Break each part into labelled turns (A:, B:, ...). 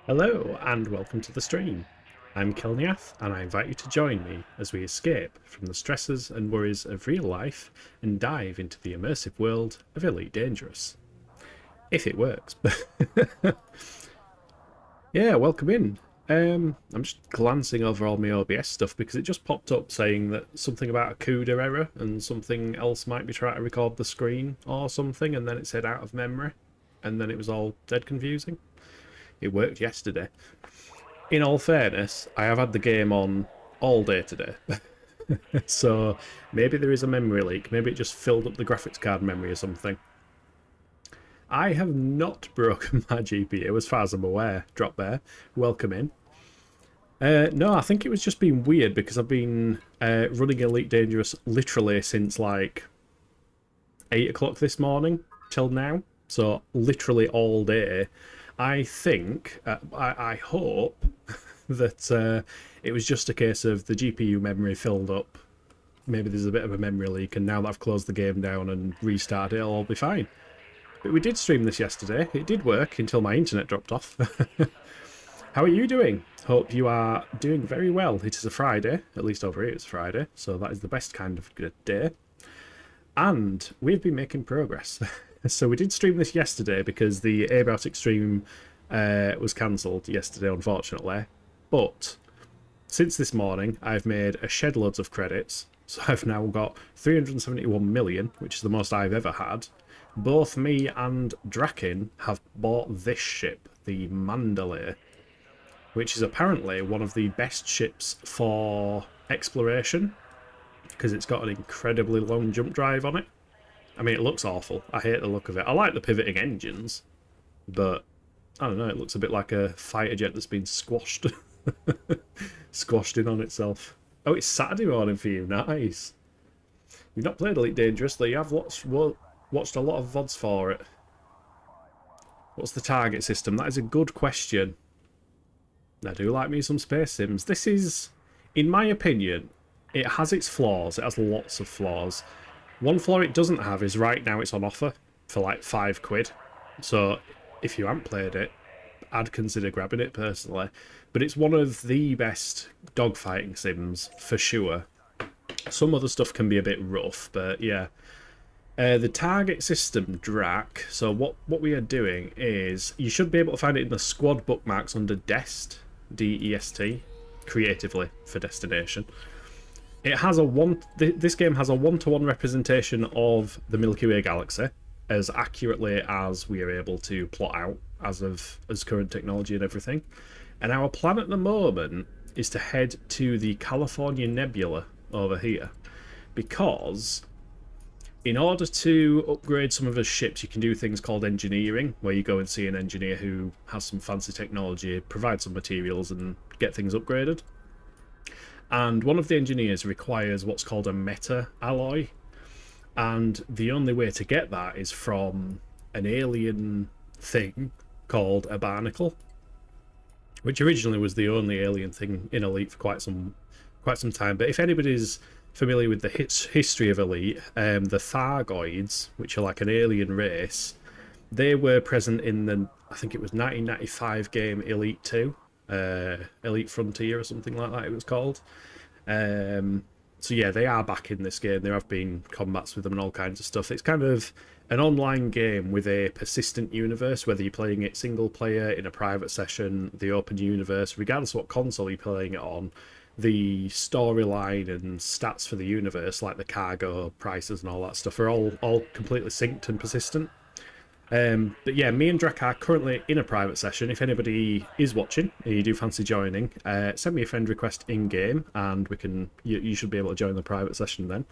A: Hello and welcome to the stream. I'm Kilniath and I invite you to join me as we escape from the stresses and worries of real life and dive into the immersive world of Elite Dangerous. If it works. Yeah, welcome in. I'm just glancing over all my OBS stuff because it just popped up saying that something about a CUDA error and something else might be trying to record the screen or something, and then it said out of memory, and then it was all dead confusing. It worked yesterday. In all fairness, I have had the game on all day today. So maybe there is a memory leak. Maybe it just filled up the graphics card memory or something. I have not broken my GPU as far as I'm aware. Drop there. Welcome in. No, I think it was just being weird because I've been running Elite Dangerous literally since like 8 o'clock this morning till now. So literally all day. I think, I hope that it was just a case of the GPU memory filled up. Maybe there's a bit of a memory leak, and now that I've closed the game down and restarted, it'll all be fine. But we did stream this yesterday. It did work until my internet dropped off. How are you doing? Hope you are doing very well. It is a Friday, at least over here it's Friday, so that is the best kind of good day. And we've been making progress. So we did stream this yesterday because the abiotic stream was cancelled yesterday, unfortunately. But since this morning, I've made a shed loads of credits. So I've now got 371 million, which is the most I've ever had. Both me and Draken have bought this ship, the Mandalay, which is apparently one of the best ships for exploration because it's got an incredibly long jump drive on it. I mean, it looks awful. I hate the look of it. I like the pivoting engines, but I don't know, it looks a bit like a fighter jet that's been squashed. Squashed in on itself. Oh, it's Saturday morning for you. Nice. You've not played Elite Dangerous, though you have watched a lot of VODs for it. What's the target system? That is a good question. I do like me some space sims. This is, in my opinion, it has its flaws. It has lots of flaws. One flaw it doesn't have is right now it's on offer for like £5. So if you haven't played it, I'd consider grabbing it personally. But it's one of the best dogfighting sims for sure. Some other stuff can be a bit rough, but yeah. The target system, Drac. So what we are doing is you should be able to find it in the squad bookmarks under Dest, D-E-S-T, creatively for destination. It has this game has a one-to-one representation of the Milky Way galaxy as accurately as we are able to plot out as current technology and everything. And our plan at the moment is to head to the California Nebula over here, because in order to upgrade some of his ships, you can do things called engineering, where you go and see an engineer who has some fancy technology, provide some materials and get things upgraded. And one of the engineers requires what's called a meta alloy, and the only way to get that is from an alien thing called a barnacle, which originally was the only alien thing in Elite for quite some time. But if anybody's familiar with the history of Elite, the Thargoids, which are like an alien race, they were present in the, I think it was 1995 game Elite 2. Elite Frontier or something like that it was called. So yeah, they are back in this game. There have been combats with them and all kinds of stuff. It's kind of an online game with a persistent universe, whether you're playing it single player, in a private session, the open universe, regardless of what console you're playing it on. The storyline and stats for the universe, like the cargo prices and all that stuff, are all completely synced and persistent. But yeah, me and Drac are currently in a private session. If anybody is watching and you do fancy joining, send me a friend request in-game and you should be able to join the private session then.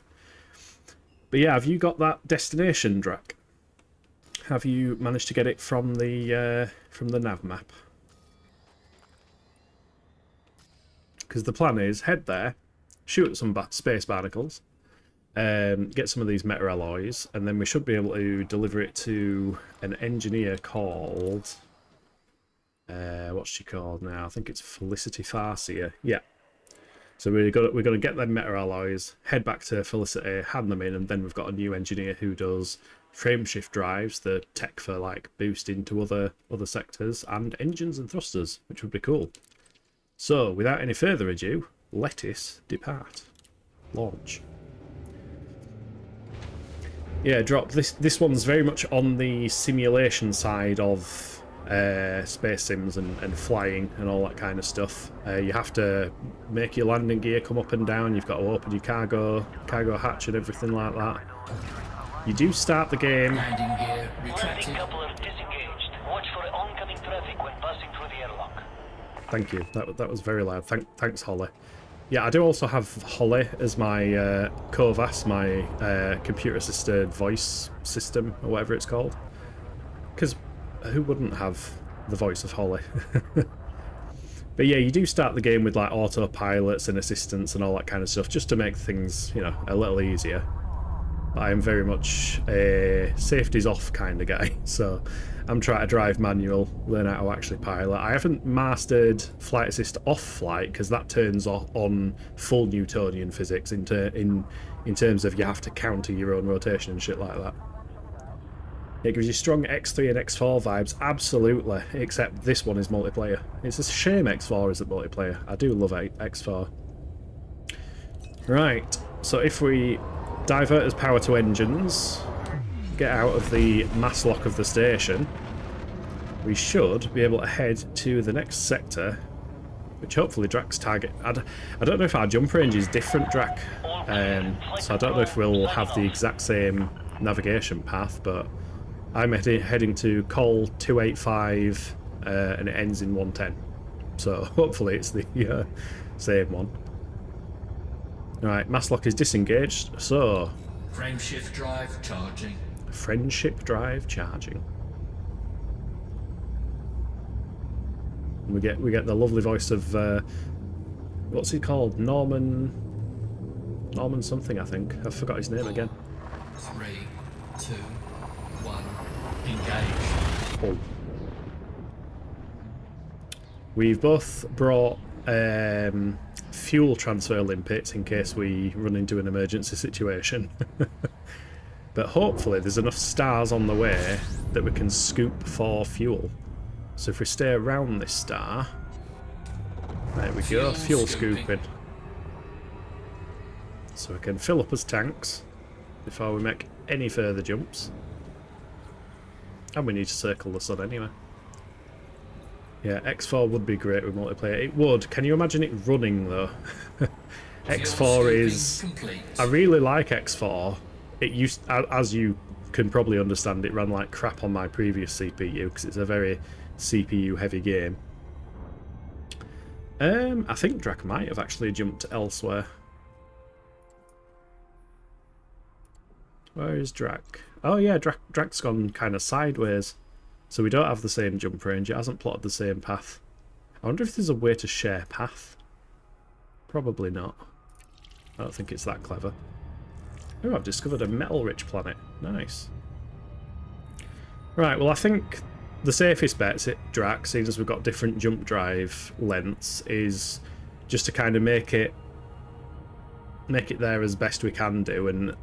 A: But yeah, have you got that destination, Drac? Have you managed to get it from the nav map? Because the plan is head there, shoot at some space barnacles, get some of these meta alloys, and then we should be able to deliver it to an engineer called what's she called now? I think it's Felicity Farseer. Yeah. So we're going to get them meta alloys, head back to Felicity, hand them in, and then we've got a new engineer who does frameshift drives, the tech for like boosting to other sectors, and engines and thrusters, which would be cool. So, without any further ado, let us depart. Launch. Yeah, drop. This one's very much on the simulation side of space sims and flying and all that kind of stuff. You have to make your landing gear come up and down. You've got to open your cargo hatch and everything like that. You do start the game.
B: Landing gear retracted.
C: Landing coupler disengaged. Watch for oncoming traffic when passing through the airlock.
A: Thank you. That was very loud. Thanks, Holly. Yeah, I do also have Holly as my COVAS, my computer-assisted voice system, or whatever it's called. Because who wouldn't have the voice of Holly? But yeah, you do start the game with like autopilots and assistants and all that kind of stuff, just to make things, you know, a little easier. But I am very much a safety's off kind of guy, so I'm trying to drive manual, learn how to actually pilot. I haven't mastered flight assist off flight because that turns on full Newtonian physics in terms of you have to counter your own rotation and shit like that. It gives you strong X3 and X4 vibes, absolutely, except this one is multiplayer. It's a shame X4 isn't multiplayer. I do love X4. Right, so if we divert as power to engines, get out of the mass lock of the station, we should be able to head to the next sector, which hopefully Drak's target. I don't know if our jump range is different, Drak, so I don't know if we'll have the exact same navigation path, but I'm heading to Col 285 and it ends in 110, so hopefully it's the same one. Right, mass lock is disengaged, so
B: Frameshift drive charging.
A: Friendship drive charging. We get the lovely voice of what's he called? Norman something, I think. I forgot his name again.
B: 3, 2, 1, engage.
A: Oh. We've both brought fuel transfer limpets in case we run into an emergency situation. But hopefully there's enough stars on the way that we can scoop for fuel. So if we stay around this star, there we go, fuel scooping. So we can fill up as tanks before we make any further jumps. And we need to circle the sun anyway. Yeah, X4 would be great with multiplayer. It would. Can you imagine it running though? X4 is...
B: Complete.
A: I really like X4. It used, as you can probably understand, it ran like crap on my previous CPU because it's a very CPU heavy game. I think Drak might have actually jumped elsewhere. Where is Drak? Oh yeah, Drak's gone kind of sideways. So we don't have the same jump range. It hasn't plotted the same path. I wonder if there's a way to share path. Probably not. I don't think it's that clever. Oh, I've discovered a metal-rich planet. Nice. Right, well I think the safest bet at Drak, seeing as we've got different jump drive lengths, is just to kind of make it there as best we can do and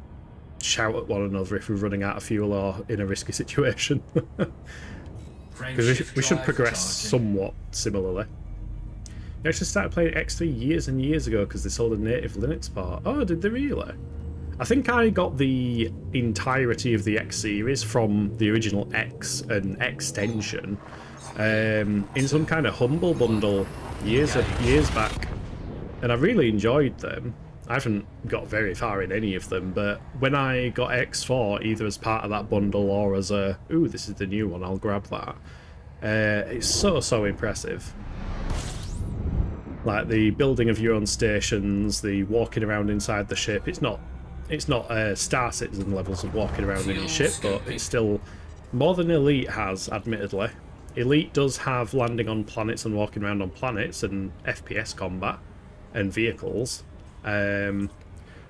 A: shout at one another if we're running out of fuel or in a risky situation. Because we should progress somewhat similarly. I actually started playing X3 years and years ago because they sold a native Linux part. Oh, did they really? I think I got the entirety of the X series from the original X and extension in some kind of Humble bundle years back, and I really enjoyed them. I haven't got very far in any of them, but when I got X4, either as part of that bundle or as a, ooh, this is the new one, I'll grab that, it's so impressive. Like the building of your own stations, the walking around inside the ship. It's not Star Citizen levels of walking around in your ship, but it's still more than Elite has, admittedly. Elite does have landing on planets and walking around on planets and FPS combat and vehicles. But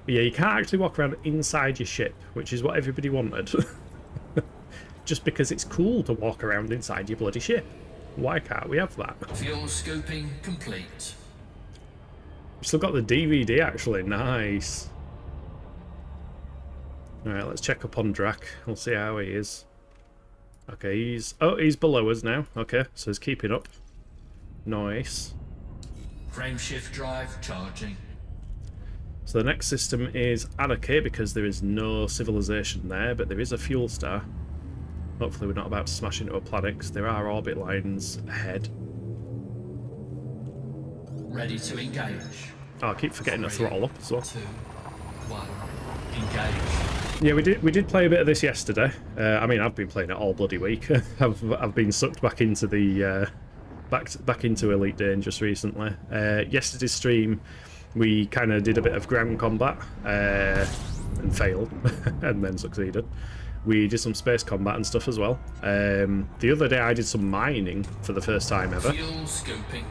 A: yeah, you can't actually walk around inside your ship, which is what everybody wanted. Just because it's cool to walk around inside your bloody ship. Why can't we have that?
B: Fuel scooping complete.
A: We've still got the DVD actually, nice. Alright, let's check up on Drac. We'll see how he is. Okay, he's below us now. Okay, so he's keeping up. Nice.
B: Frame shift drive charging.
A: So the next system is Anarchy, because there is no civilization there, but there is a fuel star. Hopefully we're not about to smash into a planet, because there are orbit lines ahead.
B: Ready to engage.
A: Oh, I keep forgetting to throttle up as well.
B: 2, 1, engage.
A: Yeah, we did play a bit of this yesterday. I mean, I've been playing it all bloody week. I've been sucked back into the back into Elite Dangerous recently. Yesterday's stream, we kind of did a bit of ground combat and failed, and then succeeded. We did some space combat and stuff as well. The other day, I did some mining for the first time ever.
B: Fuel scoping.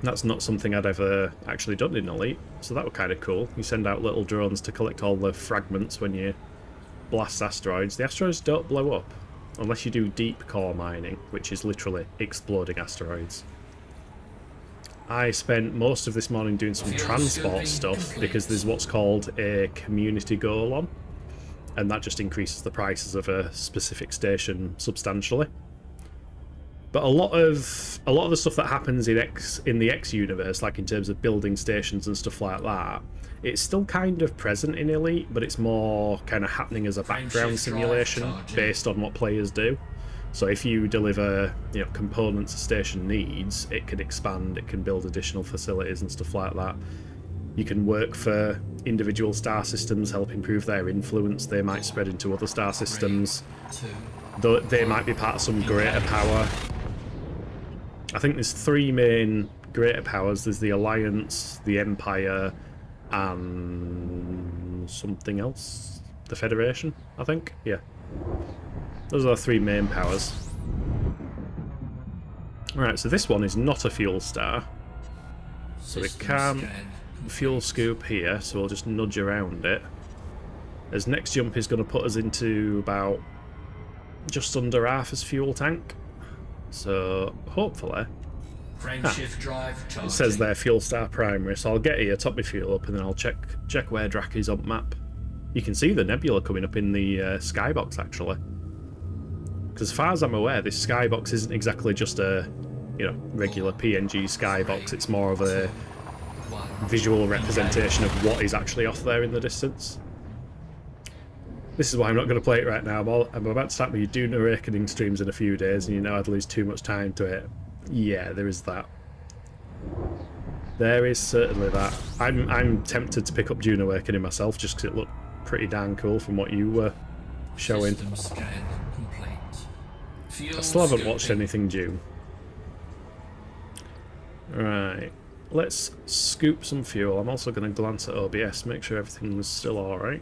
A: That's not something I'd ever actually done in Elite, so that was kind of cool. You send out little drones to collect all the fragments when you blast asteroids. The asteroids don't blow up unless you do deep core mining, which is literally exploding asteroids. I spent most of this morning doing some transport stuff because there's what's called a community goal on, and that just increases the prices of a specific station substantially. But a lot of the stuff that happens in the X universe, like in terms of building stations and stuff like that, it's still kind of present in Elite, but it's more kind of happening as a background simulation based on what players do. So if you deliver, you know, components a station needs, it can expand, it can build additional facilities and stuff like that. You can work for individual star systems, help improve their influence. They might spread into other star systems. Though they might be part of some greater power. I think there's 3 main greater powers. There's the Alliance, the Empire, and something else. The Federation, I think. Yeah. Those are the 3 main powers. Alright, so this one is not a fuel star. So we can't fuel scoop here, so we'll just nudge around it. His next jump is going to put us into about just under half his fuel tank. So hopefully,
B: Shift drive charging.
A: it says there fuel star primary, so I'll get here, top my fuel up, and then I'll check where Drac is on map. You can see the nebula coming up in the skybox actually, because as far as I'm aware, this skybox isn't exactly just a regular PNG skybox. It's more of a visual representation of what is actually off there in the distance. This is why I'm not going to play it right now. I'm about to start my Dune Awakening streams in a few days, and I'd lose too much time to it. Yeah, there is that. There is certainly that. I'm tempted to pick up Dune Awakening myself, just because it looked pretty darn cool from what you were showing. I still haven't watched anything Dune. Right, let's scoop some fuel. I'm also going to glance at OBS, make sure everything's still alright.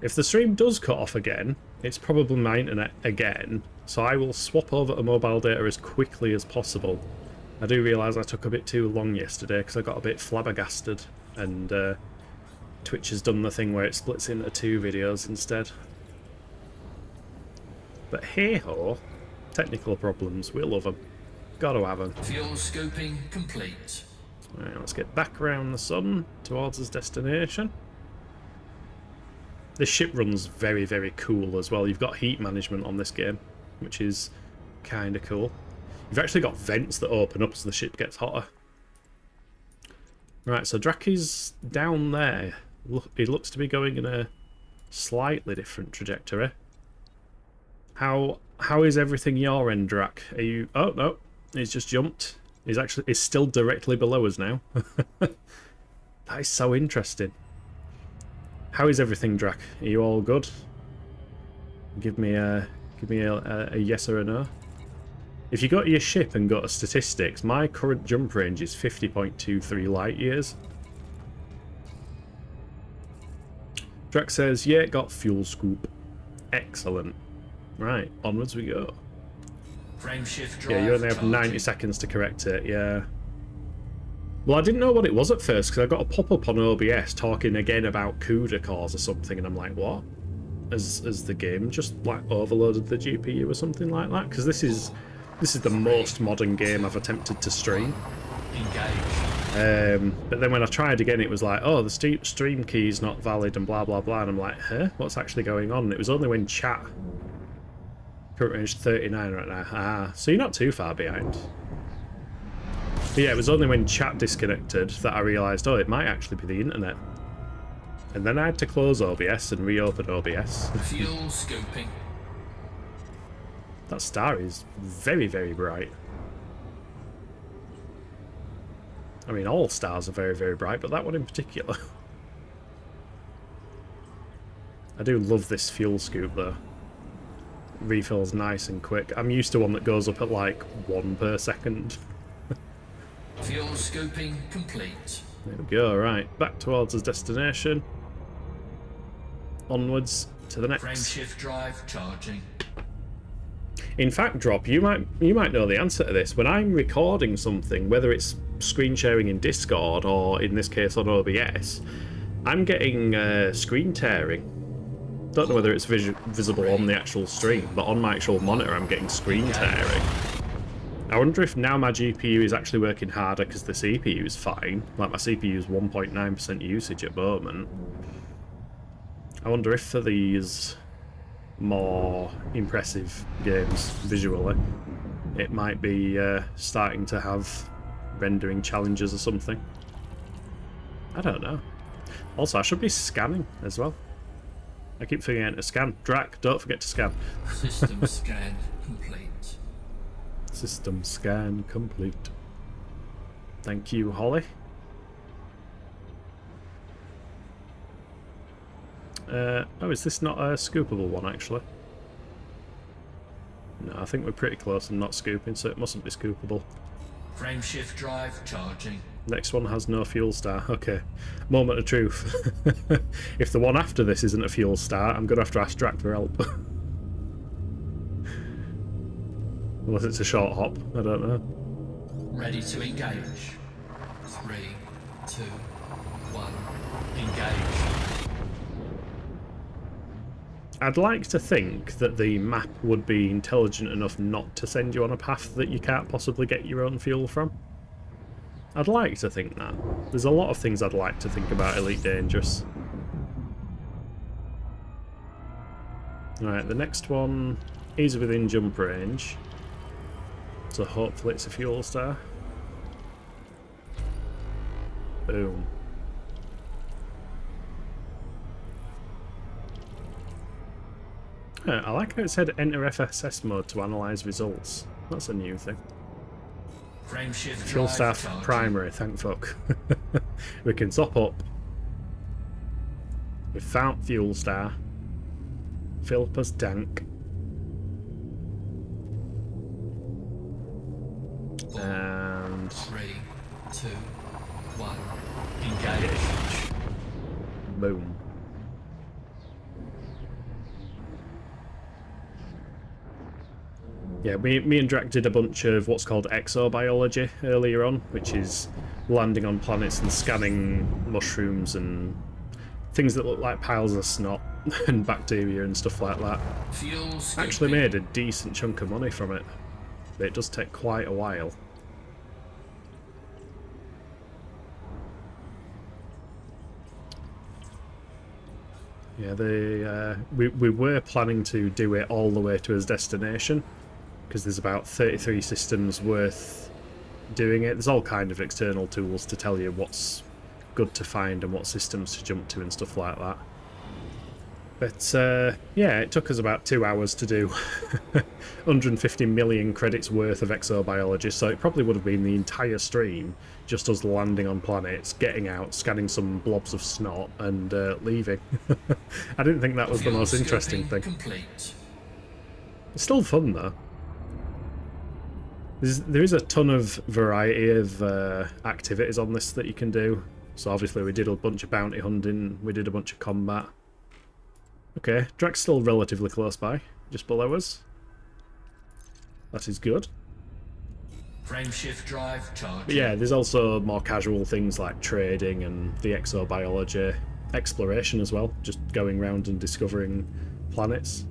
A: If the stream does cut off again, it's probably my internet again, so I will swap over to mobile data as quickly as possible. I do realise I took a bit too long yesterday because I got a bit flabbergasted, and Twitch has done the thing where it splits into 2 videos instead. But hey ho, technical problems, we love them. Gotta have them.
B: Fuel scoping complete.
A: Right, let's get back around the sun towards its destination. This ship runs very, very cool as well. You've got heat management on this game, which is kind of cool. You've actually got vents that open up as the ship gets hotter. Right, so Drac is down there. He looks to be going in a slightly different trajectory. How is everything your end, Drac? Are you... Oh, no. He's just jumped. He's still directly below us now. That is so interesting. How is everything, Drac? Are you all good? Give me a yes or a no. If you go to your ship and go to statistics, my current jump range is 50.23 light years. Drac says, yeah, got fuel scoop. Excellent. Right, onwards we go.
B: Frame shift drive
A: Yeah, you only have 90 seconds to correct it, yeah. Well, I didn't know what it was at first, because I got a pop-up on OBS talking again about CUDA cores or something, and I'm like, what? As the game just, like, overloaded the GPU or something like that? Because this is the most modern game I've attempted to stream.
B: engage.
A: But then when I tried again, it was like, oh, the stream key is not valid and blah, blah, blah. And I'm like, huh? What's actually going on? And it was only when chat... Current range 39 right now. Ah, so you're not too far behind. But yeah, it was only when chat disconnected that I realised, oh, it might actually be the internet. And then I had to close OBS and reopen OBS.
B: Fuel scoping.
A: That star is very, very bright. I mean, all stars are very, very bright, but that one in particular. I do love this fuel scoop, though. Refills nice and quick. I'm used to one that goes up at like 1 per second.
B: Fuel scoping complete.
A: There we go, right. Back towards his destination. Onwards to the next.
B: Frameshift drive charging.
A: In fact, Drop, you might know the answer to this. When I'm recording something, whether it's screen sharing in Discord or in this case on OBS, I'm getting screen tearing. Don't know whether it's visible on the actual stream, but on my actual monitor I'm getting screen tearing. I wonder if now my GPU is actually working harder because the CPU is fine. Like my CPU is 1.9% usage at the moment. I wonder if for these more impressive games visually, it might be starting to have rendering challenges or something. I don't know. Also, I should be scanning as well. I keep forgetting to scan. Drac, don't forget to scan.
B: System scan complete.
A: System scan complete. Thank you, Holly. Oh, is this not a scoopable one, actually? No, I think we're pretty close and not scooping, so it mustn't be scoopable.
B: Frameshift drive charging.
A: Next one has no fuel star. Okay. Moment of truth. If the one after this isn't a fuel star, I'm going to have to ask Drac for help. Unless it's a short hop. I don't know.
B: Ready to engage. 3, 2, 1. Engage.
A: I'd like to think that the map would be intelligent enough not to send you on a path that you can't possibly get your own fuel from. I'd like to think that. There's a lot of things I'd like to think about Elite Dangerous. Alright, the next one is within jump range. So hopefully it's a fuel star. Boom. I like how it said enter FSS mode to analyse results. That's a new thing.
B: Frameshift
A: Fuel
B: drive
A: staff
B: charging.
A: primary, thank fuck. We can top up. We found fuel star. Fill up us tank.
B: 4,
A: And
B: 3, 2, 1. Engage.
A: boom. Yeah, me and Drac did a bunch of what's called exobiology earlier on, which is landing on planets and scanning mushrooms and things that look like piles of snot and bacteria and stuff like that.
B: Fuel
A: Actually
B: scoping.
A: made a decent chunk of money from it, but it does take quite a while. Yeah, we were planning to do it all the way to his destination, because there's about 33 systems worth doing it. There's all kind of external tools to tell you what's good to find and what systems to jump to and stuff like that. But yeah, it took us about 2 hours to do 150 million credits worth of exobiology, so it probably would have been the entire stream, just us landing on planets, getting out, scanning some blobs of snot, and leaving. I didn't think that was the
B: Fuel
A: most interesting
B: scoping
A: thing.
B: complete.
A: It's still fun, though. There is a ton of variety of activities on this that you can do. So obviously we did a bunch of bounty hunting, we did a bunch of combat. Okay, Drac's still relatively close by, just below us. That is good.
B: Frameshift drive charging.
A: But yeah, there's also more casual things like trading and the exobiology, exploration as well, just going around and discovering planets.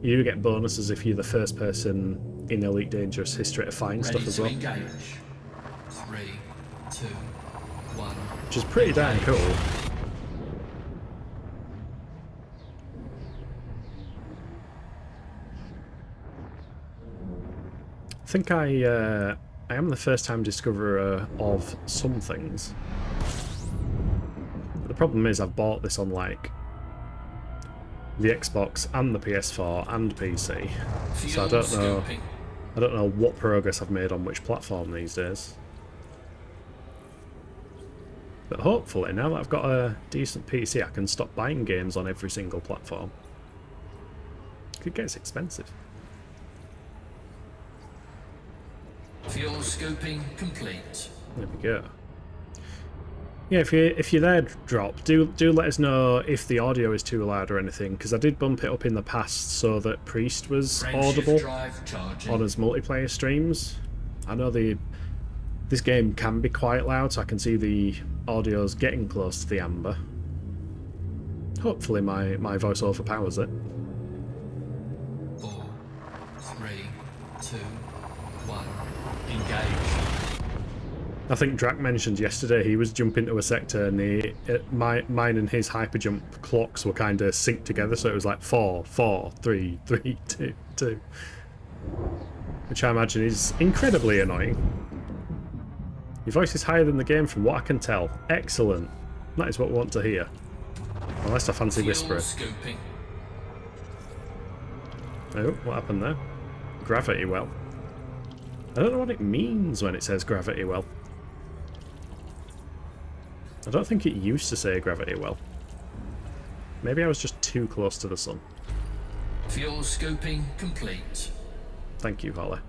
A: You do get bonuses if you're the first person in Elite Dangerous history to find
B: Ready
A: stuff as
B: to
A: well.
B: engage. 3, 2, 1.
A: Which is pretty damn
B: Engage.
A: cool. I think I am the first time discoverer of some things. But the problem is I've bought this on like the Xbox and the PS4 and PC, so I don't know.
B: Scoping.
A: I don't know what progress I've made on which platform these days. But hopefully, now that I've got a decent PC, I can stop buying games on every single platform. It gets expensive.
B: Fuel scoping complete.
A: There we go. Yeah, if you're there, drop. Do let us know if the audio is too loud or anything, because I did bump it up in the past so that Priest was audible on his multiplayer streams. I know this game can be quite loud, so I can see the audio's getting close to the amber. Hopefully my voice overpowers it.
B: 4, 3, 2, 1. Engage.
A: I think Drac mentioned yesterday he was jumping to a sector and mine and his hyperjump clocks were kind of synced together, so it was like 4, 4, 3, 3, 2, 2. Which I imagine is incredibly annoying. Your voice is higher than the game from what I can tell. Excellent. That is what we want to hear. Unless I fancy Whisperer.
B: Scoping.
A: Oh, what happened there? Gravity well. I don't know what it means when it says gravity well. I don't think it used to say gravity well. Maybe I was just too close to the sun.
B: Fuel scoping complete.
A: Thank you, Holly.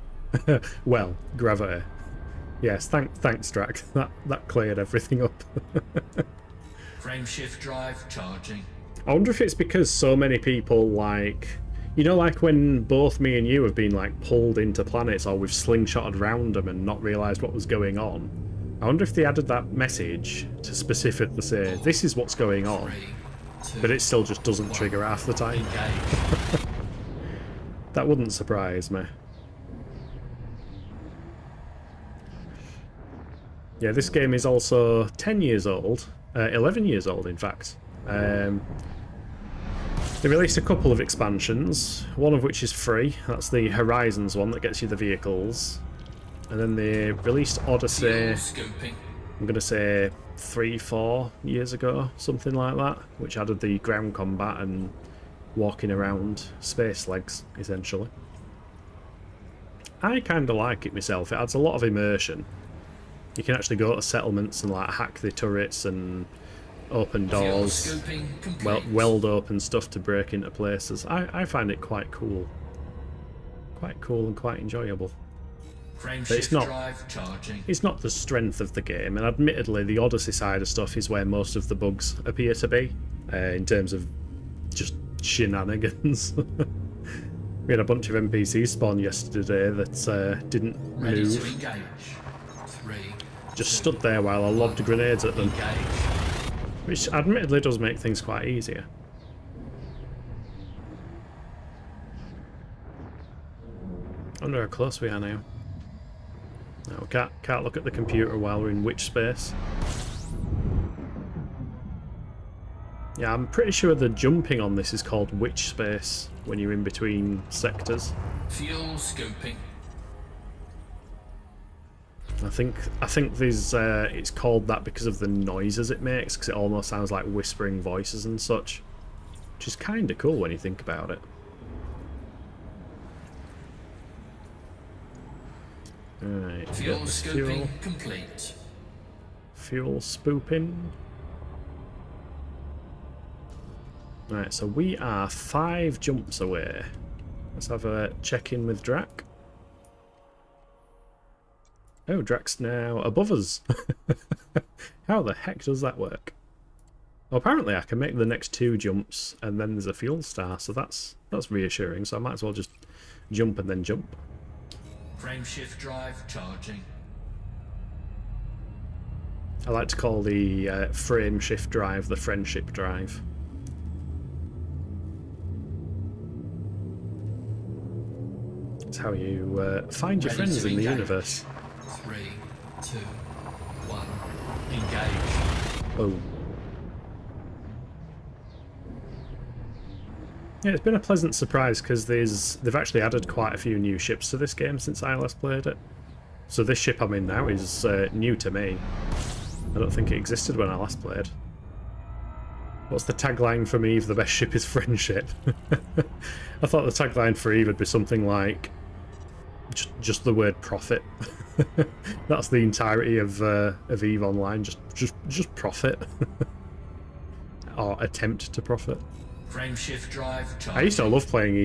A: Well, gravity. Yes, thanks, Drac. That cleared everything up.
B: Frameshift drive charging.
A: I wonder if it's because so many people, like... You know, like when both me and you have been, like, pulled into planets or we've slingshotted round them and not realised what was going on. I wonder if they added that message to specifically say, this is what's going on,
B: 3, 2,
A: but it still just doesn't trigger half the time.
B: engage.
A: That wouldn't surprise me. Yeah, this game is also 10 years old. 11 years old, in fact. They released a couple of expansions, one of which is free. That's the Horizons one that gets you the vehicles. And then they released Odyssey,
B: Scoping.
A: I'm going to say 3-4 years ago, something like that, which added the ground combat and walking around space legs, essentially. I kind of like it myself. It adds a lot of immersion. You can actually go to settlements and like hack the turrets and open doors, weld open stuff to break into places. I find it quite cool. Quite cool and quite enjoyable. But it's not the strength of the game, and admittedly the Odyssey side of stuff is where most of the bugs appear to be, in terms of just shenanigans. We had a bunch of NPCs spawn yesterday that didn't move. Just stood there while I lobbed grenades at them. Which admittedly does make things quite easier. I wonder how close we are now. No, we can't look at the computer while we're in witch space. Yeah, I'm pretty sure the jumping on this is called witch space when you're in between sectors.
B: Fuel scoping.
A: I think there's it's called that because of the noises it makes, because it almost sounds like whispering voices and such, which is kind of cool when you think about it. Alright,
B: Fuel scoping complete.
A: Fuel spooping. Right, so we are 5 jumps away. Let's have a check-in with Drac. Oh, Drac's now above us. How the heck does that work? Well, apparently I can make the next 2 jumps and then there's a fuel star, so that's reassuring, so I might as well just jump and then jump.
B: Frameshift drive charging.
A: I like to call the frame shift drive the friendship drive. It's how you find your friends in the universe.
B: 3, 2, 1. Engage.
A: Oh. Yeah, it's been a pleasant surprise because they've actually added quite a few new ships to this game since I last played it. So this ship I'm in now is new to me. I don't think it existed when I last played. What's the tagline from Eve? The best ship is friendship. I thought the tagline for Eve would be something like just the word profit. That's the entirety of Eve Online. Just profit. Or attempt to profit.
B: Frameshift drive charging.
A: I used to love playing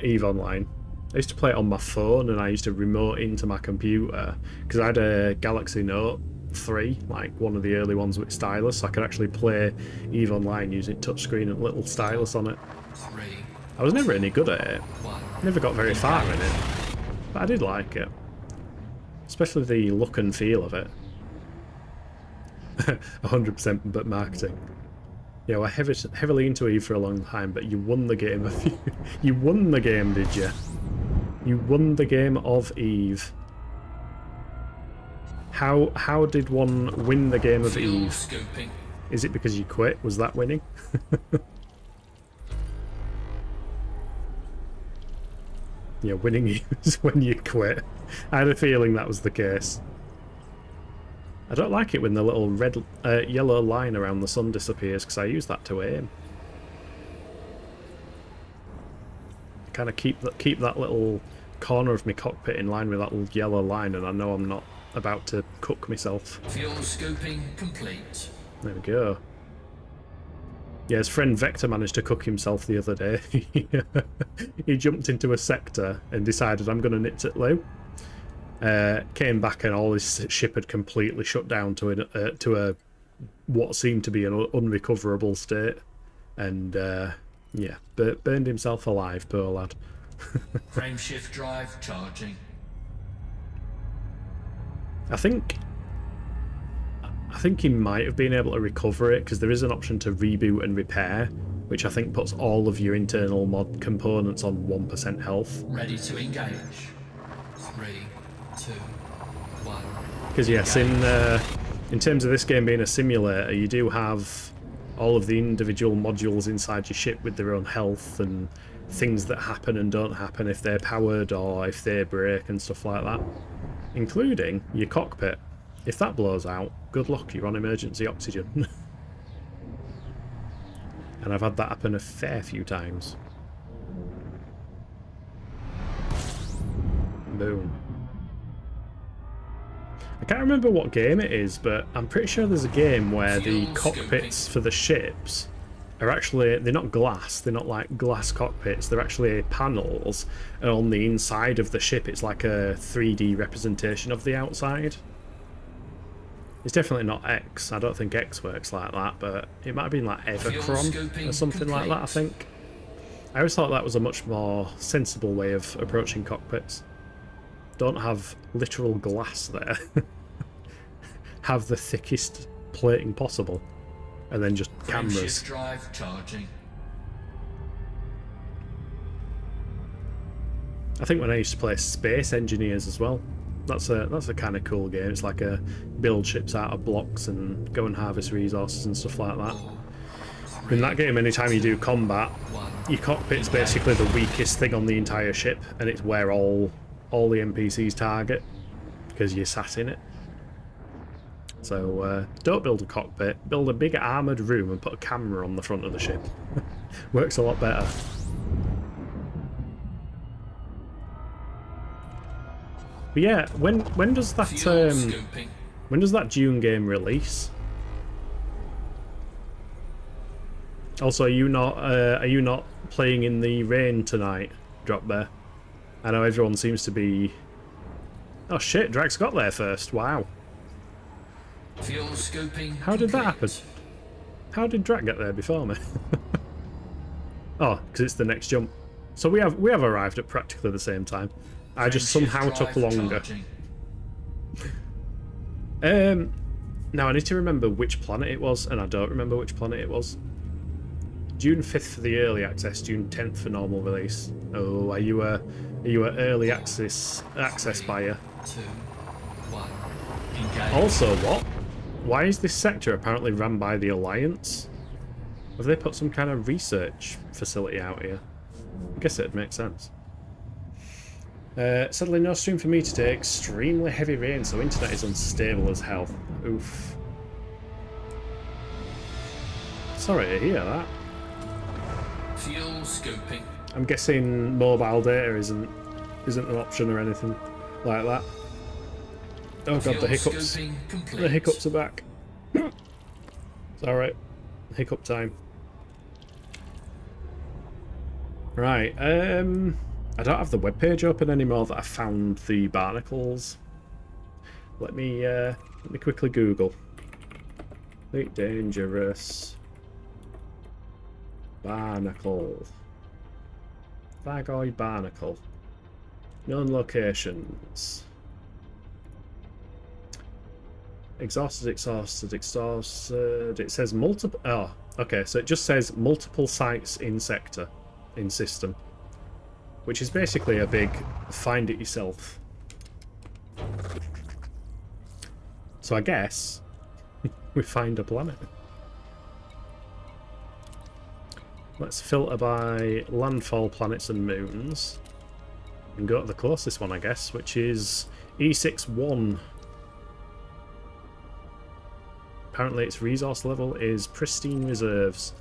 A: Eve Online. I used to play it on my phone and I used to remote into my computer because I had a Galaxy Note 3, like one of the early ones with stylus, so I could actually play Eve Online using touchscreen and little stylus on it.
B: 3,
A: I was never any good at it.
B: 1.
A: Never got very far in it, but I did like it. Especially the look and feel of it. 100% but marketing. Yeah, we're heavily into Eve for a long time, but you won the game. You won the game, did you? You won the game of Eve. How did one win the game of
B: Fuel
A: Eve?
B: scoping.
A: Is it because you quit? Was that winning? Yeah, winning is when you quit. I had a feeling that was the case. I don't like it when the little yellow line around the sun disappears because I use that to aim. Kind of keep that little corner of my cockpit in line with that little yellow line, and I know I'm not about to cook myself.
B: Fuel scoping complete.
A: There we go. Yeah, his friend Vector managed to cook himself the other day. He jumped into a sector and decided, I'm going to nit it low. Came back and all his ship had completely shut down to a what seemed to be an unrecoverable state, and yeah, burned himself alive, poor lad.
B: Frameshift drive charging.
A: I think he might have been able to recover it because there is an option to reboot and repair, which I think puts all of your internal mod components on 1% health.
B: Ready to engage. 3, 2, 1.
A: Because yes, in terms of this game being a simulator, you do have all of the individual modules inside your ship with their own health and things that happen and don't happen if they're powered or if they break and stuff like that, including your cockpit. If that blows out, good luck, you're on emergency oxygen. And I've had that happen a fair few times. Boom. I can't remember what game it is, but I'm pretty sure there's a game where the cockpits for the ships are actually, they're not glass, they're not like glass cockpits, they're actually panels, and on the inside of the ship it's like a 3D representation of the outside. It's definitely not X. I don't think X works like that, but it might have been like Evercron or something like that, I think. I always thought that was a much more sensible way of approaching cockpits. Don't have literal glass there. Have the thickest plating possible. And then just cameras.
B: Frameshift drive charging.
A: I think when I used to play Space Engineers as well, that's a kind of cool game. It's like a build ships out of blocks and go and harvest resources and stuff like that. In that game, anytime you do combat, your cockpit's basically the weakest thing on the entire ship, and it's where all the NPCs target because you're sat in it. So don't build a cockpit, build a big armoured room and put a camera on the front of the ship. Works a lot better. But yeah, when does that when does that Dune game release? Also, are you not playing in the rain tonight? Drop there. I know everyone seems to be. Oh shit! Drax got there first. Wow.
B: Fuel scoping.
A: How did that happen?
B: complete.
A: How did Drax get there before me? Oh, because it's the next jump. So we have arrived at practically the same time. I just
B: Frameshift
A: somehow took
B: drive
A: longer.
B: charging.
A: Now I need to remember which planet it was, and I don't remember which planet it was. June 5th for the early access, June 10th for normal release. Oh, are you a early access buyer?
B: 2, 1. Engage.
A: Also, what? Why is this sector apparently run by the Alliance? Have they put some kind of research facility out here? I guess it'd make sense. Sadly, no stream for me today. Extremely heavy rain, so internet is unstable as hell. Oof. Sorry to hear that.
B: Fuel scoping.
A: I'm guessing mobile data isn't an option or anything like that. Oh god,
B: Fuel
A: the hiccups.
B: scoping complete.
A: The hiccups are back. It's alright. Hiccup time. Right, I don't have the webpage open anymore that I found the barnacles. Let me quickly Google. Bit dangerous. Barnacle. Thargoid barnacle. Known locations. Exhausted. It says multiple. Oh, okay. So it just says multiple sites in sector, in system, which is basically a big find it yourself. So I guess we find a planet. Let's filter by landfall planets and moons, and go to the closest one, I guess, which is E61. Apparently its resource level is pristine reserves.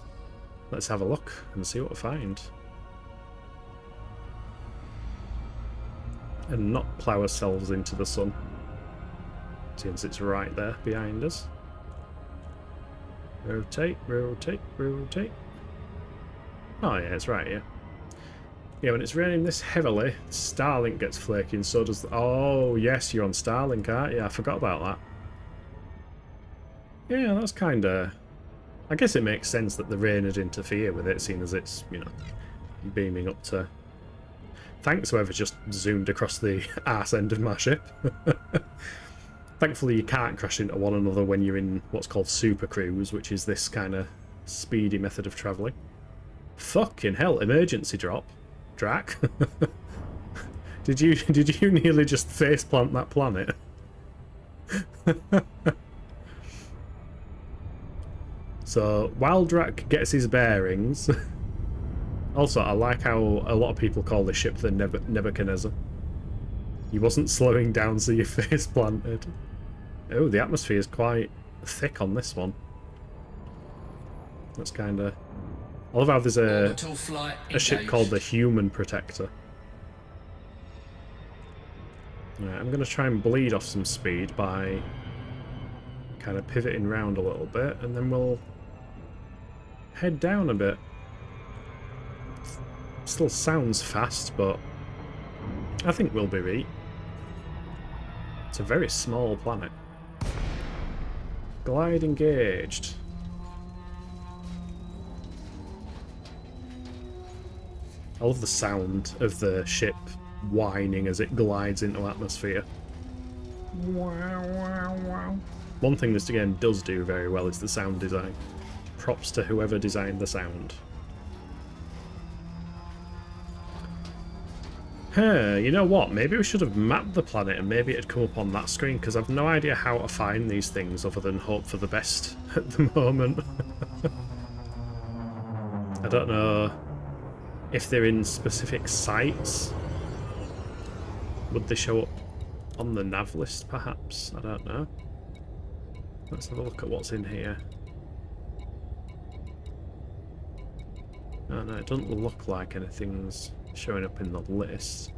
A: Let's have a look and see what we find. And not plough ourselves into the sun, since it's right there behind us. Rotate, rotate, rotate. Oh yeah, it's right here. Yeah, when it's raining this heavily, Starlink gets flaky and so does the... Oh yes, you're on Starlink, aren't you? I forgot about that. Yeah, that's kind of... I guess it makes sense that the rain would interfere with it, seeing as it's, you know, beaming up to... Thanks whoever just zoomed across the arse end of my ship. Thankfully you can't crash into one another when you're in what's called Super Cruise, which is this kind of speedy method of travelling. Fucking hell, emergency drop. Drac. Did you nearly just faceplant that planet? So, while Drac gets his bearings... Also, I like how a lot of people call this ship the Nebuchadnezzar. He wasn't slowing down, so your face planted. Oh, the atmosphere is quite thick on this one. That's kind of... I love how there's a ship called the Human Protector. Right, I'm going to try and bleed off some speed by kind of pivoting round a little bit, and then we'll head down a bit. Still sounds fast, but I think we'll be right. It's a very small planet. Glide engaged. I love the sound of the ship whining as it glides into atmosphere. One thing this game does do very well is the sound design. Props to whoever designed the sound. You know what? Maybe we should have mapped the planet and maybe it'd come up on that screen, because I've no idea how to find these things other than hope for the best at the moment. I don't know if they're in specific sites. Would they show up on the nav list, perhaps? I don't know. Let's have a look at what's in here. Oh, no, it doesn't look like anything's showing up in the list.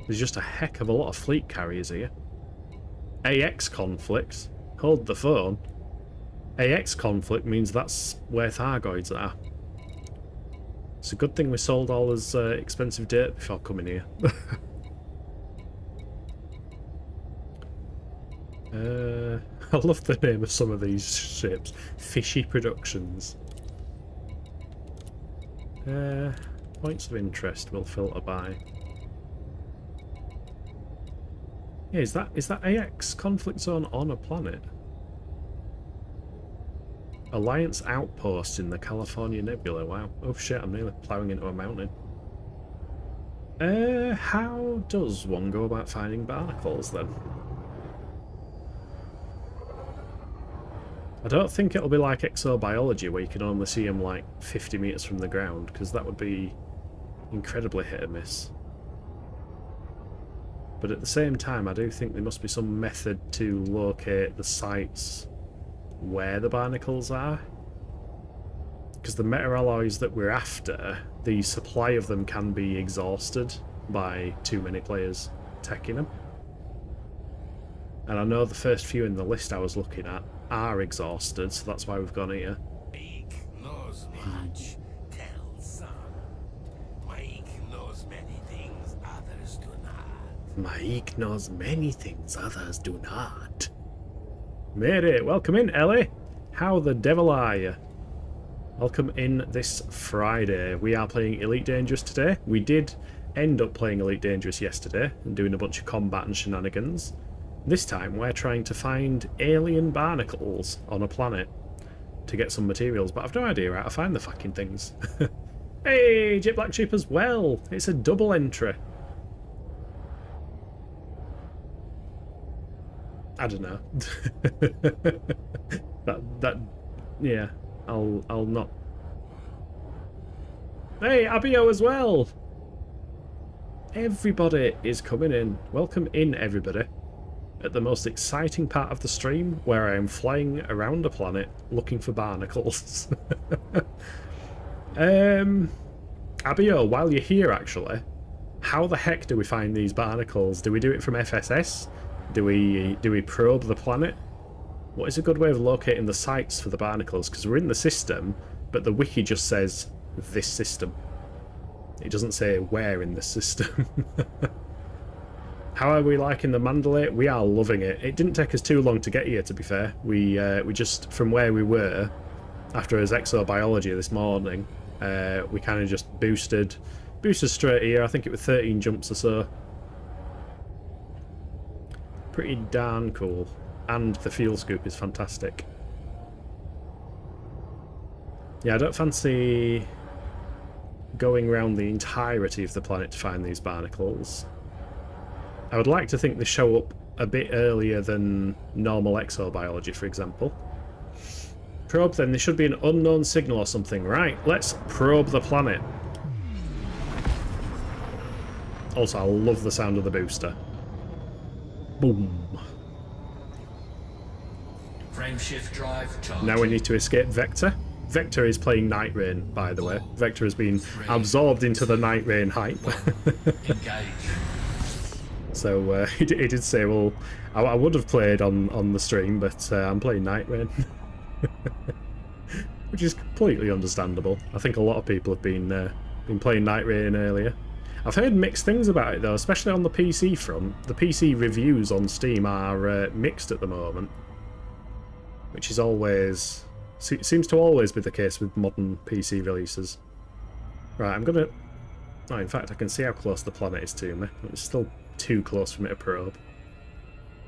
A: There's just a heck of a lot of fleet carriers here. AX conflicts. Hold the phone. AX conflict means that's where Thargoids are. It's a good thing we sold all this expensive dirt before coming here. I love the name of some of these ships. Fishy Productions. Points of interest will filter by. Yeah, is that AX conflict zone on a planet? Alliance outpost in the California Nebula. Wow. Oh shit, I'm nearly ploughing into a mountain. How does one go about finding barnacles then? I don't think it'll be like exobiology where you can only see them like 50 metres from the ground, because that would be incredibly hit or miss. But at the same time, I do think there must be some method to locate the sites where the barnacles are. Because the meta-alloys that we're after, the supply of them can be exhausted by too many players teching them. And I know the first few in the list I was looking at are exhausted, so that's why we've gone here.
D: Mike knows much. Tell some. Mike knows many things others do not.
A: Mike knows many things others do not. Mary, welcome in, Ellie. How the devil are you? Welcome in this Friday. We are playing Elite Dangerous today. We did end up playing Elite Dangerous yesterday and doing a bunch of combat and shenanigans. This time we're trying to find alien barnacles on a planet to get some materials, but I've no idea how to find the fucking things. Hey, Jet Black Sheep as well. It's a double entry. I don't know. Yeah, I'll not. Hey, Abio as well. Everybody is coming in. Welcome in, everybody. At the most exciting part of the stream, where I am flying around a planet looking for barnacles. Abio, while you're here, actually, how the heck do we find these barnacles? Do we do it from FSS? Do we probe the planet? What is a good way of locating the sites for the barnacles? Because we're in the system, but the wiki just says this system. It doesn't say where in the system. How are we liking the Mandalay? We are loving it. It didn't take us too long to get here, to be fair. We just, from where we were, after his exobiology this morning, we kind of just boosted straight here. I think it was 13 jumps or so. Pretty darn cool. And the fuel scoop is fantastic. Yeah, I don't fancy going around the entirety of the planet to find these barnacles. I would like to think they show up a bit earlier than normal exobiology, for example. Probe then, there should be an unknown signal or something. Right, let's probe the planet. Also, I love the sound of the booster. Boom.
B: Frame shift drive charging.
A: Now we need to escape Vector. Vector is playing Night Rain, by the way. Vector has been absorbed into the Night Rain hype.
B: Engage.
A: So he did say, well, I would have played on the stream, but I'm playing Night Rain. Which is completely understandable. I think a lot of people have been playing Night Rain earlier. I've heard mixed things about it, though, especially on the PC front. The PC reviews on Steam are mixed at the moment. Which is always... seems to always be the case with modern PC releases. Right, I'm gonna... Oh, in fact, I can see how close the planet is to me. It's still too close for me to probe.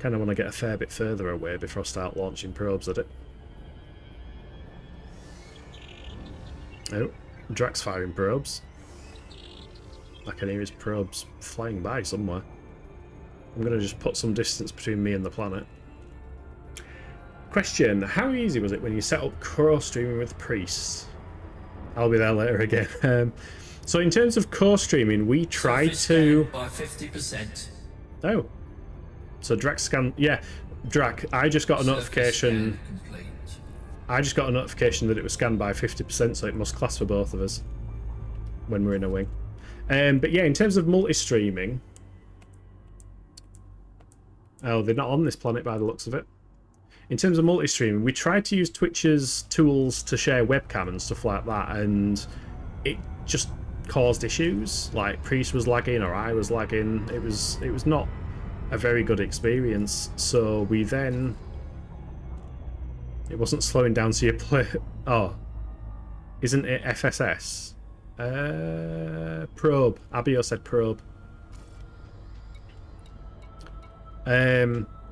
A: Kind of want to get a fair bit further away before I start launching probes at it. Oh, Drax firing probes. I can hear his probes flying by somewhere. I'm going to just put some distance between me and the planet. Question, how easy was it when you set up co-streaming with priests? I'll be there later again. So in terms of co-streaming, we tried to...
B: by 50%.
A: Oh. So Drac scan... Yeah, Drac, I just got a notification... I just got a notification that it was scanned by 50%, so it must class for both of us when we're in a wing. But yeah, in terms of multi-streaming... Oh, they're not on this planet by the looks of it. In terms of multi-streaming, we tried to use Twitch's tools to share webcam and stuff like that, and it just caused issues. Like, Priest was lagging, or I was lagging. It was not a very good experience. So we then... It wasn't slowing down, so you play... Oh. Isn't it FSS? Probe. Abio said probe.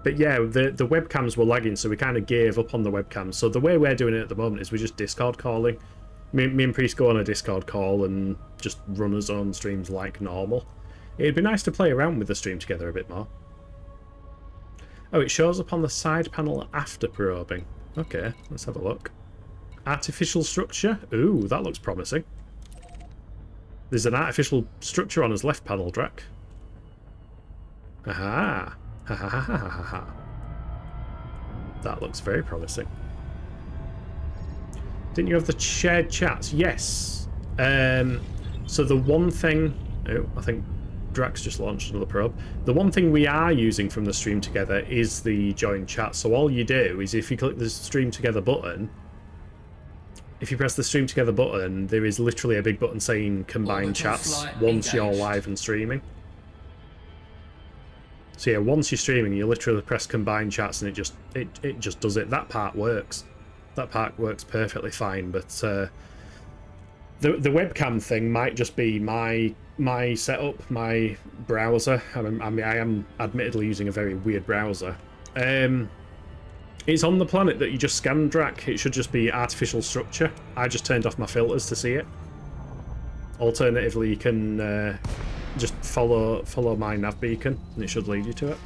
A: But yeah, the webcams were lagging, so we kind of gave up on the webcams. So the way we're doing it at the moment is we're just Discord calling. Me and Priest go on a Discord call and just run his own streams like normal. It'd be nice to play around with the stream together a bit more. Oh, it shows up on the side panel after probing. Okay, let's have a look. Artificial structure. Ooh, that looks promising. There's an artificial structure on his left panel, Drac. Aha! Ha ha ha ha ha ha. That looks very promising. Didn't you have the shared chats? Yes. So the one thing... Oh, I think Drax just launched another probe. The one thing we are using from the stream together is the join chat. So all you do is if you click the stream together button, if you press the stream together button, there is literally a big button saying combine chats once you're live and streaming. So yeah, once you're streaming, you literally press combine chats and it just does it. That part works. That part works perfectly fine, but the webcam thing might just be my setup, my browser. I mean, I am admittedly using a very weird browser. It's on the planet that you just scanned, Drac. It should just be artificial structure. I just turned off my filters to see it. Alternatively, you can just follow my nav beacon, and it should lead you to it.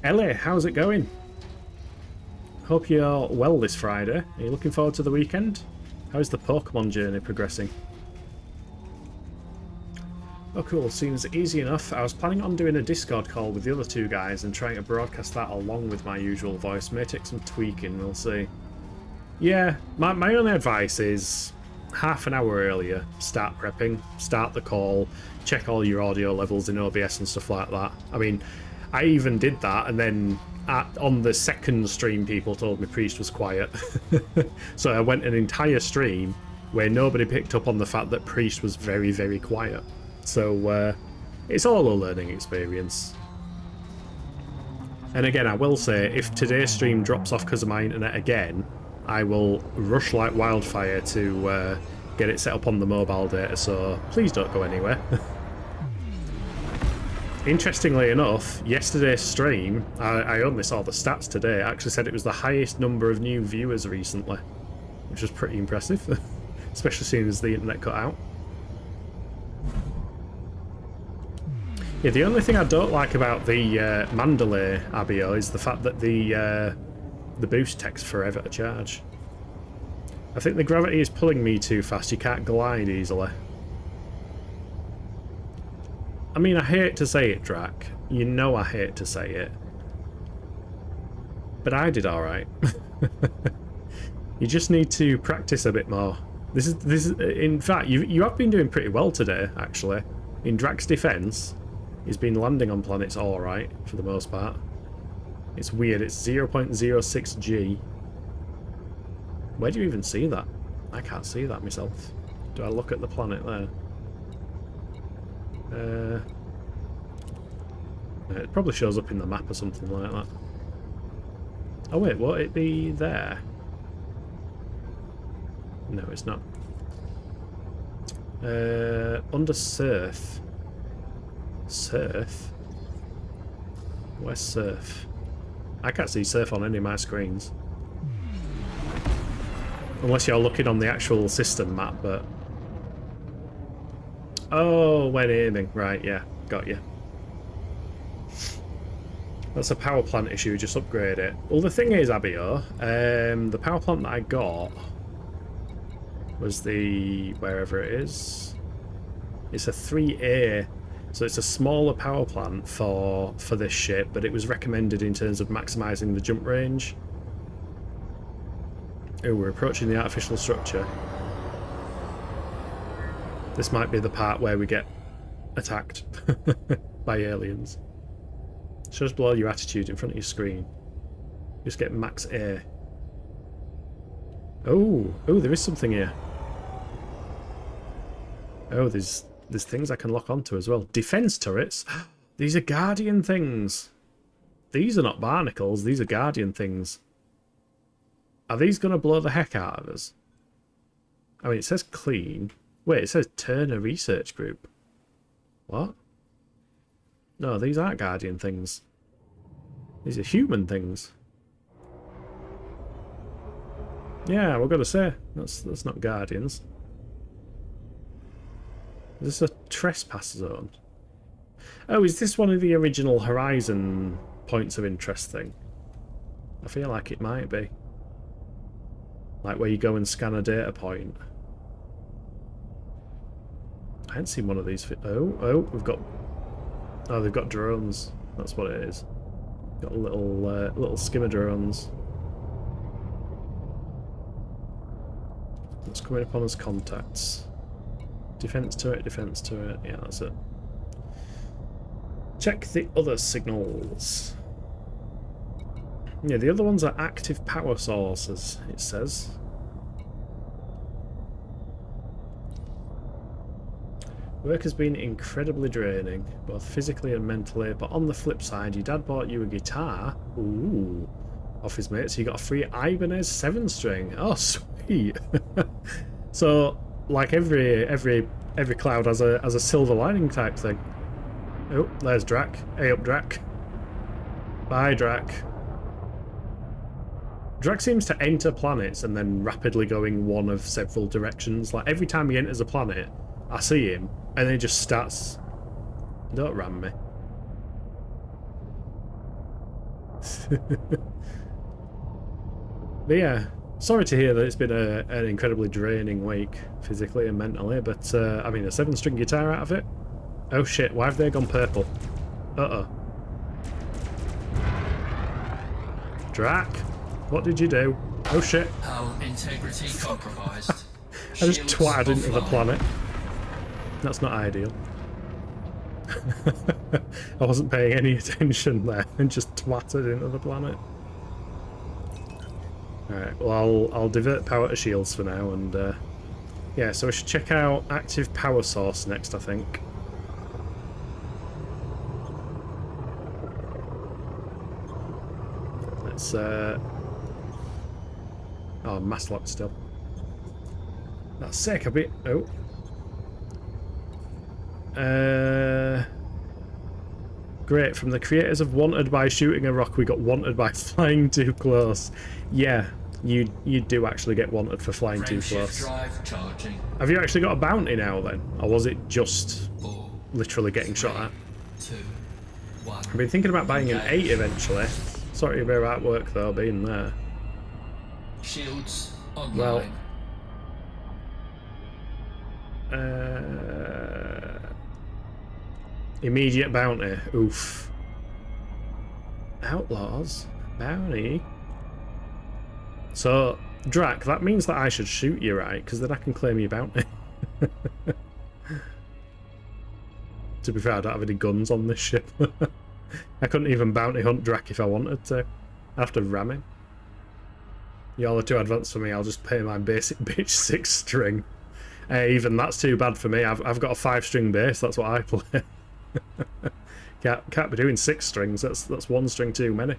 A: Ellie, how's it going? Hope you're well this Friday. Are you looking forward to the weekend? How's the Pokemon journey progressing? Oh cool, seems easy enough. I was planning on doing a Discord call with the other two guys and trying to broadcast that along with my usual voice. May take some tweaking, we'll see. Yeah, my only advice is half an hour earlier, start prepping, start the call, check all your audio levels in OBS and stuff like that. I mean, I even did that, and then on the second stream people told me Priest was quiet. So I went an entire stream where nobody picked up on the fact that Priest was very, very quiet. So it's all a learning experience. And again, I will say, if today's stream drops off because of my internet again, I will rush like wildfire to get it set up on the mobile data, so please don't go anywhere. Interestingly enough, yesterday's stream, I only saw the stats today, actually said it was the highest number of new viewers recently, which was pretty impressive, especially seeing as the internet cut out. Yeah, the only thing I don't like about the Mandalay Abio is the fact that the boost takes forever to charge. I think the gravity is pulling me too fast, you can't glide easily. I mean, I hate to say it, Drac. You know I hate to say it. But I did alright. You just need to practice a bit more. This is in fact, you have been doing pretty well today, actually. In Drac's defense, he's been landing on planets alright, for the most part. It's weird, it's 0.06 G. Where do you even see that? I can't see that myself. Do I look at the planet there? It probably shows up in the map or something like that. Oh wait, won't it be there? No, it's not. Under surf. Surf? Where's surf? I can't see surf on any of my screens. Unless you're looking on the actual system map, but... Oh, when aiming. Right, yeah. Got you. That's a power plant issue, just upgrade it. Well, the thing is, Abio, the power plant that I got was the... wherever it is. It's a 3A. So it's a smaller power plant for this ship, but it was recommended in terms of maximising the jump range. Oh, we're approaching the artificial structure. This might be the part where we get attacked by aliens. Shows below your attitude in front of your screen. Just get max air. Oh, there is something here. Oh, there's things I can lock onto as well. Defense turrets. These are guardian things. These are not barnacles. These are guardian things. Are these going to blow the heck out of us? I mean, it says clean. Wait, it says Turner Research Group. What? No, these aren't guardian things. These are human things. Yeah, we're going to say. That's not guardians. Is this a trespass zone? Oh, is this one of the original Horizon points of interest thing? I feel like it might be. Like where you go and scan a data point. I hadn't seen one of these. Oh, we've got... Oh, they've got drones. That's what it is. Got little skimmer drones. What's coming upon as contacts? Defense to it, defense to it. Yeah, that's it. Check the other signals. Yeah, the other ones are active power sources, it says. Work has been incredibly draining, both physically and mentally, but on the flip side, your dad bought you a guitar. Ooh. Off his mate, so you got a free Ibanez 7-string. Oh, sweet. So, like every cloud has a silver lining type thing. Oh, there's Drac. Hey up, Drac. Bye, Drac. Drac seems to enter planets and then rapidly go in one of several directions. Like every time he enters a planet, I see him, and then he just starts... Don't ram me. But yeah, sorry to hear that it's been an incredibly draining week, physically and mentally, but I mean, a 7-string guitar out of it? Oh shit, why have they gone purple? Uh-oh. Drac, what did you do? Oh shit.
B: Hull integrity compromised.
A: I just twatted into the planet. That's not ideal. I wasn't paying any attention there and just twatted into the planet. Alright, well I'll divert power to shields for now, and yeah, so we should check out active power source next, I think. Let's oh, mass lock still. That's sick, a bit. Oh. Great, from the creators of Wanted by Shooting a Rock, we got Wanted by Flying Too Close. Yeah, you do actually get wanted for flying too close.
B: Drive charging.
A: Have you actually got a bounty now then? Or was it just
B: 4,
A: literally getting
B: 3,
A: shot at?
B: 2, 1.
A: I've been thinking about buying an 8 eventually. Sorry about that work though, being there.
B: Shields online.
A: Well, immediate bounty. Oof. Outlaws? Bounty? So, Drac, that means that I should shoot you, right? Because then I can claim your bounty. To be fair, I don't have any guns on this ship. I couldn't even bounty hunt Drac if I wanted to. I have to ram him. Y'all are too advanced for me, I'll just pay my basic bitch 6-string. Even that's too bad for me. I've got a 5-string bass, that's what I play. Can't be doing 6 strings, that's 1 string too many.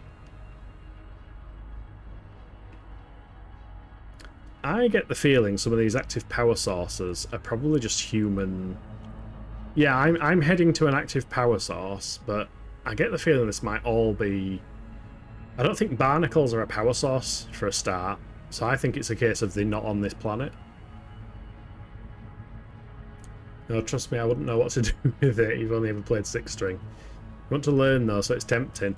A: I get the feeling some of these active power sources are probably just human. Yeah, I'm heading to an active power source, but I get the feeling this might all be... I don't think barnacles are a power source for a start, so I think it's a case of they're not on this planet. No, trust me, I wouldn't know what to do with it. You've only ever played 6-string. You want to learn though, so it's tempting.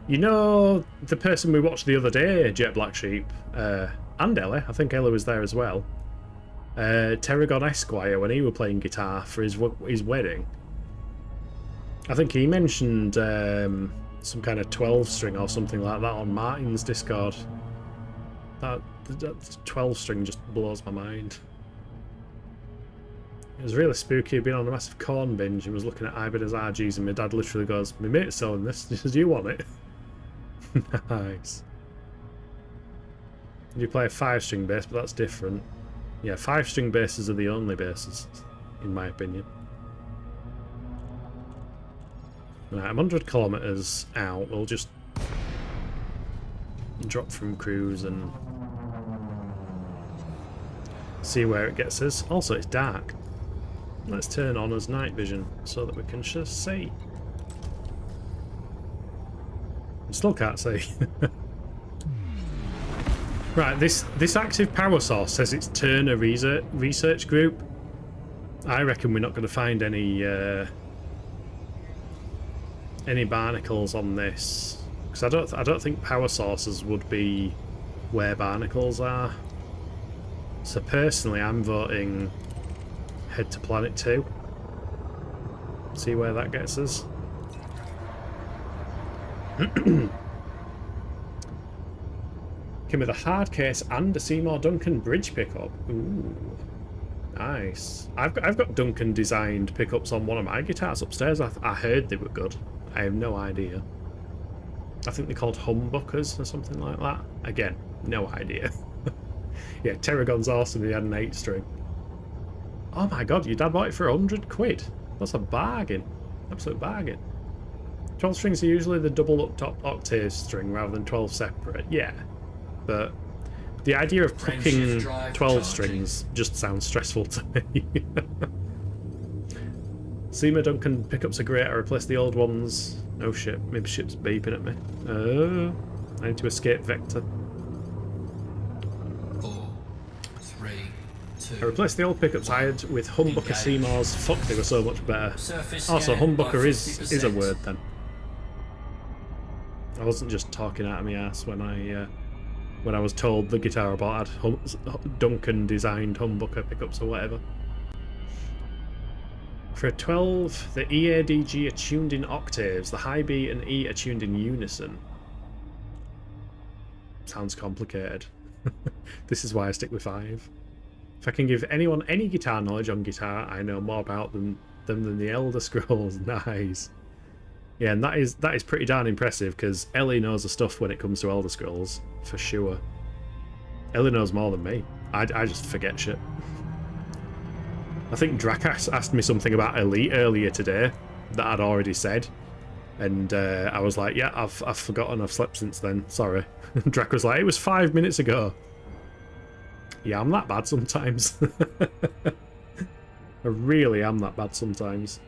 A: You know the person we watched the other day, Jet Black Sheep, and Ellie, I think Ellie was there as well. Terragon Esquire, when he was playing guitar for his wedding. I think he mentioned some kind of 12-string or something like that on Martin's Discord. That 12-string just blows my mind. It was really spooky. He'd been on a massive corn binge and was looking at Ibanez RGs, and my dad literally goes, "My mate's selling this. Do you want it?" Nice. You play a 5-string bass, but that's different. Yeah, 5-string basses are the only basses, in my opinion. Right, I'm 100 kilometers out. We'll just drop from cruise and see where it gets us. Also, it's dark. Let's turn on as night vision so that we can just see. I still can't see. Right, this active power source says it's Turner research group. I reckon we're not going to find any barnacles on this, Because I don't think power sources would be where barnacles are. So personally, I'm voting head to planet 2. See where that gets us. Came with a hard case and a Seymour Duncan bridge pickup. Ooh, nice. I've got Duncan designed pickups on one of my guitars upstairs. I heard they were good. I have no idea. I think they're called humbuckers or something like that. Again, no idea. Yeah, Terragon's awesome. He had an 8-string. Oh my god, your dad bought it for 100 quid. That's a bargain. Absolute bargain. 12 strings are usually the double up top octave string rather than 12 separate. Yeah. But the idea of picking 12 strings just sounds stressful to me. Seymour Duncan pickups are great. I replaced the old ones. Oh shit, maybe ship's beeping at me. I need to escape Vector.
B: 4, 3, 2.
A: I replaced the old pickups I had with Humbucker Seymours. Fuck, they were so much better.
B: Surface
A: Also,
B: scan by
A: Humbucker is a
B: 50%.
A: word then. I wasn't just talking out of my ass when I was told the guitar I bought had Duncan designed humbucker pickups or whatever. For a 12, the E, A, D, G are tuned in octaves. The high B and E are tuned in unison. Sounds complicated. This is why I stick with 5. If I can give anyone any guitar knowledge on guitar, I know more about them than the Elder Scrolls. Nice. Yeah, and that is pretty darn impressive, because Ellie knows the stuff when it comes to Elder Scrolls, for sure. Ellie knows more than me. I just forget shit. I think Drakas asked me something about Elite earlier today that I'd already said, and I was like, yeah, I've forgotten, I've slept since then, sorry. Drac was like, it was 5 minutes ago. Yeah, I'm that bad sometimes. I really am that bad sometimes.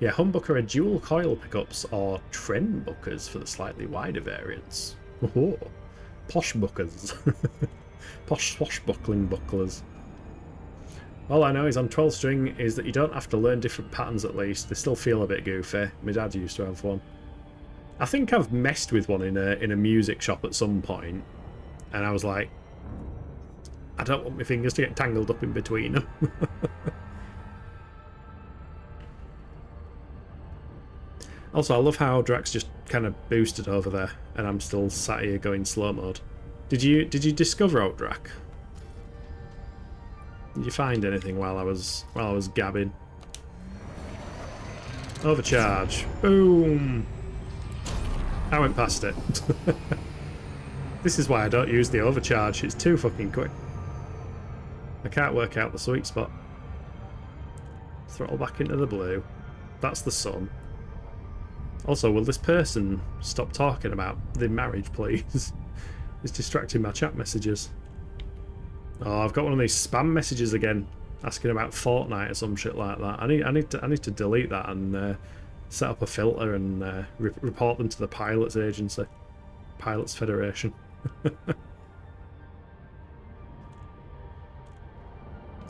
A: Yeah, humbucker are dual coil pickups or trendbuckers for the slightly wider variants. Oh, posh buckers. Posh swashbuckling bucklers. All I know is on 12 string is that you don't have to learn different patterns at least. They still feel a bit goofy. My dad used to have one. I think I've messed with one in a music shop at some point, and I was like, I don't want my fingers to get tangled up in between them. Also, I love how Drax just kind of boosted over there, and I'm still sat here going slow mode. Did you discover out Drac? Did you find anything while I was gabbing? Overcharge. Boom. I went past it. This is why I don't use the overcharge. It's too fucking quick. I can't work out the sweet spot. Throttle back into the blue. That's the sun. Also, will this person stop talking about the marriage, please? It's distracting my chat messages. Oh, I've got one of these spam messages again, asking about Fortnite or some shit like that. I need to delete that and set up a filter and report them to the Pilots Agency, Pilots Federation.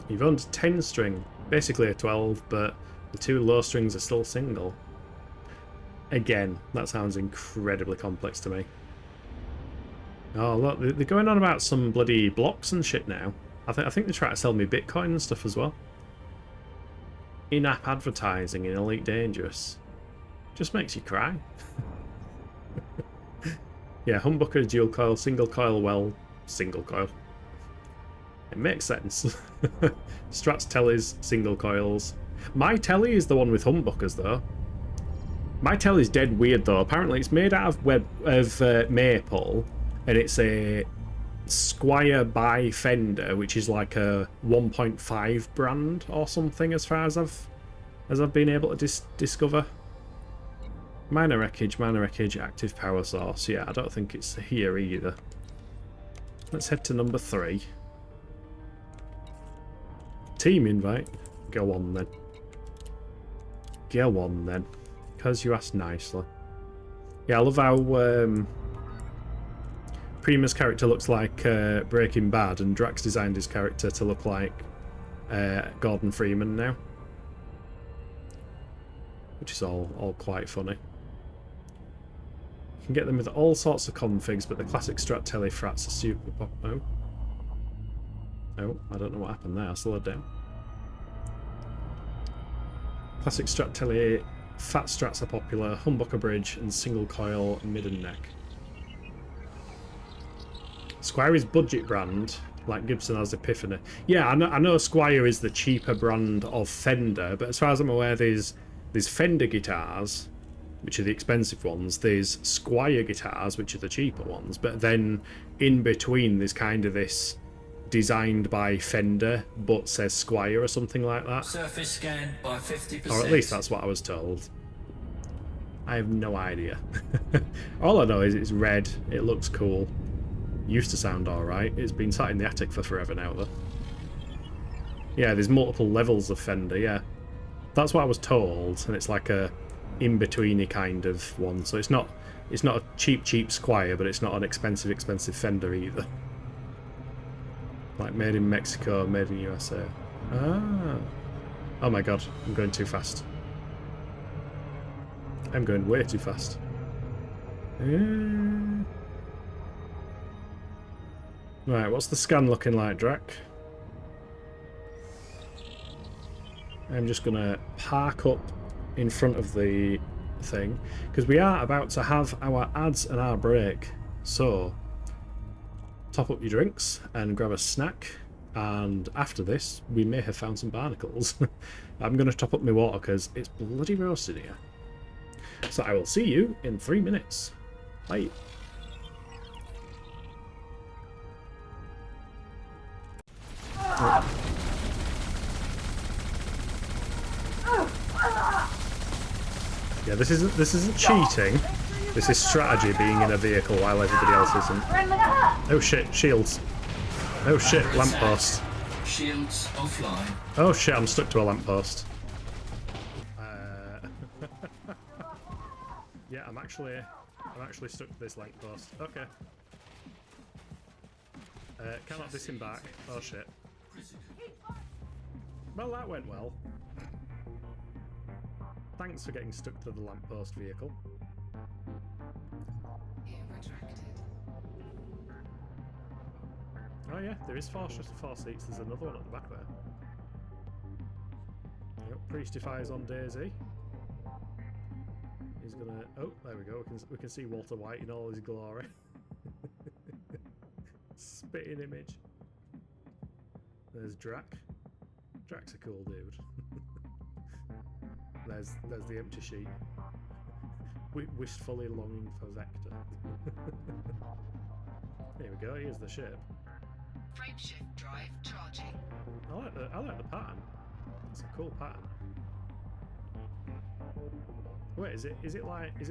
A: You've owned a 10 string, basically a 12, but the 2 low strings are still single. Again, that sounds incredibly complex to me. Oh look, they're going on about some bloody blocks and shit now. I think they're trying to sell me Bitcoin and stuff as well. In-app advertising in Elite Dangerous. Just makes you cry. Yeah, humbucker, dual coil, single coil, well, single coil. It makes sense. Strats tellies, single coils. My telly is the one with humbuckers though. My telly's dead weird though. Apparently it's made out of maple, and it's a Squire by Fender, which is like a 1.5 brand or something, as far as I've been able to discover. Minor wreckage, active power source. Yeah, I don't think it's here either. Let's head to number 3. Team invite. Go on then. Go on then. Because you asked nicely. Yeah, I love how Prima's character looks like Breaking Bad, and Drax designed his character to look like Gordon Freeman now. which is all quite funny. You can get them with all sorts of configs, but the classic Strat Tele frats are super pop. Oh. Oh, I don't know what happened there. I slowed down. Classic Strat Tele fat strats are popular, humbucker bridge, and single coil mid and neck. Squire is budget brand, like Gibson has Epiphany. Yeah, I know Squire is the cheaper brand of Fender, but as far as I'm aware, there's Fender guitars, which are the expensive ones. There's Squire guitars, which are the cheaper ones. But then in between, there's kind of this designed by Fender, but says Squire or something like that.
B: Surface scan by 50%.
A: Or at least that's what I was told. I have no idea. All I know is it's red, it looks cool. Used to sound alright. It's been sat in the attic for forever now, though. Yeah, there's multiple levels of Fender, yeah. That's what I was told, and it's like a in-betweeny kind of one. So it's not a cheap Squire, but it's not an expensive Fender either. Like made in Mexico, made in USA. Ah. Oh my god, I'm going too fast. I'm going way too fast. Right, what's the scan looking like, Drac? I'm just gonna park up in front of the thing, because we are about to have our ads and our break. So, top up your drinks and grab a snack, and after this, we may have found some barnacles. I'm gonna top up my water because it's bloody roasted here. So I will see you in 3 minutes. Bye. Yeah, this isn't cheating. This is strategy, being in a vehicle while everybody else isn't. Oh shit, shields. Oh shit, lamppost.
B: Shields offline.
A: Oh shit, I'm stuck to a lamppost. Yeah, I'm actually stuck to this lamppost. Okay. Cannot disembark. Oh shit. Well, that went well. Thanks for getting stuck to the lamppost vehicle. Oh yeah, there is four seats. There's another one at the back there. Yep, Priestify's on Daisy. He's gonna... Oh, there we go. We can see Walter White in all his glory. Spitting image. There's Drac. Drac's a cool dude. There's the empty sheet. Wistfully longing for Vector. Here we go. Here's the ship.
E: Frameshift drive charging.
A: I like the pattern. It's a cool pattern. Wait, is it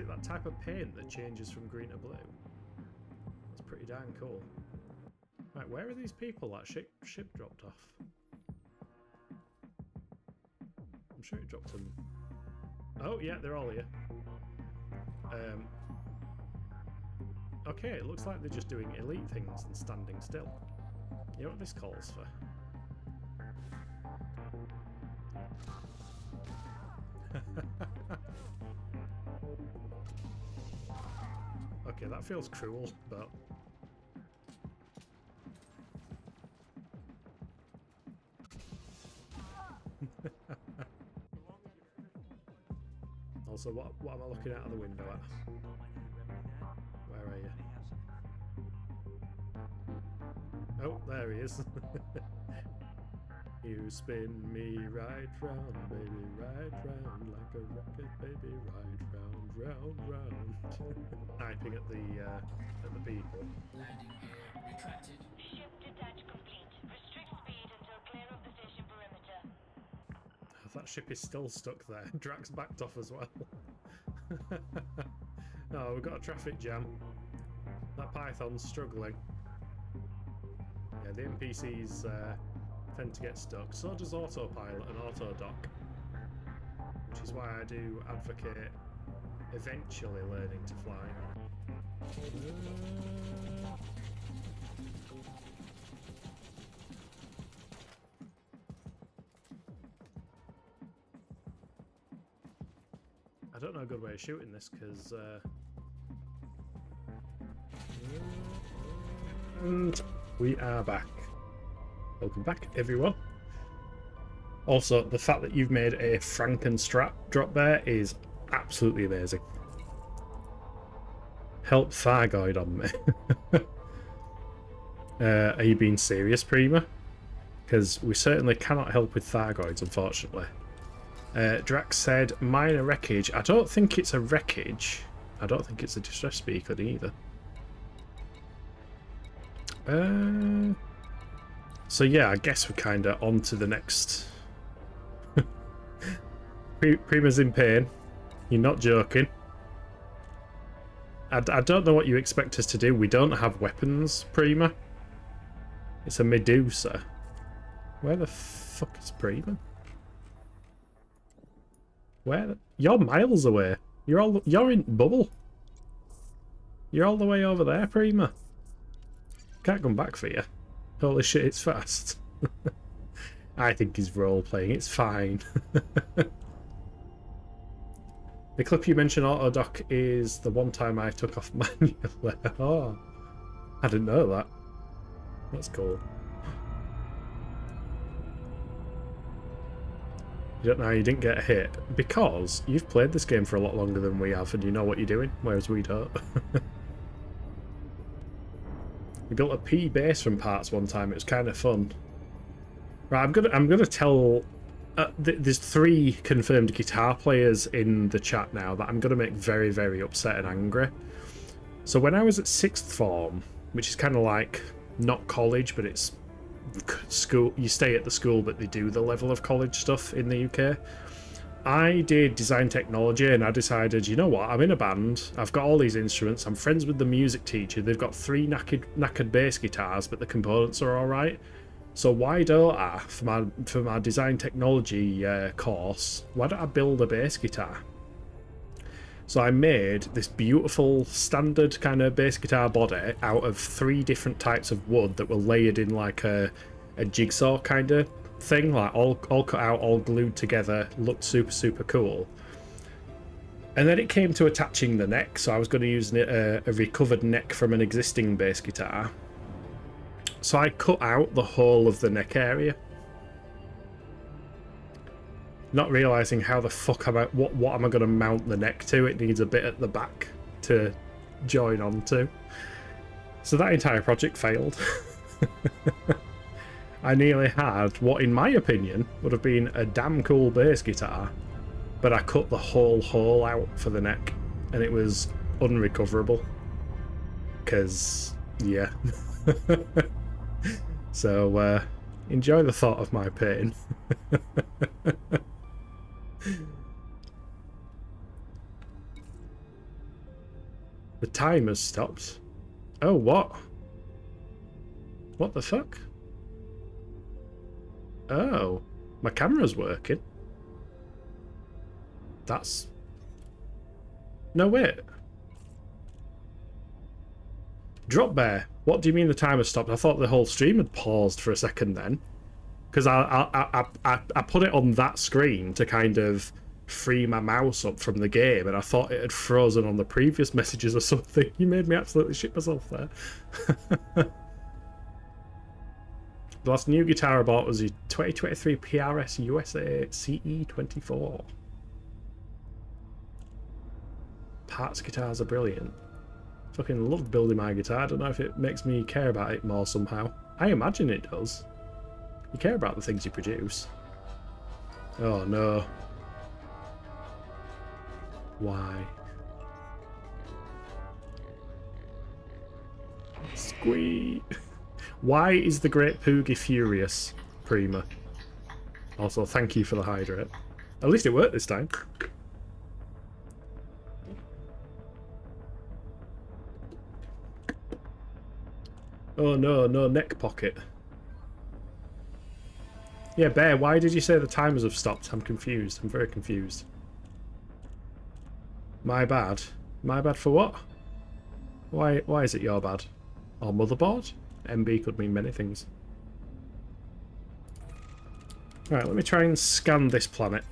A: that type of paint that changes from green to blue? That's pretty darn cool. Right, where are these people that ship dropped off? I'm sure it dropped them. Oh yeah, they're all here. Okay, it looks like they're just doing elite things and standing still. You know what this calls for? Okay, that feels cruel, but... Also, what am I looking out of the window at? Where are you? Oh, there he is. You spin me right round, baby, right round, like a rocket, baby, right round, round, round. Typing at the people.
B: Landing gear retracted.
C: Ship detach complete. Restrict speed until clear of the station perimeter.
A: That ship is still stuck there. Drax backed off as well. Oh, we've got a traffic jam. That Python's struggling. Yeah, the NPCs tend to get stuck. So does autopilot and autodock. Which is why I do advocate eventually learning to fly. I don't know a good way of shooting this because. And we are back. Welcome back, everyone. Also, the fact that you've made a Frankenstrap drop there is absolutely amazing. Help Thargoid on me. Are you being serious, Prima? Because we certainly cannot help with Thargoids, unfortunately. Drax said, minor wreckage. I don't think it's a wreckage. I don't think it's a distress beacon either. So yeah, I guess we're kind of on to the next... Prima's in pain. You're not joking. I don't know what you expect us to do. We don't have weapons, Prima. It's a Medusa. Where the fuck is Prima? Where? You're miles away. You're in Bubble. You're all the way over there, Prima. Can't come back for you. Holy shit, it's fast. I think he's role-playing. It's fine. The clip you mentioned, Autodoc, is the one time I took off manually. Oh, I didn't know that. That's cool. You don't know how you didn't get hit? Because you've played this game for a lot longer than we have and you know what you're doing, whereas we don't. We built a P base from parts one time. It was kind of fun. Right, I'm gonna tell. There's 3 confirmed guitar players in the chat now that I'm gonna make very, very upset and angry. So when I was at 6th form, which is kind of like not college, but it's school. You stay at the school, but they do the level of college stuff in the UK. I did design technology and I decided, you know what, I'm in a band, I've got all these instruments, I'm friends with the music teacher, they've got 3 knackered bass guitars, but the components are alright. So why don't I, for my design technology course, why don't I build a bass guitar? So I made this beautiful standard kind of bass guitar body out of 3 different types of wood that were layered in like a jigsaw kind of thing, like all cut out, all glued together, looked super, super cool. And then it came to attaching the neck, so I was going to use a recovered neck from an existing bass guitar. So I cut out the whole of the neck area, not realizing how the fuck what am I going to mount the neck to. It needs a bit at the back to join onto. So that entire project failed. I nearly had what, in my opinion, would have been a damn cool bass guitar, but I cut the whole hole out for the neck, and it was unrecoverable. Because, yeah. So, enjoy the thought of my pain. The timer's stopped. Oh, what? What the fuck? Oh, my camera's working. That's... No, wait. Drop Bear, what do you mean the timer stopped? I thought the whole stream had paused for a second then. Because I put it on that screen to kind of free my mouse up from the game, and I thought it had frozen on the previous messages or something. You made me absolutely shit myself there. The last new guitar I bought was the 2023 PRS USA CE24. Parts guitars are brilliant. Fucking love building my guitar. I don't know if it makes me care about it more somehow. I imagine it does. You care about the things you produce. Oh no. Why? Squeak. Why is the Great Poogie furious, Prima? Also, thank you for the hydrate. At least it worked this time. Oh no, no neck pocket. Yeah, Bear, why did you say the timers have stopped? I'm confused. I'm very confused. My bad. My bad for what? Why is it your bad? Or motherboard? MB could mean many things. Alright, let me try and scan this planet.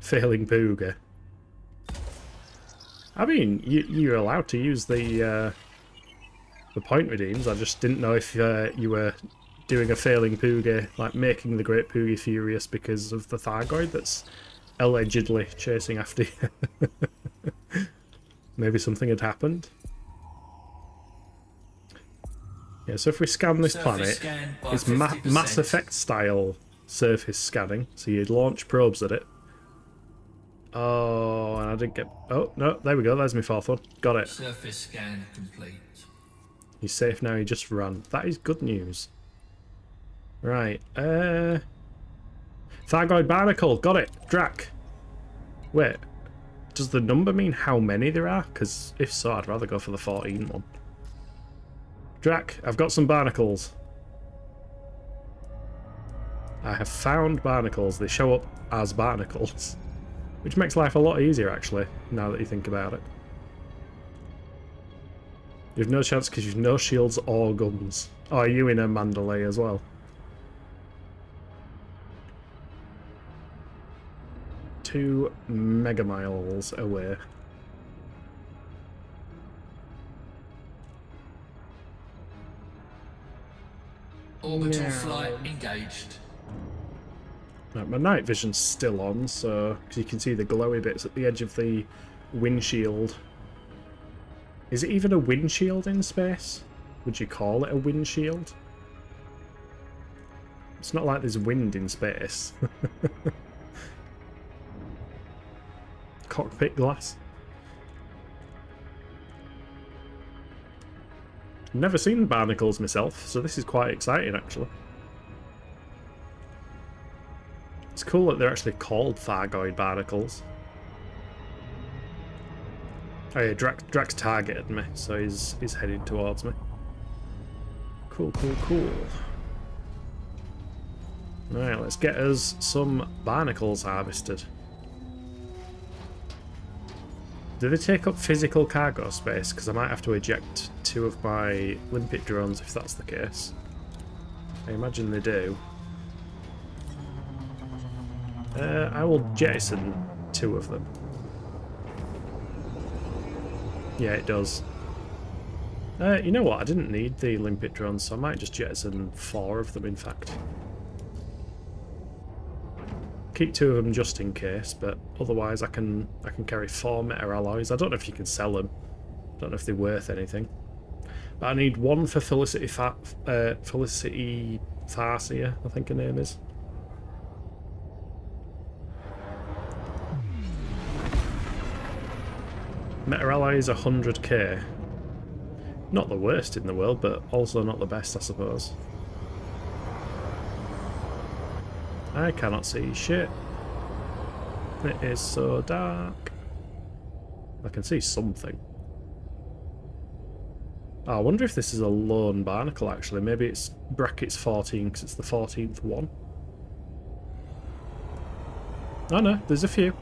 A: failing Booger. I mean, you're allowed to use the point redeems. I just didn't know if you were doing a failing Poogie, like making the Great Poogie furious because of the Thargoid that's allegedly chasing after you. Maybe something had happened. Yeah, so if we scan this
B: Surface
A: planet,
B: scan by
A: it's
B: 50%.
A: Mass Effect style surface scanning. So you'd launch probes at it. Oh, and I didn't get... Oh, no, there we go. There's my fourth one. Got it.
B: Surface scan complete.
A: He's safe now. He just ran. That is good news. Right. Thargoid Barnacle. Got it. Drac. Wait. Does the number mean how many there are? Because if so, I'd rather go for the 14 one. Drac, I've got some barnacles. I have found barnacles. They show up as barnacles. Which makes life a lot easier, actually, now that you think about it. You've no chance because you've no shields or guns. Oh, are you in a Mandalay as well? Two megamiles away.
B: Orbital flight engaged.
A: Right, my night vision's still on, so because you can see the glowy bits at the edge of the windshield. Is it even a windshield in space? Would you call it a windshield? It's not like there's wind in space. Cockpit glass. Never seen barnacles myself, so this is quite exciting actually. It's cool that they're actually called Thargoid barnacles. Oh yeah, Drax targeted me, so he's heading towards me. Cool, cool, cool. Right, let's get us some barnacles harvested. Do they take up physical cargo space? Because I might have to eject 2 of my limpet drones if that's the case. I imagine they do. I will jettison 2 of them. Yeah, it does. You know what? I didn't need the limpet drones, so I might just jettison 4 of them, in fact. Keep 2 of them just in case, but otherwise I can carry 4 meta alloys. I don't know if you can sell them. I don't know if they're worth anything. But I need 1 for Felicity Farsia, I think her name is. Meta alloy is 100k. Not the worst in the world, but also not the best, I suppose. I cannot see shit. It is so dark. I can see something. Oh, I wonder if this is a lone barnacle, actually. Maybe it's brackets 14 because it's the 14th one. Oh no, there's a few.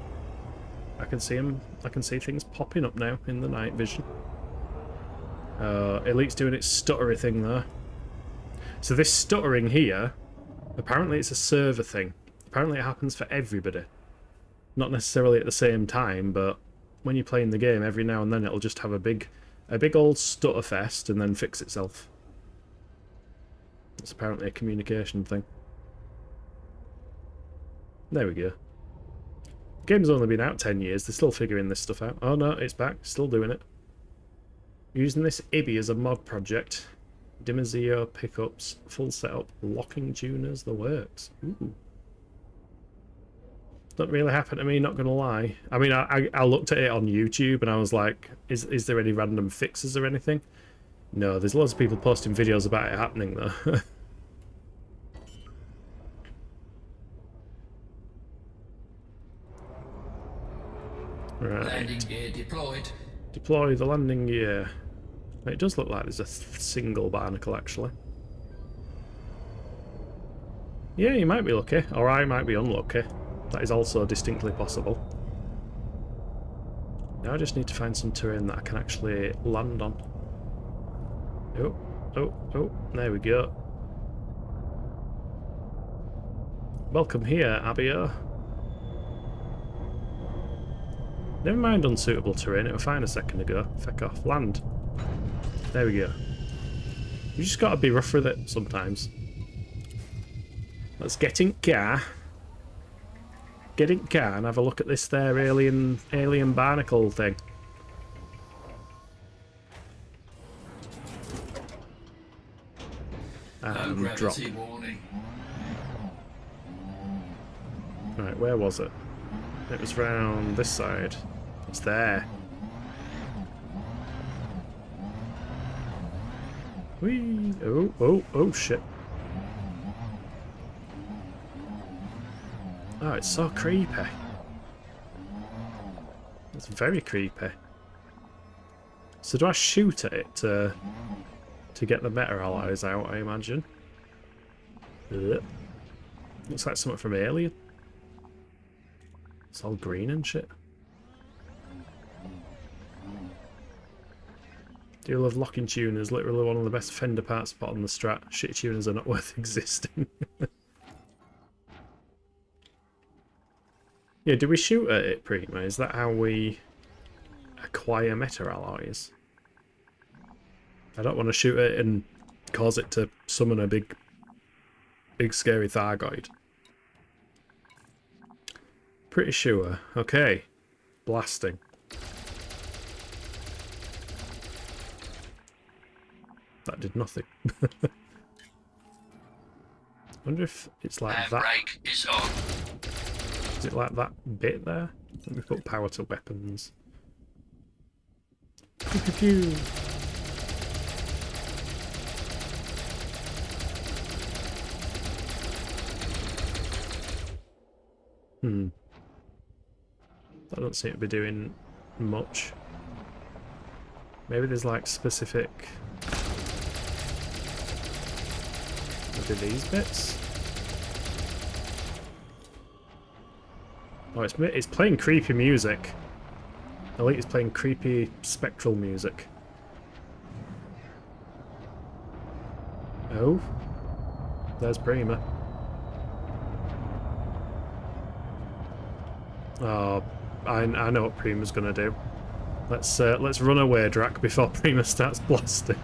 A: I can see them. I can see things popping up now in the night vision. Elite's doing its stuttery thing there. So this stuttering here, apparently it's a server thing. Apparently it happens for everybody. Not necessarily at the same time, but when you're playing the game, every now and then it'll just have a big old stutter fest and then fix itself. It's apparently a communication thing. There we go. The game's only been out 10 years, they're still figuring this stuff out. Oh no, it's back, still doing it. Using this IBI as a mod project. Dimazio pickups, full setup, locking tuners, the works. Ooh. Don't really happen to me, not gonna lie. I mean, I looked at it on YouTube and I was like, is there any random fixes or anything? No, there's loads of people posting videos about it happening though. Right.
B: Landing gear deployed.
A: Deploy the landing gear. It does look like there's a single barnacle actually. Yeah, you might be lucky, or I might be unlucky. That is also distinctly possible. Now I just need to find some terrain that I can actually land on. Oh, there we go. Welcome here, Abio. Never mind unsuitable terrain, it was fine a second ago. Feck off. Land. There we go. You just gotta be rough with it sometimes. Let's get in car. Get in car and have a look at this there alien barnacle thing.
B: No
A: And drop.
B: gravity warning.
A: Right, where was it? It was round this side. It's there. Whee! Oh, shit. Oh, it's so creepy. It's very creepy. So do I shoot at it to get the meta allies out, I imagine? Ugh. Looks like something from Alien. It's all green and shit. Do love locking tuners, literally one of the best fender part spot on the strat. Shit tuners are not worth existing. Yeah, do we shoot at it, Prima? Is that how we acquire meta allies? I don't want to shoot it and cause it to summon a big scary Thargoid. Pretty sure. Okay. Blasting. That did nothing. Wonder if it's like that.
B: Handbrake is on.
A: Is it like that bit there? Let me put power to weapons. Pew, pew, pew. That doesn't seem to be doing much. Maybe there's like specific... Maybe these bits? Oh, it's playing creepy music. Elite is playing creepy spectral music. Oh. There's Prima. Oh, I know what Prima's gonna do. Let's run away, Drac, before Prima starts blasting.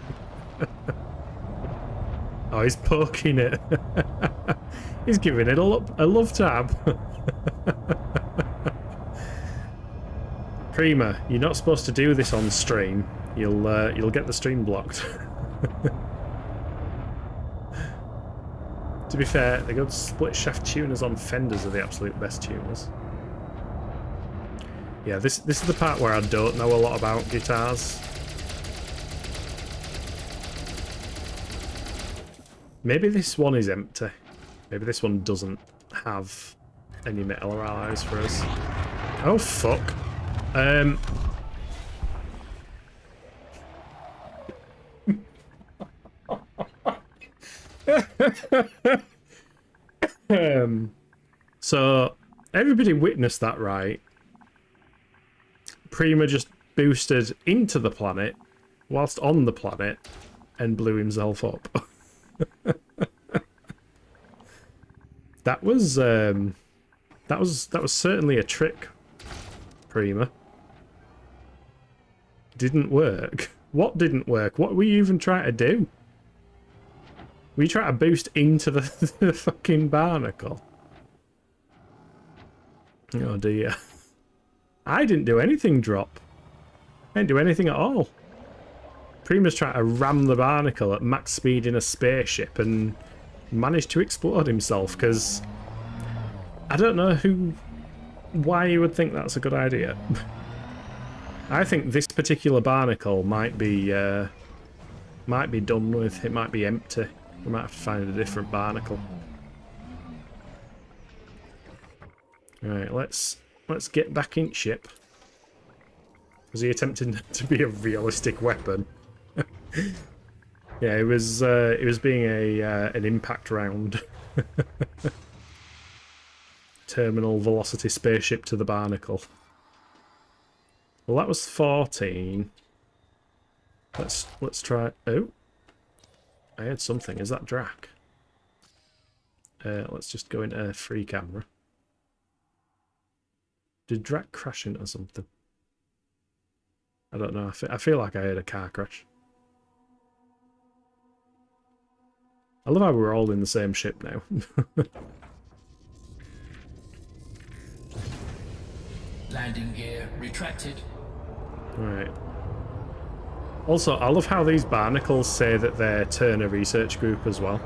A: Oh, he's poking it. He's giving it a love tab. Prima, you're not supposed to do this on stream. You'll get the stream blocked. To be fair, the good split shaft tuners on fenders are the absolute best tuners. Yeah, this is the part where I don't know a lot about guitars. Maybe this one is empty. Maybe this one doesn't have any metal allies for us. Oh fuck. So everybody witnessed that, right? Prima just boosted into the planet whilst on the planet and blew himself up. That was certainly a trick, Prima. Didn't work. What didn't work? What were you even trying to do? Were you trying to boost into the fucking barnacle? Oh dear. I didn't do anything, Drop. I didn't do anything at all. Prima's trying to ram the barnacle at max speed in a spaceship and managed to explode himself, because I don't know why you would think that's a good idea. I think this particular barnacle might be done with. It might be empty. We might have to find a different barnacle. Alright, let's get back in ship. Was he attempting to be a realistic weapon? Yeah, it was being an impact round. Terminal velocity spaceship to the barnacle. Well, that was 14. Let's try. Oh, I had something. Is that Drac? Let's just go into free camera. Did Drac crash into something? I don't know. I feel like I heard a car crash. I love how we're all in the same ship now.
B: Landing gear retracted.
A: Right. Also, I love how these barnacles say that they're Turner Research Group as well.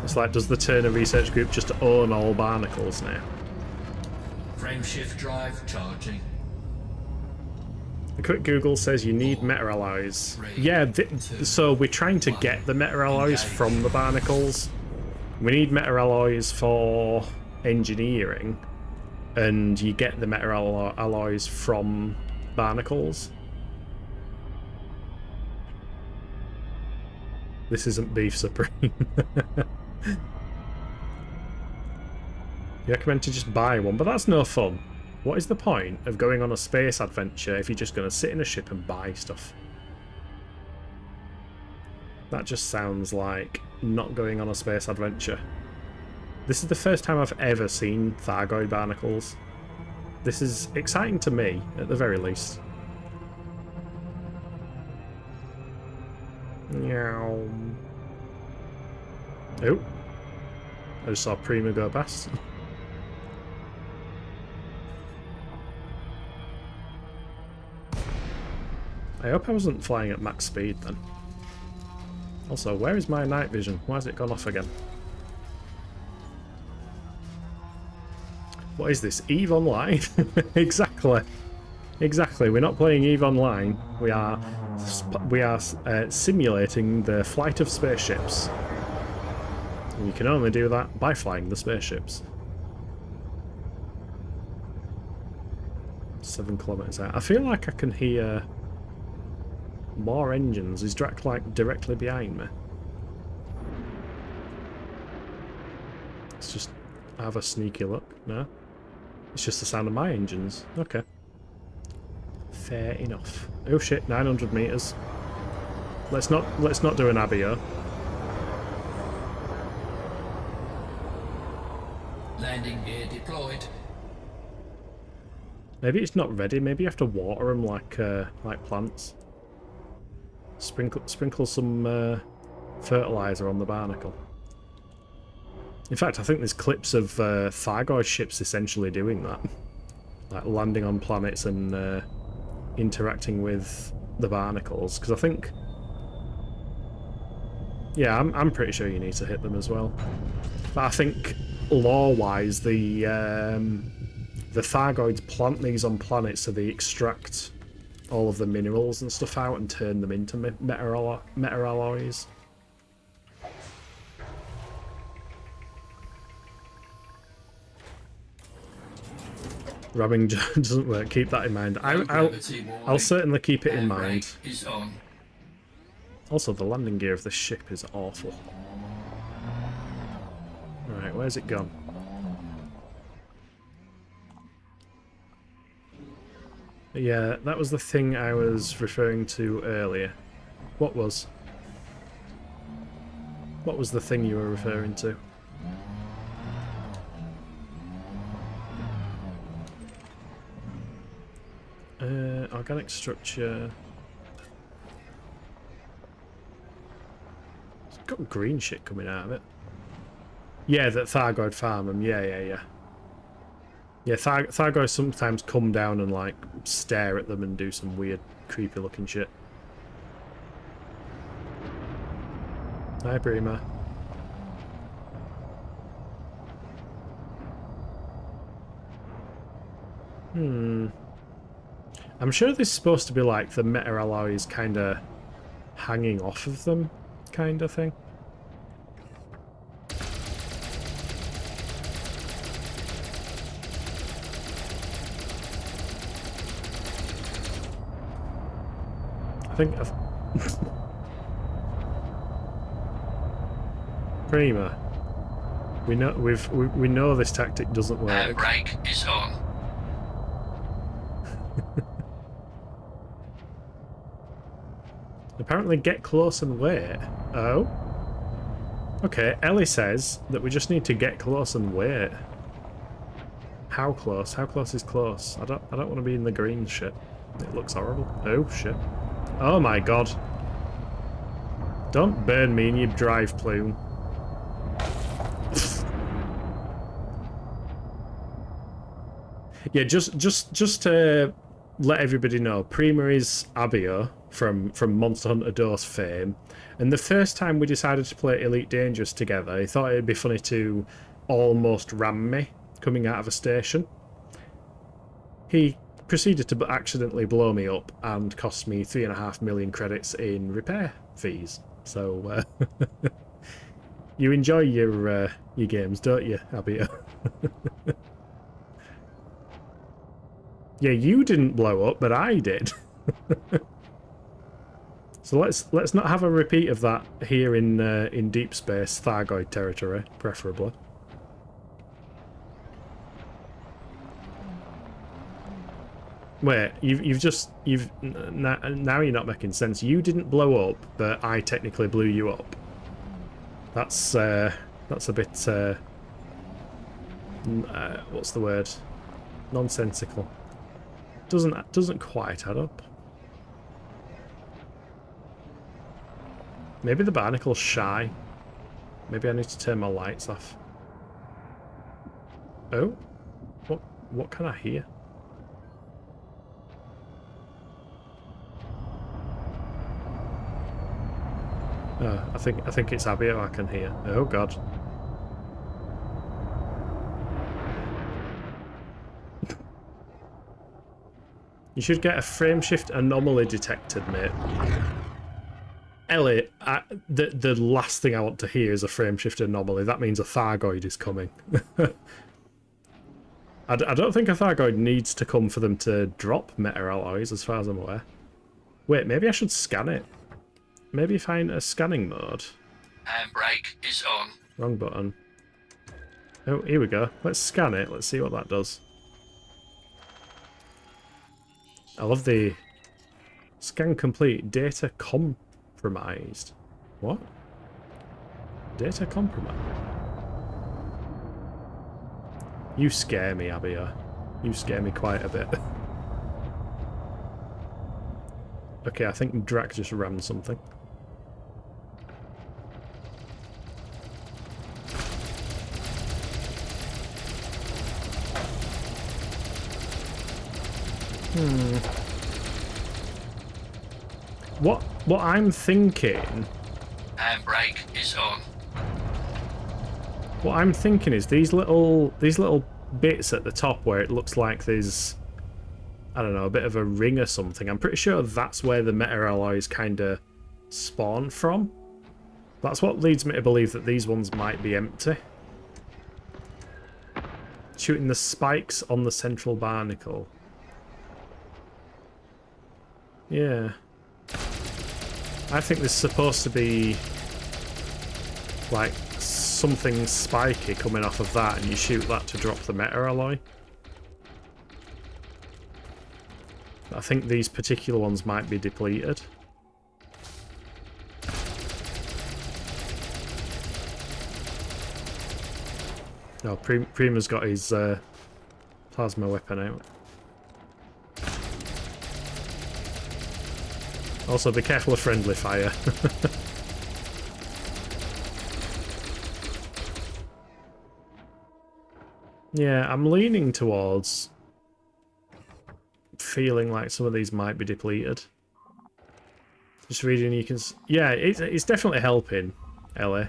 A: It's like, does the Turner Research Group just own all barnacles now?
B: Frameshift drive charging.
A: A quick Google says you need metal alloys. Yeah, so we're trying to get the metal alloys from the barnacles. We need metal alloys for engineering, and you get the metal alloys from barnacles. This isn't beef supreme. You recommend to just buy one, but that's no fun. What is the point of going on a space adventure if you're just going to sit in a ship and buy stuff? That just sounds like not going on a space adventure. This is the first time I've ever seen Thargoid barnacles. This is exciting to me, at the very least. Meow. Oh. I just saw Prima go past. I hope I wasn't flying at max speed then. Also, where is my night vision? Why has it gone off again? What is this? EVE Online? Exactly. Exactly. We're not playing EVE Online. We are simulating the flight of spaceships. And you can only do that by flying the spaceships. 7 kilometers out. I feel like I can hear more engines. Is Drac like directly behind me? Let's just have a sneaky look. No? It's just the sound of my engines. Okay. Fair enough. Oh shit, 900 meters. Let's not do an Abio.
B: Landing gear deployed.
A: Maybe it's not ready. Maybe you have to water them like plants. Sprinkle some fertilizer on the barnacle. In fact, I think there's clips of Thargoid ships essentially doing that, like landing on planets and interacting with the barnacles. Because I think, yeah, I'm pretty sure you need to hit them as well. But I think lore-wise, the Thargoids plant these on planets so they extract all of the minerals and stuff out and turn them into metal alloys. Ramming doesn't work. Keep that in mind. I'll certainly keep it in mind.
B: Is on.
A: Also, the landing gear of this ship is awful. Right, where's it gone? Yeah, that was the thing I was referring to earlier. What was the thing you were referring to? Organic structure. It's got green shit coming out of it. Yeah, that Thargoid farm them. Yeah. Yeah, Thargoids sometimes come down and like stare at them and do some weird, creepy looking shit. Hi, Brima. I'm sure this is supposed to be like the meta alloys kind of hanging off of them, kind of thing. I think Prima. We know this tactic doesn't work.
B: Handbrake is on.
A: Apparently get close and wait. Oh. Okay, Ellie says that we just need to get close and wait. How close? How close is close? I don't want to be in the green shit. It looks horrible. Oh, shit. Oh my god. Don't burn me in your drive plume. Yeah, just to let everybody know, Prima is Abio from Monster Hunter Dose fame, and the first time we decided to play Elite Dangerous together, he thought it'd be funny to almost ram me coming out of a station. He proceeded to accidentally blow me up and cost me 3.5 million credits in repair fees. So you enjoy your games, don't you, Abio? Yeah, you didn't blow up, but I did. So let's not have a repeat of that here in deep space Thargoid territory, preferably. Wait, now you're not making sense. You didn't blow up, but I technically blew you up. That's a bit what's the word? Nonsensical. Doesn't quite add up. Maybe the barnacle's shy. Maybe I need to turn my lights off. Oh, what can I hear? I think it's Abio I can hear. Oh god. You should get a frameshift anomaly detected, mate. Ellie, the last thing I want to hear is a frameshift anomaly. That means a Thargoid is coming. I don't think a Thargoid needs to come for them to drop meta alloys, as far as I'm aware. Wait, maybe I should scan it. Maybe find a scanning mode.
B: Handbrake is on.
A: Wrong button. Oh, here we go. Let's scan it. Let's see what that does. I love the scan complete. Data compromised. What? Data compromised? You scare me, Abia. You scare me quite a bit. Okay, I think Drac just rammed something. What I'm thinking...
B: Handbrake is on.
A: What I'm thinking is these little bits at the top where it looks like there's, I don't know, a bit of a ring or something. I'm pretty sure that's where the meta alloys kind of spawn from. That's what leads me to believe that these ones might be empty. Shooting the spikes on the central barnacle. Yeah. I think there's supposed to be like something spiky coming off of that, and you shoot that to drop the meta alloy. I think these particular ones might be depleted. No, Prima's got his plasma weapon out. Also, be careful of friendly fire. Yeah, I'm leaning towards feeling like some of these might be depleted. Just reading, you can... Yeah, it's definitely helping, Ellie.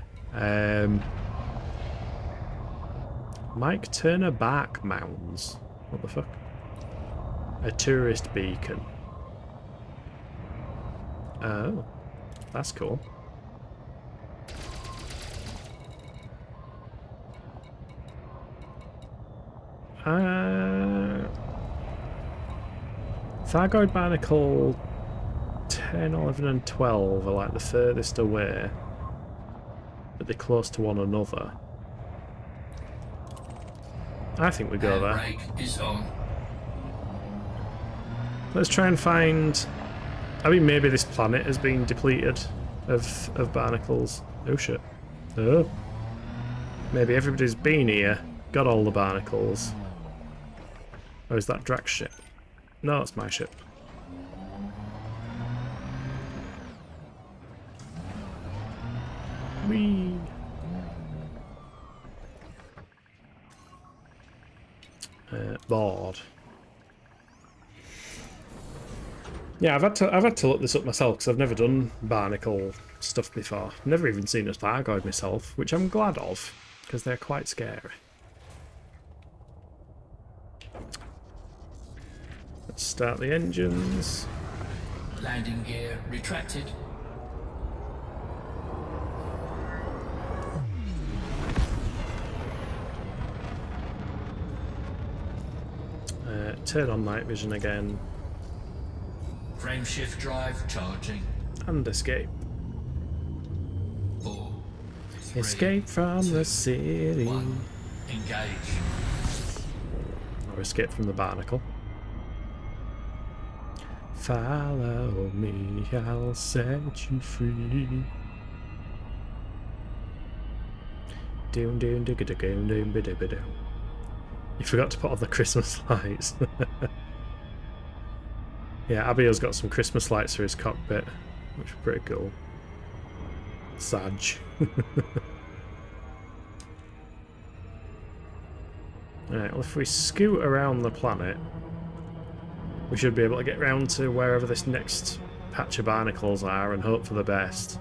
A: Mike Turner Bark Mounds. What the fuck? A tourist beacon. Oh, that's cool. Thargoid Barnacle 10, 11 and 12 are like the furthest away, but they're close to one another. I think we go there.
B: Handbrake is on.
A: Let's try and find... I mean, maybe this planet has been depleted of barnacles. Oh shit. Oh. Maybe everybody's been here, got all the barnacles. Or is that Drax ship? No, it's my ship. Whee! Board. Yeah, I've had to look this up myself because I've never done barnacle stuff before. Never even seen a Thargoid myself, which I'm glad of because they're quite scary. Let's start the engines.
B: Landing gear retracted.
A: Turn on night vision again.
B: Frameshift drive charging.
A: And escape.
B: 4, 3,
A: Escape from the city.
B: 1. Engage.
A: Or escape from the barnacle. Follow me, I'll set you free. Doom doom digga doom doom bidda bidda. You forgot to put on the Christmas lights. Yeah, Abio's got some Christmas lights for his cockpit, which are pretty cool. Sag. Alright, well if we scoot around the planet, we should be able to get round to wherever this next patch of barnacles are and hope for the best.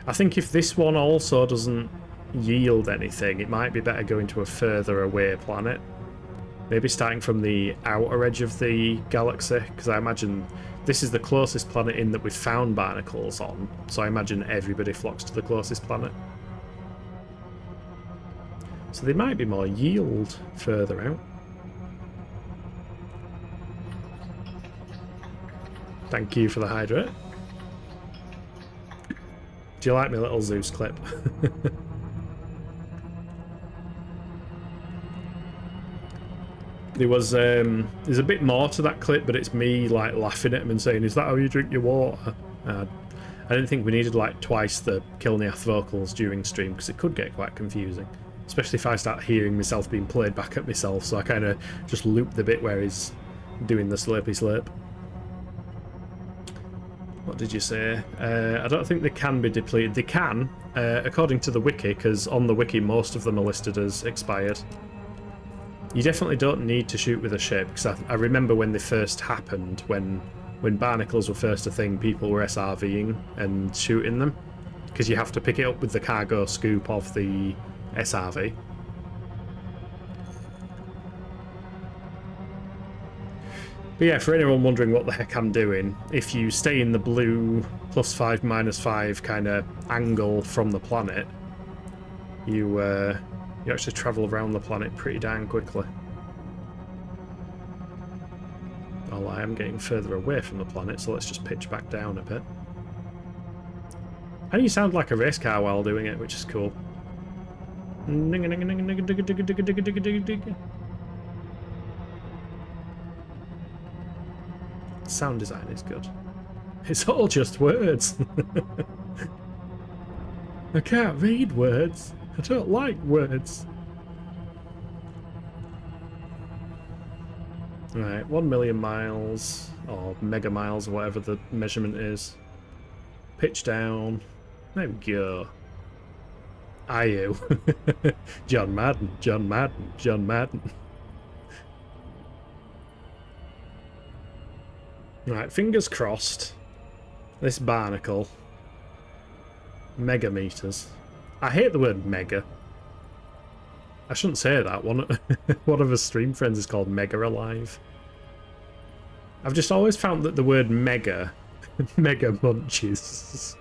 A: I think if this one also doesn't yield anything, it might be better going to a further away planet. Maybe starting from the outer edge of the galaxy, because I imagine this is the closest planet in that we've found barnacles on, so I imagine everybody flocks to the closest planet. So they might be more yield further out. Thank you for the hydrate. Do you like my little Zeus clip? There's a bit more to that clip, but it's me like laughing at him and saying, "Is that how you drink your water?" I didn't think we needed like twice the Kilniath vocals during stream because it could get quite confusing, especially if I start hearing myself being played back at myself. So I kind of just loop the bit where he's doing the slurpy slurp. What did you say? I don't think they can be depleted. They can, according to the wiki, because on the wiki most of them are listed as expired. You definitely don't need to shoot with a ship, because I remember when they first happened, when barnacles were first a thing, people were SRVing and shooting them, because you have to pick it up with the cargo scoop of the SRV. But yeah, for anyone wondering what the heck I'm doing, if you stay in the blue +5 -5 kind of angle from the planet, you actually travel around the planet pretty darn quickly. Well, I am getting further away from the planet, so let's just pitch back down a bit. And you sound like a race car while doing it, which is cool. Sound design is good. It's all just words. I can't read words. I don't like words. Right, 1 million miles, or mega miles, or whatever the measurement is. Pitch down. There we go. Are you? John Madden, John Madden, John Madden. Right, fingers crossed. This barnacle. Megameters. I hate the word mega. I shouldn't say that. One of our stream friends is called Mega Alive. I've just always found that the word mega, mega munches.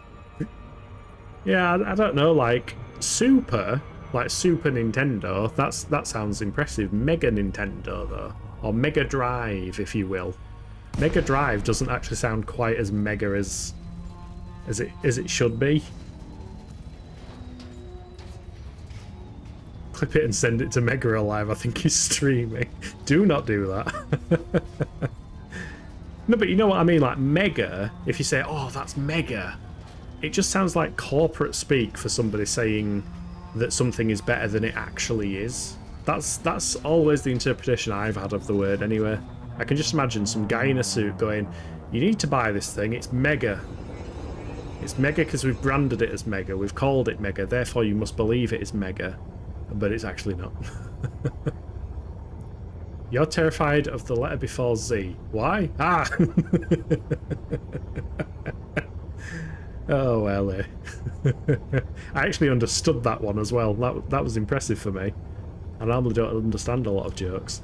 A: Yeah, I don't know, like Super Nintendo. That sounds impressive. Mega Nintendo though, or Mega Drive, if you will. Mega Drive doesn't actually sound quite as mega as it should be. Clip it and send it to Mega Alive. I think he's streaming. Do not do that. No, but you know what I mean, like mega, if you say, oh, that's mega, it just sounds like corporate speak for somebody saying that something is better than it actually is. That's always the interpretation I've had of the word anyway. I can just imagine some guy in a suit going, you need to buy this thing, it's mega. It's Mega because we've branded it as Mega. We've called it Mega, therefore you must believe it is Mega. But it's actually not. You're terrified of the letter before Z. Why? Ah! Oh, well, I actually understood that one as well. That was impressive for me. I normally don't understand a lot of jokes.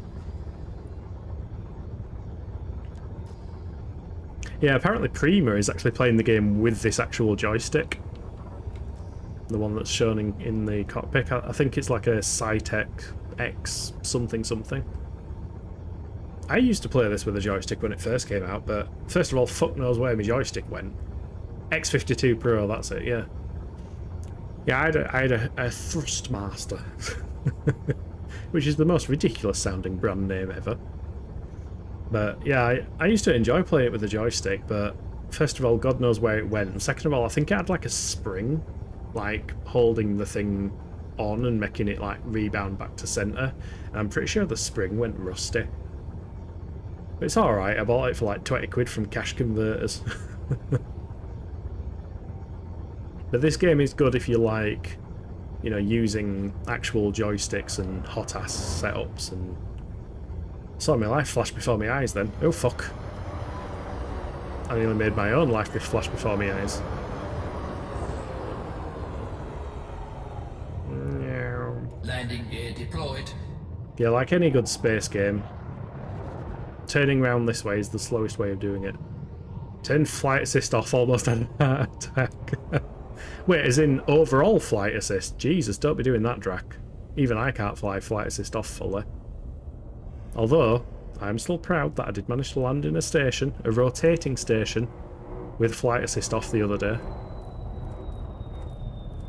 A: Yeah, apparently Prima is actually playing the game with this actual joystick. The one that's shown in the cockpit. I think it's like a Cytec X something something. I used to play this with a joystick when it first came out, but first of all, fuck knows where my joystick went. X52 Pro, that's it, yeah. Yeah, I had a Thrustmaster. Which is the most ridiculous sounding brand name ever. But yeah, I used to enjoy playing it with a joystick, but first of all, God knows where it went. And second of all, I think it had like a spring, like holding the thing on and making it like rebound back to centre. And I'm pretty sure the spring went rusty. But it's alright, I bought it for like 20 quid from Cash Converters. But this game is good if you like, you know, using actual joysticks and hot-ass setups and... Saw my life flash before my eyes then. Oh fuck. I nearly made my own life flash before my eyes.
B: Landing gear deployed.
A: Yeah, like any good space game, turning around this way is the slowest way of doing it. Turn flight assist off, almost had a heart attack. Wait, as in overall flight assist? Jesus, don't be doing that, Drac. Even I can't fly flight assist off fully. Although, I'm still proud that I did manage to land in a station, a rotating station, with flight assist off the other day.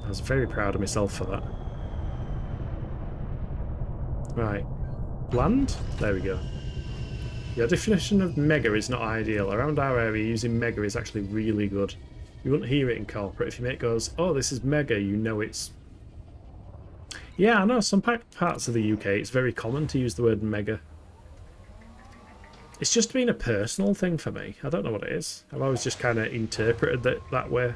A: I was very proud of myself for that. Right. Land? There we go. Your definition of mega is not ideal. Around our area, using mega is actually really good. You wouldn't hear it in corporate. If your mate goes, oh, this is mega, you know it's... Yeah, I know, some parts of the UK, it's very common to use the word mega. It's just been a personal thing for me. I don't know what it is. I've always just kind of interpreted it that way.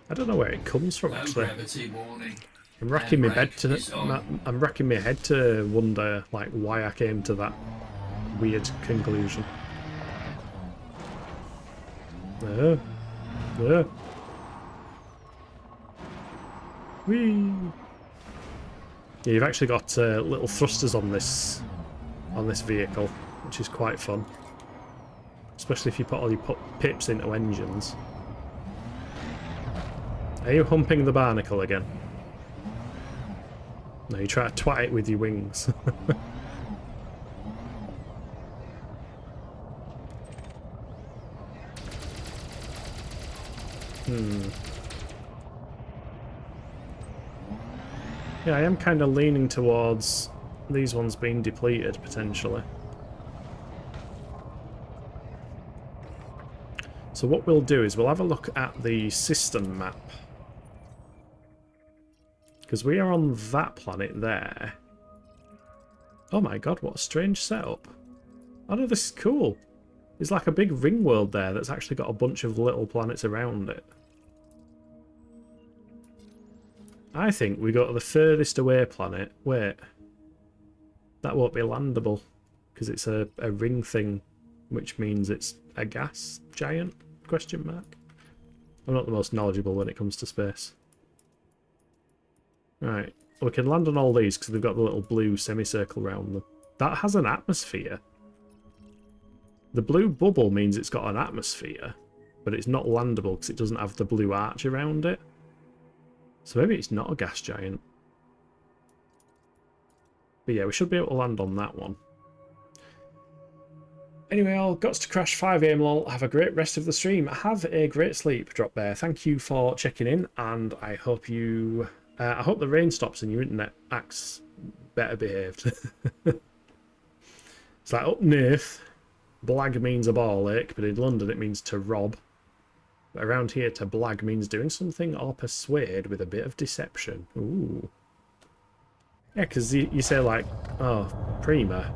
A: I don't know where it comes from,
B: Low
A: actually.
B: gravity warning.
A: I'm racking my head to
B: Handbrake is on.
A: I'm racking my head to wonder like why I came to that weird conclusion. Whee. Yeah, you've actually got little thrusters on this vehicle, which is quite fun. Especially if you put all your pips into engines. Are you humping the barnacle again? No, you try to twat it with your wings. Yeah, I am kind of leaning towards these ones being depleted, potentially. So what we'll do is we'll have a look at the system map. Because we are on that planet there. Oh my god, what a strange setup. Oh no, this is cool. There's like a big ring world there that's actually got a bunch of little planets around it. I think we go to the furthest away planet. Wait. That won't be landable. Because it's a ring thing. Which means it's a gas giant? Question mark. I'm not the most knowledgeable when it comes to space. Right. We can land on all these because they've got the little blue semicircle around them. That has an atmosphere. The blue bubble means it's got an atmosphere. But it's not landable because it doesn't have the blue arch around it. So maybe it's not a gas giant. But yeah, we should be able to land on that one. Anyway, all guts to crash 5 AM lol. Have a great rest of the stream. Have a great sleep, Drop Bear. Thank you for checking in, and I hope you... I hope the rain stops and your internet acts better behaved. It's like up north, blag means a ball ache, but in London it means to rob. But around here, to blag means doing something or persuade with a bit of deception. Ooh. Yeah, because you say like, oh, Prima.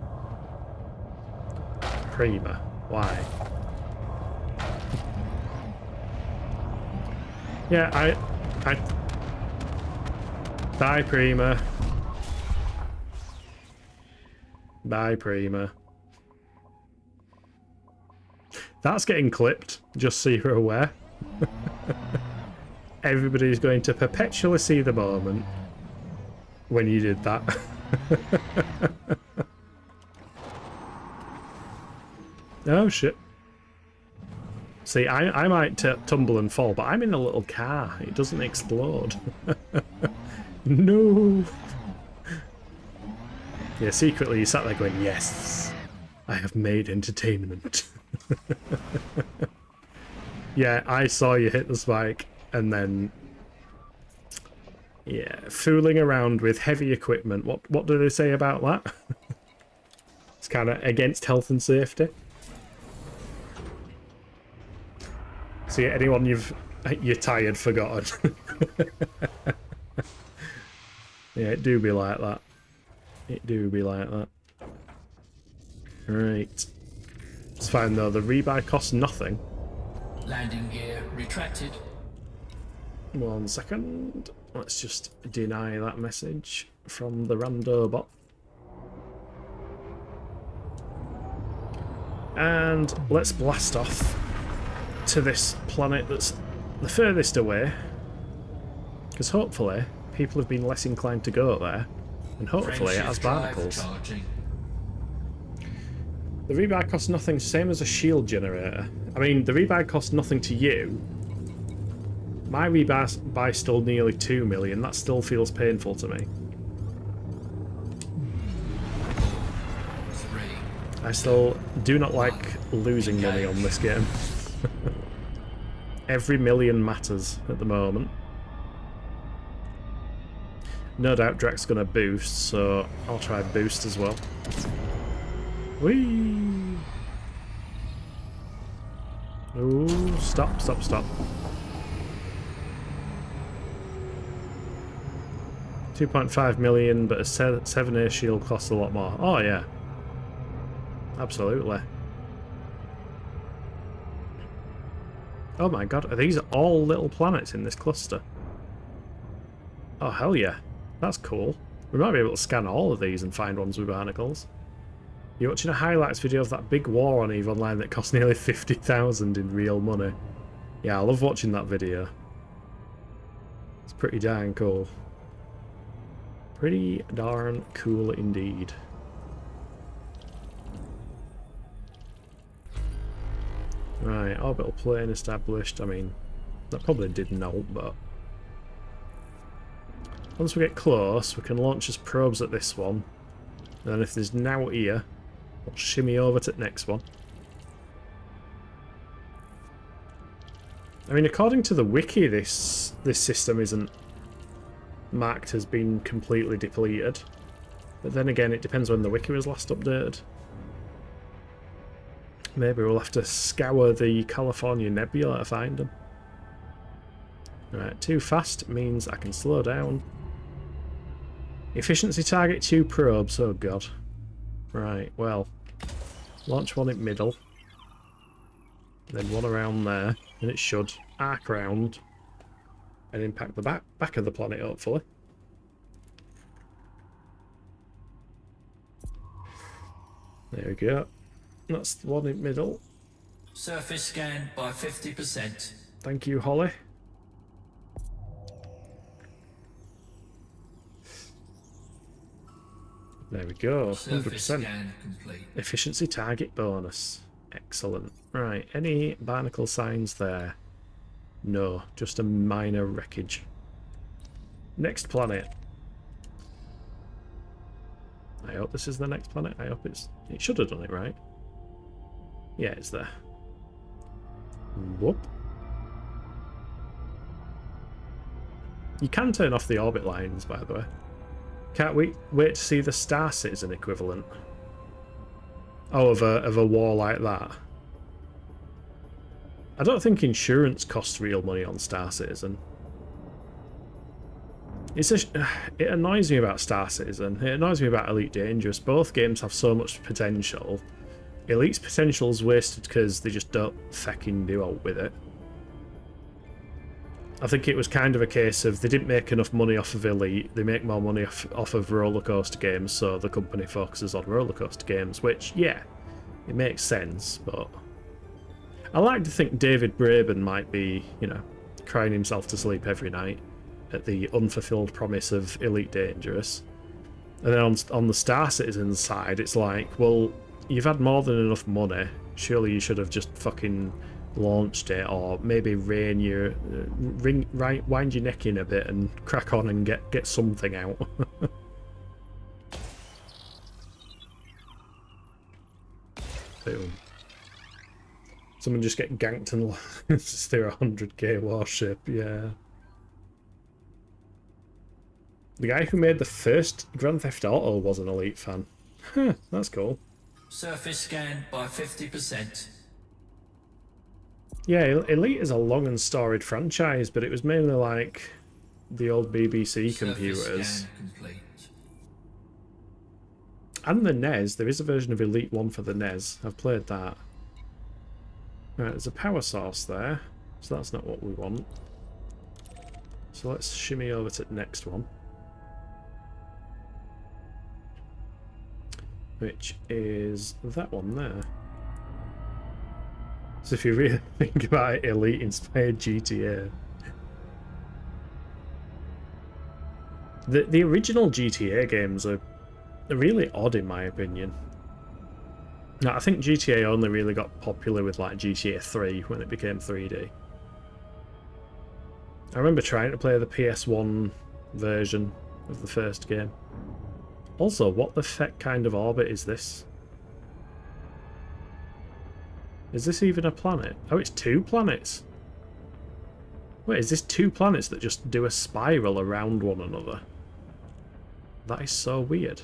A: Prima. Why? Yeah, I... Bye, Prima. Bye, Prima. That's getting clipped, just so you're aware. Everybody's going to perpetually see the moment when you did that. Oh, shit. See, I might tumble and fall, but I'm in a little car. It doesn't explode. No. Yeah, secretly you sat there going, yes, I have made entertainment. Yeah, I saw you hit the spike, and then... Yeah, fooling around with heavy equipment. What do they say about that? It's kind of against health and safety. See, anyone you're tired forgotten. Yeah, it do be like that. It do be like that. Right. It's fine though, the rebuy costs nothing.
B: Landing gear retracted.
A: 1 second. Let's just deny that message from the rando bot. And let's blast off to this planet that's the furthest away. Because hopefully people have been less inclined to go there. And hopefully it has barnacles. The rebuy costs nothing, same as a shield generator. I mean, the rebuy costs nothing to you. My rebuy still nearly 2 million. That still feels painful to me. I still do not like losing money on this game. Every million matters at the moment. No doubt Drek's going to boost, so I'll try boost as well. Whee! Oh, stop, stop, stop. 2.5 million, but a 7A shield costs a lot more. Oh, yeah. Absolutely. Oh my god, are these all little planets in this cluster? Oh, hell yeah. That's cool. We might be able to scan all of these and find ones with barnacles. You're watching a highlights video of that big war on EVE Online that cost nearly 50,000 in real money. Yeah, I love watching that video. It's pretty darn cool. Pretty darn cool indeed. Right, orbital plane established. I mean, that probably didn't help, but... Once we get close, we can launch as probes at this one. And then if there's now here, we'll shimmy over to the next one. I mean, according to the wiki, this system isn't marked as being completely depleted. But then again, it depends when the wiki was last updated. Maybe we'll have to scour the California Nebula to find them. Right, too fast means I can slow down. Efficiency target 2 probes, oh god. Right, well. Launch one in middle. Then one around there, and it should arc round and impact the back of the planet, hopefully. There we go. That's the one in middle.
B: Surface scan by 50%.
A: Thank you, Holly. There we go, 100%. Efficiency target bonus. Excellent. Right, any barnacle signs there? No, just a minor wreckage. Next planet. I hope this is the next planet. I hope it should have done it right. Yeah, it's there. Whoop. You can turn off the orbit lines, by the way. Can't we wait to see the Star Citizen equivalent? Oh, of a war like that. I don't think insurance costs real money on Star Citizen. It annoys me about Star Citizen. It annoys me about Elite Dangerous. Both games have so much potential. Elite's potential's wasted because they just don't fucking do out with it. I think it was kind of a case of they didn't make enough money off of Elite, they make more money off of roller coaster games, so the company focuses on roller coaster games, which, yeah, it makes sense, but I like to think David Braben might be, you know, crying himself to sleep every night at the unfulfilled promise of Elite Dangerous. And then on the Star Citizen side, it's like, well, you've had more than enough money, surely you should have just fucking launched it, or maybe wind your neck in a bit and crack on and get something out. Boom. Someone just get ganked and steer a 100k warship, yeah. The guy who made the first Grand Theft Auto was an Elite fan. Huh, that's cool.
B: Surface scan by 50%.
A: Yeah, Elite is a long and storied franchise, but it was mainly like the old BBC computers.
B: Surface scan complete.
A: And the NES. There is a version of Elite 1 for the NES. I've played that. Right, there's a power source there, so that's not what we want. So let's shimmy over to the next one. Which is that one there. So if you really think about it, Elite inspired GTA. The original GTA games are really odd in my opinion. Now, I think GTA only really got popular with like GTA 3 when it became 3D. I remember trying to play the PS1 version of the first game. Also, what the feck kind of orbit is this? Is this even a planet? Oh, it's 2 planets. Wait, is this 2 planets that just do a spiral around one another? That is so weird.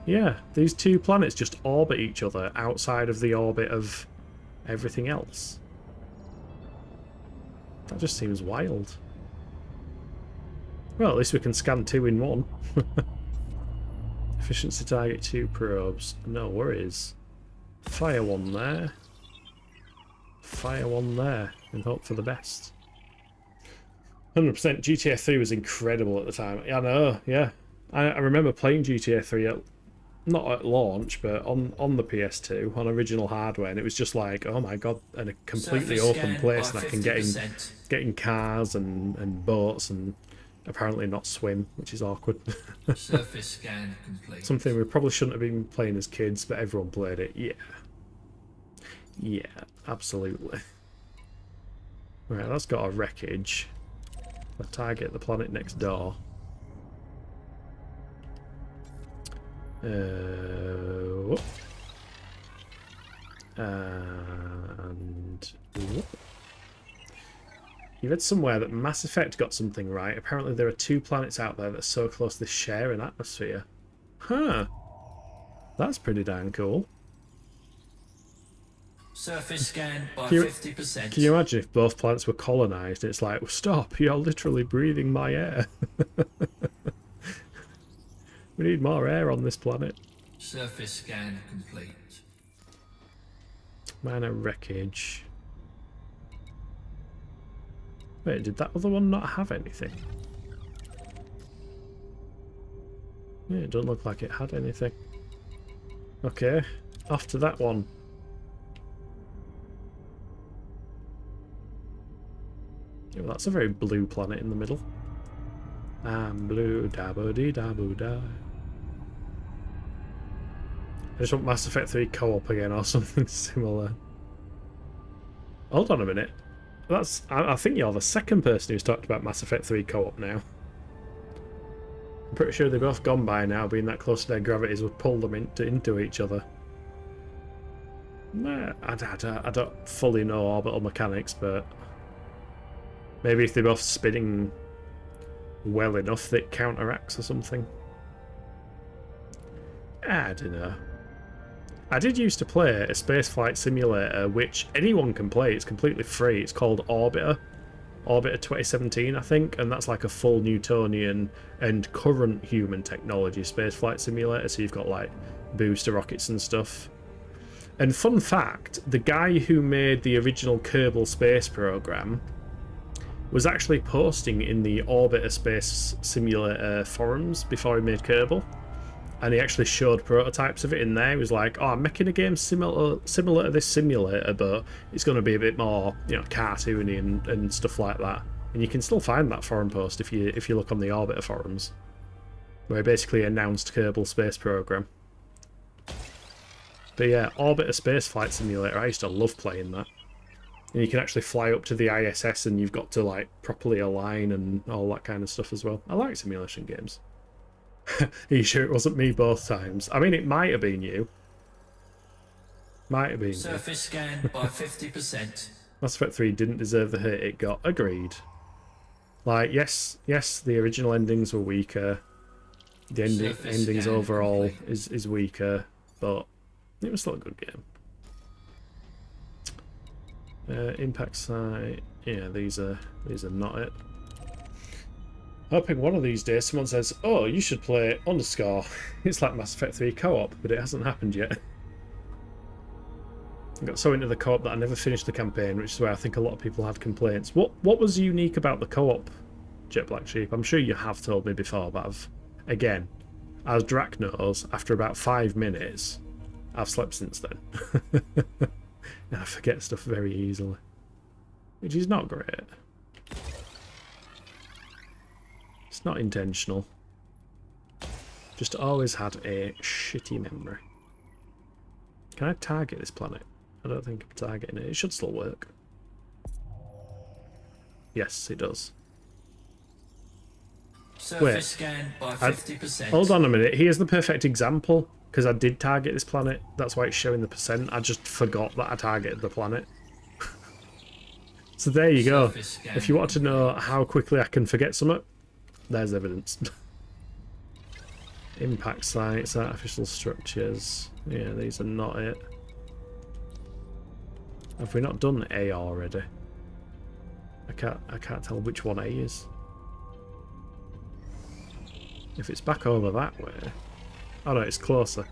A: Yeah, these 2 planets just orbit each other outside of the orbit of everything else. That just seems wild. Well, at least we can scan 2 in 1. Efficiency target 2 probes. No worries. Fire 1 there. Fire 1 there. And hope for the best. 100% GTA 3 was incredible at the time. I know, yeah. I remember playing GTA 3 not at launch, but on the PS2, on original hardware, and it was just like, oh my god, and a completely open place, and I can get in cars and boats, and apparently not swim, which is awkward.
B: Surface scan complete.
A: Something we probably shouldn't have been playing as kids, but everyone played it. Yeah. Yeah, absolutely. Right, that's got a wreckage. Let's target the planet next door. Whoop. And whoop. You read somewhere that Mass Effect got something right. Apparently there are 2 planets out there that are so close they share an atmosphere. Huh. That's pretty darn cool.
B: Surface scan by 50%.
A: Can you imagine if both planets were colonised? It's like, well, stop, you're literally breathing my air. We need more air on this planet.
B: Surface scan complete.
A: Minor wreckage. Wait, did that other one not have anything? Yeah, it doesn't look like it had anything. Okay, off to that one. Yeah, well, that's a very blue planet in the middle. I'm blue, da-bo-dee-da-boo-da. I just want Mass Effect 3 co-op again or something similar. Hold on a minute. I think you're the second person who's talked about Mass Effect 3 co-op now. I'm pretty sure they've both gone by now, being that close to their gravities would pull them into each other. I don't fully know orbital mechanics, but maybe if they're both spinning well enough that counteracts or something. I don't know. I did used to play a spaceflight simulator, which anyone can play. It's completely free. It's called Orbiter. Orbiter 2017, I think, and that's like a full Newtonian and current human technology spaceflight simulator. So you've got like booster rockets and stuff. And fun fact, the guy who made the original Kerbal Space Program was actually posting in the Orbiter Space Simulator forums before he made Kerbal. And he actually showed prototypes of it in there. He was like, "Oh, I'm making a game similar to this simulator, but it's going to be a bit more, you know, cartoony and stuff like that." And you can still find that forum post if you look on the Orbiter forums, where he basically announced Kerbal Space Program. But yeah, Orbiter Space Flight Simulator, I used to love playing that. And you can actually fly up to the ISS and you've got to like properly align and all that kind of stuff as well. I like simulation games. Are you sure it wasn't me both times? I mean, it might have been you. Might have been
B: Surface scan by 50%.
A: Mass Effect 3 didn't deserve the hit it got. Agreed. Like, yes, the original endings were weaker. The endings
B: scan
A: overall
B: complete.
A: is weaker, but it was still a good game. Impact site. Yeah, these are not it. Hoping one of these days someone says, "Oh, you should play Underscore." It's like Mass Effect 3 co-op, but it hasn't happened yet. I got so into the co-op that I never finished the campaign, which is where I think a lot of people had complaints. What was unique about the co-op, Jet Black Sheep? I'm sure you have told me before, but again, as Drac knows, after about 5 minutes, I've slept since then. And I forget stuff very easily, which is not great. It's not intentional. Just always had a shitty memory. Can I target this planet? I don't think I'm targeting it. It should still work. Yes, it does.
B: Surface scan by 50%.
A: Hold on a minute. Here's the perfect example. Because I did target this planet. That's why it's showing the percent. I just forgot that I targeted the planet. So there you go. If you want to know how quickly I can forget something, there's evidence. Impact sites, artificial structures. Yeah, these are not it. Have we not done A already? I can't tell which one A is. If it's back over that way. Oh no, it's closer.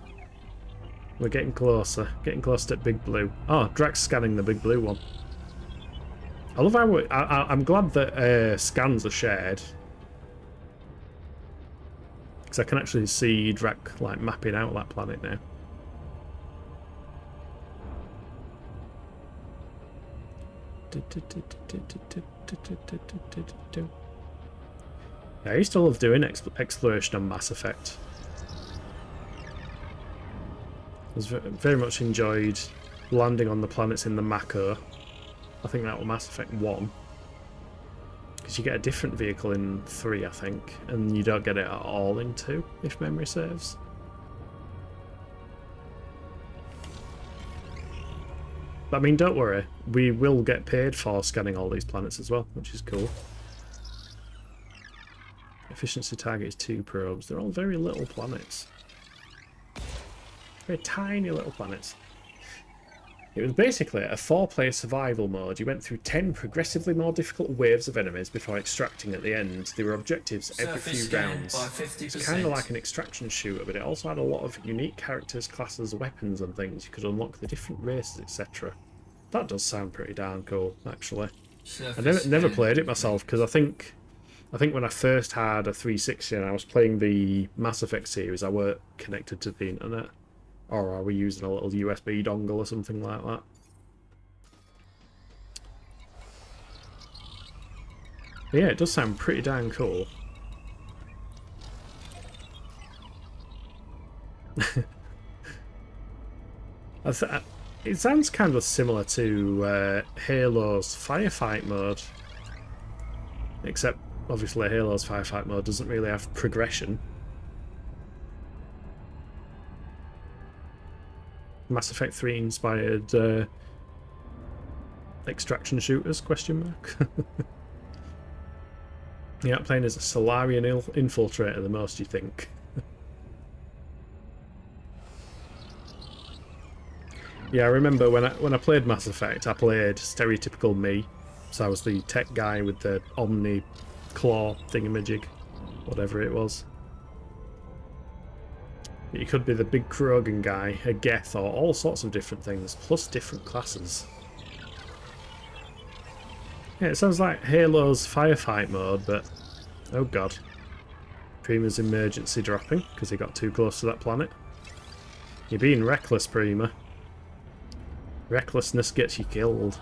A: We're getting closer. Getting close to Big Blue. Oh, Drax scanning the Big Blue one. I love how I'm glad that scans are shared. Because I can actually see Drac like mapping out that planet now. Yeah, I used to love doing exploration on Mass Effect. I was very much enjoyed landing on the planets in the Mako. I think that was Mass Effect 1. Because you get a different vehicle in 3, I think. And you don't get it at all in 2, if memory serves. But I mean, don't worry. We will get paid for scanning all these planets as well, which is cool. Efficiency target is 2 probes. They're all very little planets. Very tiny little planets. It was basically a 4-player survival mode. You went through 10 progressively more difficult waves of enemies before extracting at the end. There were objectives every few rounds. It's kind of like an extraction shooter, but it also had a lot of unique characters, classes, weapons and things. You could unlock the different races, etc. That does sound pretty darn cool, actually. I never played it myself, because I think when I first had a 360 and I was playing the Mass Effect series, I weren't connected to the internet. Or are we using a little USB dongle or something like that? But yeah, it does sound pretty darn cool. It sounds kind of similar to Halo's Firefight mode. Except, obviously, Halo's Firefight mode doesn't really have progression. Mass Effect 3 inspired extraction shooters, question mark. Yeah, playing as a Solarian infiltrator the most, you think. Yeah, I remember when I played Mass Effect, I played stereotypical me. So I was the tech guy with the Omni claw thingamajig, whatever it was. You could be the big Krogan guy, a Geth, or all sorts of different things, plus different classes. Yeah, it sounds like Halo's firefight mode, but oh god. Prima's emergency dropping because he got too close to that planet. You're being reckless, Prima. Recklessness gets you killed.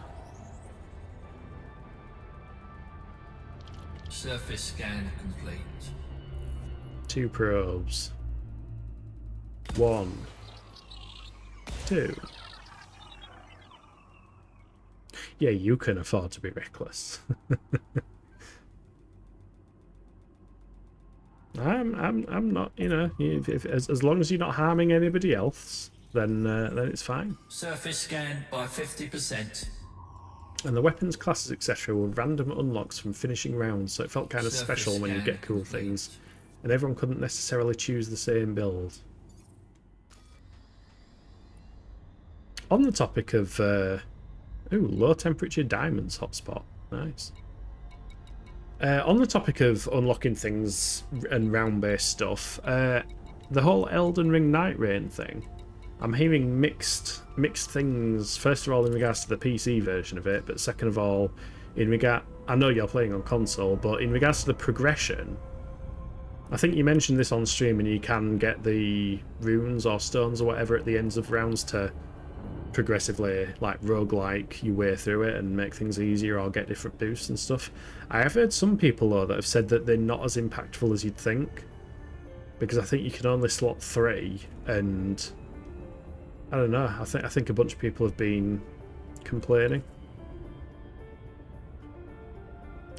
B: Surface scan complete.
A: 2 probes. 1. 2. Yeah, you can afford to be reckless. I'm not, you know, as long as you're not harming anybody else, then it's fine.
B: Surface scan by 50%.
A: And the weapons, classes, etc. were random unlocks from finishing rounds, so it felt kind of special when you get cool things, and everyone couldn't necessarily choose the same build. On the topic of low temperature diamonds hotspot, nice. On the topic of unlocking things and round-based stuff, the whole Elden Ring Night Rain thing, I'm hearing mixed things. First of all, in regards to the PC version of it, but second of all, I know you're playing on console, but in regards to the progression, I think you mentioned this on stream, and you can get the runes or stones or whatever at the ends of rounds to progressively, like, roguelike your way through it and make things easier or get different boosts and stuff. I have heard some people, though, that have said that they're not as impactful as you'd think, because I think you can only slot 3, and I don't know, I think a bunch of people have been complaining.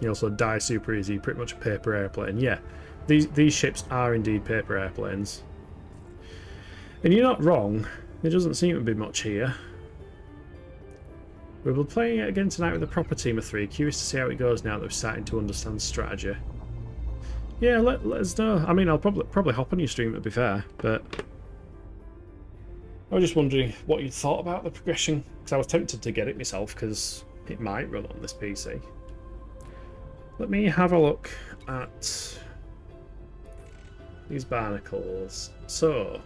A: You also die super easy, pretty much a paper airplane. Yeah, these ships are indeed paper airplanes. And you're not wrong. There doesn't seem to be much here. We'll be playing it again tonight with a proper team of 3. Curious to see how it goes now that we're starting to understand strategy. Yeah, let us know. I mean, I'll probably hop on your stream, to be fair, but I was just wondering what you thought about the progression, because I was tempted to get it myself, because it might run on this PC. Let me have a look at these barnacles. So,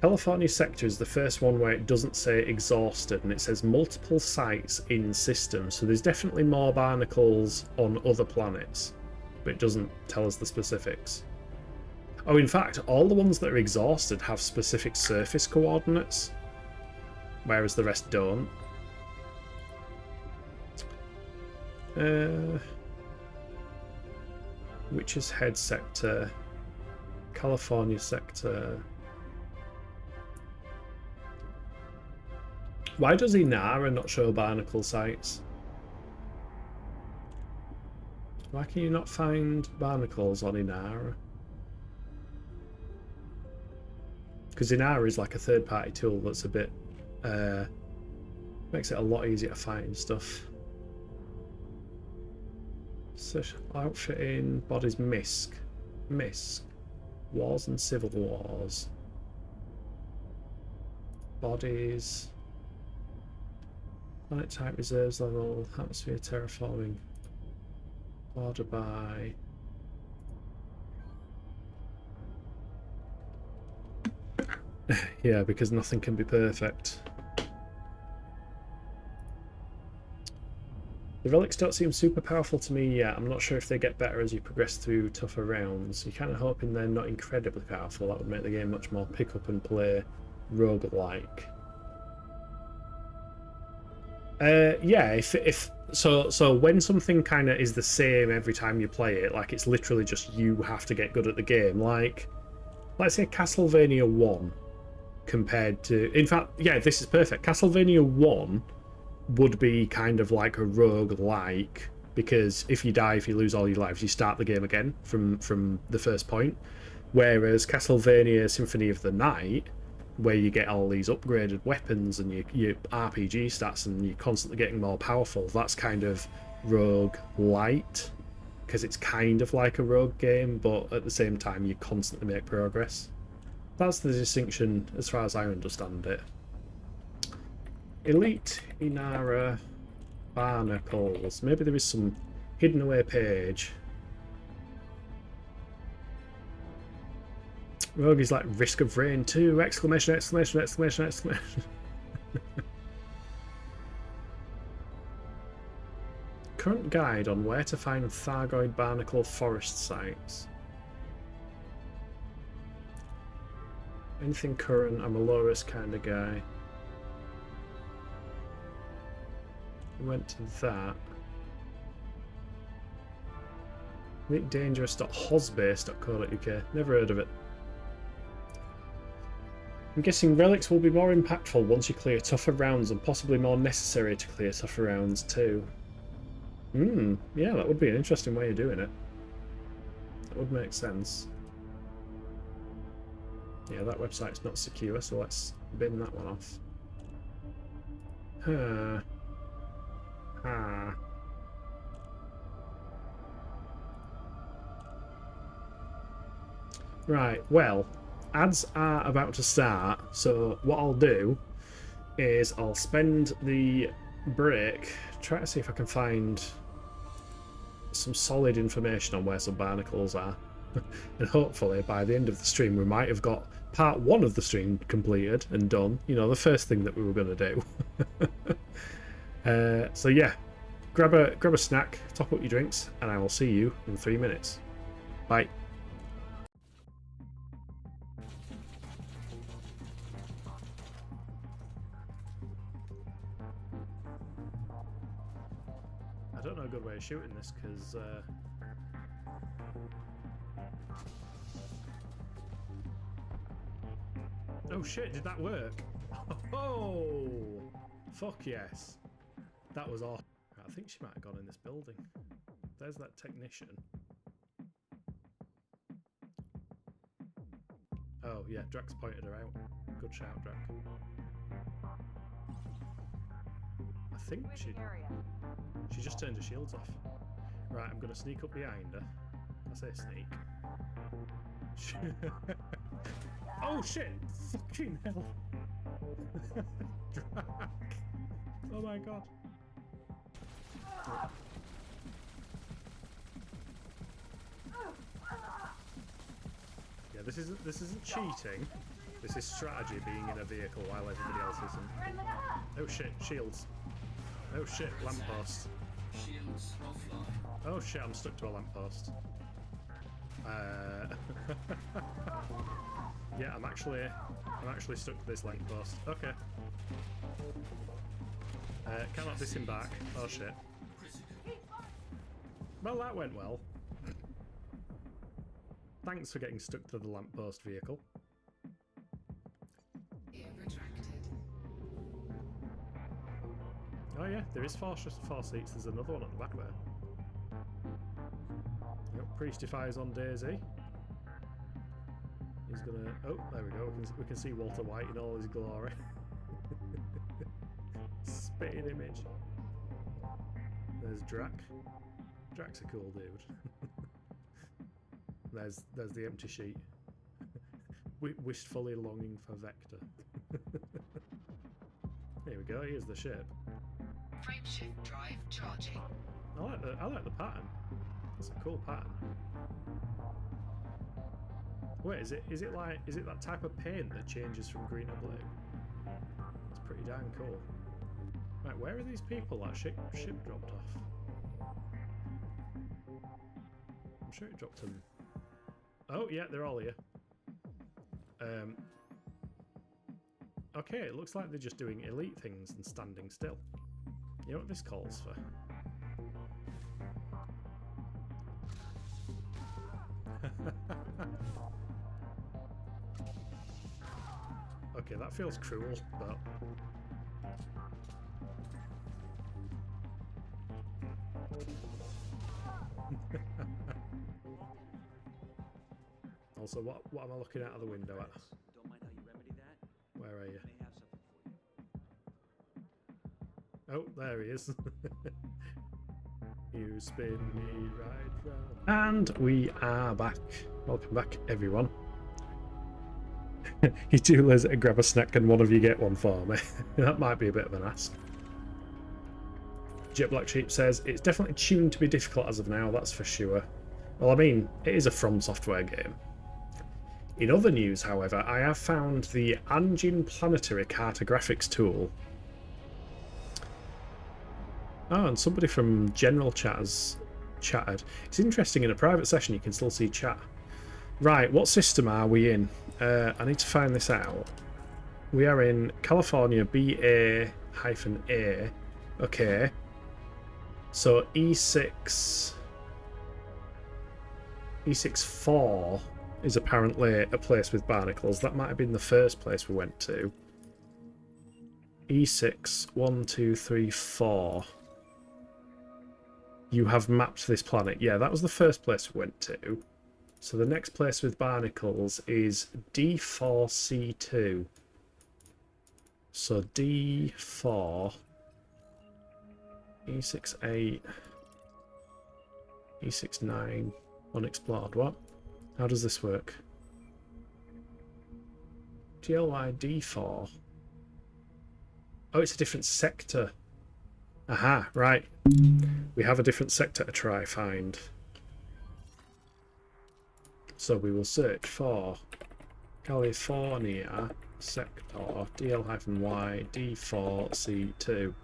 A: California sector is the first one where it doesn't say exhausted, and it says multiple sites in system, so there's definitely more barnacles on other planets, but it doesn't tell us the specifics. Oh, in fact, all the ones that are exhausted have specific surface coordinates, whereas the rest don't. Witch's Head sector, California sector. Why does Inara not show barnacle sites? Why can you not find barnacles on Inara? Because Inara is like a third-party tool that's a bit makes it a lot easier to find stuff. So, outfitting, bodies, Misk, Wars and Civil Wars, bodies, planet type, reserves level, atmosphere, terraforming, order by. Yeah, because nothing can be perfect. The relics don't seem super powerful to me yet. I'm not sure if they get better as you progress through tougher rounds. You're kind of hoping they're not incredibly powerful. That would make the game much more pick up and play roguelike. Yeah, if so when something kind of is the same every time you play it, like it's literally just you have to get good at the game. Like, let's say Castlevania 1 compared to, in fact, yeah, this is perfect. Castlevania 1 would be kind of like a roguelike, because if you die, if you lose all your lives, you start the game again from the first point. Whereas Castlevania Symphony of the Night, where you get all these upgraded weapons and your RPG stats and you're constantly getting more powerful, that's kind of roguelite, because it's kind of like a rogue game, but at the same time you constantly make progress. That's the distinction as far as I understand it. Elite, Inara, Barnacles. Maybe there is some hidden away page. Rogue is like risk of rain too! Exclamation! Exclamation! Exclamation! Exclamation! Current guide on where to find Thargoid barnacle forest sites. Anything current? I'm a low risk kind of guy. We went to that. Dangerous.hosbase.co.uk. Never heard of it. I'm guessing relics will be more impactful once you clear tougher rounds and possibly more necessary to clear tougher rounds too. Yeah, that would be an interesting way of doing it. That would make sense. Yeah, that website's not secure, so let's bin that one off. Right, well, ads are about to start, so what I'll do is I'll spend the break, try to see if I can find some solid information on where some barnacles are. And hopefully by the end of the stream we might have got part 1 of the stream completed and done. You know, the first thing that we were going to do. So yeah, grab a snack, top up your drinks, and I will see you in 3 minutes. Bye. I don't know a good way of shooting this because oh shit, did that work? Oh, fuck yes. That was awesome. I think she might have gone in this building. There's that technician. Oh yeah, Drax pointed her out. Good shout, Drax. I think she just turned her shields off. Right, I'm gonna sneak up behind her. I say sneak. Oh shit! Fucking hell! Drac! Oh my god! Yeah, this isn't cheating. This is strategy, being in a vehicle while everybody else isn't. Oh shit! Shields! Oh shit! Lamppost!
B: Shields offline.
A: Oh shit! I'm stuck to a lamppost. Yeah, I'm actually stuck to this lamppost. Okay. Cannot disembark. Oh shit. Well, that went well. Thanks for getting stuck to the lamppost vehicle.
E: Ear retracted.
A: Oh yeah, there is four seats. There's another one at the back there. Yep, Priestify's on Daisy. He's gonna... Oh, there we go. We can see Walter White in all his glory. Spitting image. There's Drac. Drac's a cool dude. There's the empty sheet. Wistfully longing for Vector. Here we go. Here's the ship.
E: Frameshift drive charging.
A: I like the pattern. It's a cool pattern. Wait, is it that type of paint that changes from green to blue? It's pretty damn cool. Right, where are these people that ship dropped off? I'm sure it dropped them. Oh yeah, they're all here. Okay, it looks like they're just doing elite things and standing still. You know what this calls for? Okay, that feels cruel, but... Also, what am I looking out of the window at?
F: Don't mind how you remedy that?
A: Where are you?
F: May have something for you.
A: Oh, there he is. You spin me right round. And we are back. Welcome back, everyone. You do grab a snack and one of you get one for me. That might be a bit of an ask. Jet Black Sheep says, it's definitely tuned to be difficult as of now, that's for sure. Well, I mean, it is a From Software game. In other news, however, I have found the Anjin Planetary Cartographics tool. Oh, and somebody from General Chat has chatted. It's interesting, in a private session you can still see chat. Right, what system are we in? I need to find this out. We are in California BA-A. Okay. So E6... E6-4 is apparently a place with barnacles. That might have been the first place we went to. E6, 1, 2, 3, 4. You have mapped this planet. Yeah, that was the first place we went to. So the next place with barnacles is D4C2. So D4, E68, E69, unexplored. What? How does this work? GLY D4. Oh, it's a different sector. Aha, right. We have a different sector to try find. So we will search for California sector DL-Y D4C2.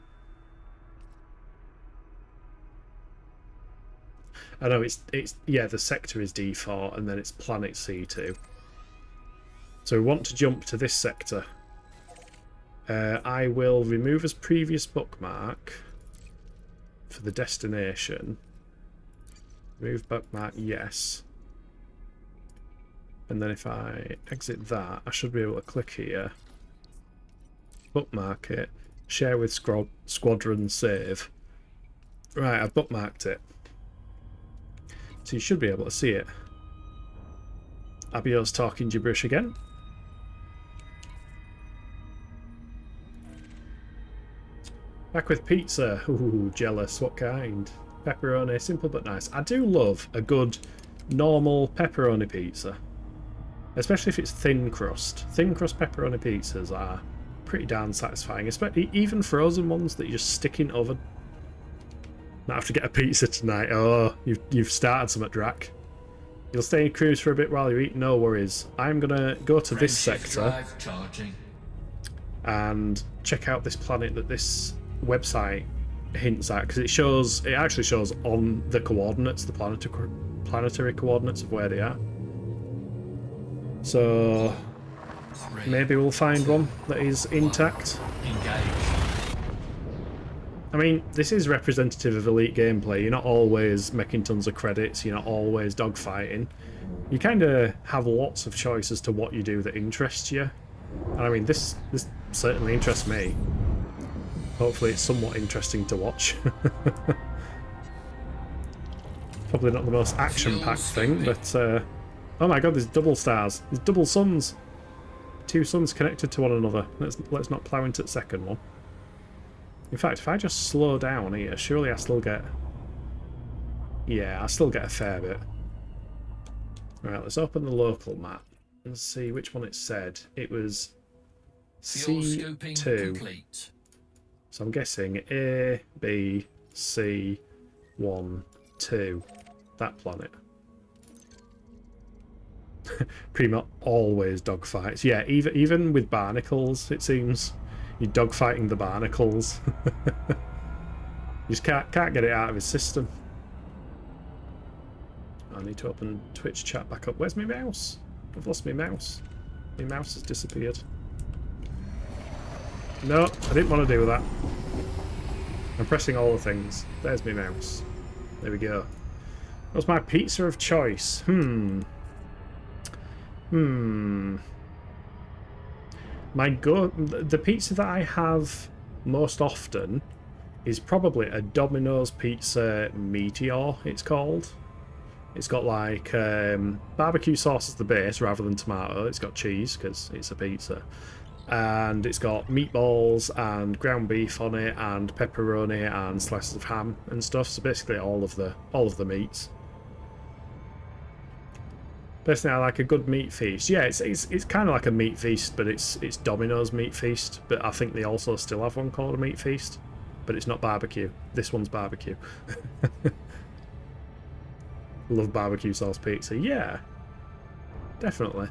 A: I know it's yeah, the sector is D4 and then it's planet C2. So we want to jump to this sector. I will remove as previous bookmark for the destination. Remove bookmark, yes. And then if I exit that, I should be able to click here, bookmark it, share with squadron, save. Right, I've bookmarked it. So you should be able to see it. Abio's talking gibberish again. Back with pizza. Ooh, jealous. What kind? Pepperoni, simple but nice. I do love a good normal pepperoni pizza. Especially if it's thin crust. Thin crust pepperoni pizzas are pretty darn satisfying. Especially even frozen ones that you just stick in oven. Might have to get a pizza tonight. Oh, you've started some at Drac. You'll stay in cruise for a bit while you eat. No worries. I'm gonna go to this sector and check out this planet that this website hints at, because it actually shows on the coordinates, the planetary coordinates of where they are. So maybe we'll find one that is intact. I mean, this is representative of elite gameplay. You're not always making tons of credits, you're not always dogfighting. You kind of have lots of choice as to what you do that interests you. And I mean, this certainly interests me. Hopefully it's somewhat interesting to watch. Probably not the most action-packed thing, but... oh my god, there's double stars. There's double suns. Two suns connected to one another. Let's not plough into the second one. In fact, if I just slow down here, surely I still get... Yeah, I still get a fair bit. Right, let's open the local map and see which one it said. It was C2. So I'm guessing A, B, C, 1, 2. That planet. Prima always dogfights. Yeah, even with barnacles, it seems. You're dogfighting the barnacles. You just can't get it out of his system. I need to open Twitch chat back up. Where's my mouse? I've lost my mouse. My mouse has disappeared. No, I didn't want to do that. I'm pressing all the things. There's my mouse. There we go. What's my pizza of choice? The pizza that I have most often is probably a Domino's Pizza Meteor, it's called. It's got like barbecue sauce as the base rather than tomato. It's got cheese because it's a pizza. And it's got meatballs and ground beef on it and pepperoni and slices of ham and stuff. So basically all of the meats. Personally, I like a good meat feast. Yeah, it's kind of like a meat feast, but it's Domino's meat feast. But I think they also still have one called a meat feast. but it's not barbecue. This one's barbecue. Love barbecue sauce pizza. Yeah, definitely.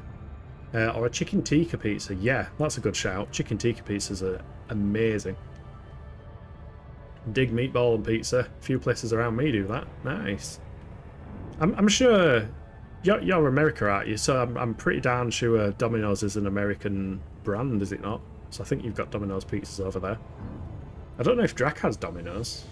A: Or a chicken tikka pizza. Yeah, that's a good shout. Chicken tikka pizzas are amazing. Dig meatball and pizza. A few places around me do that. Nice. I'm sure you're America, aren't you? So I'm pretty darn sure Domino's is an American brand, is it not? So I think you've got Domino's pizzas over there. I don't know if Drac has Domino's.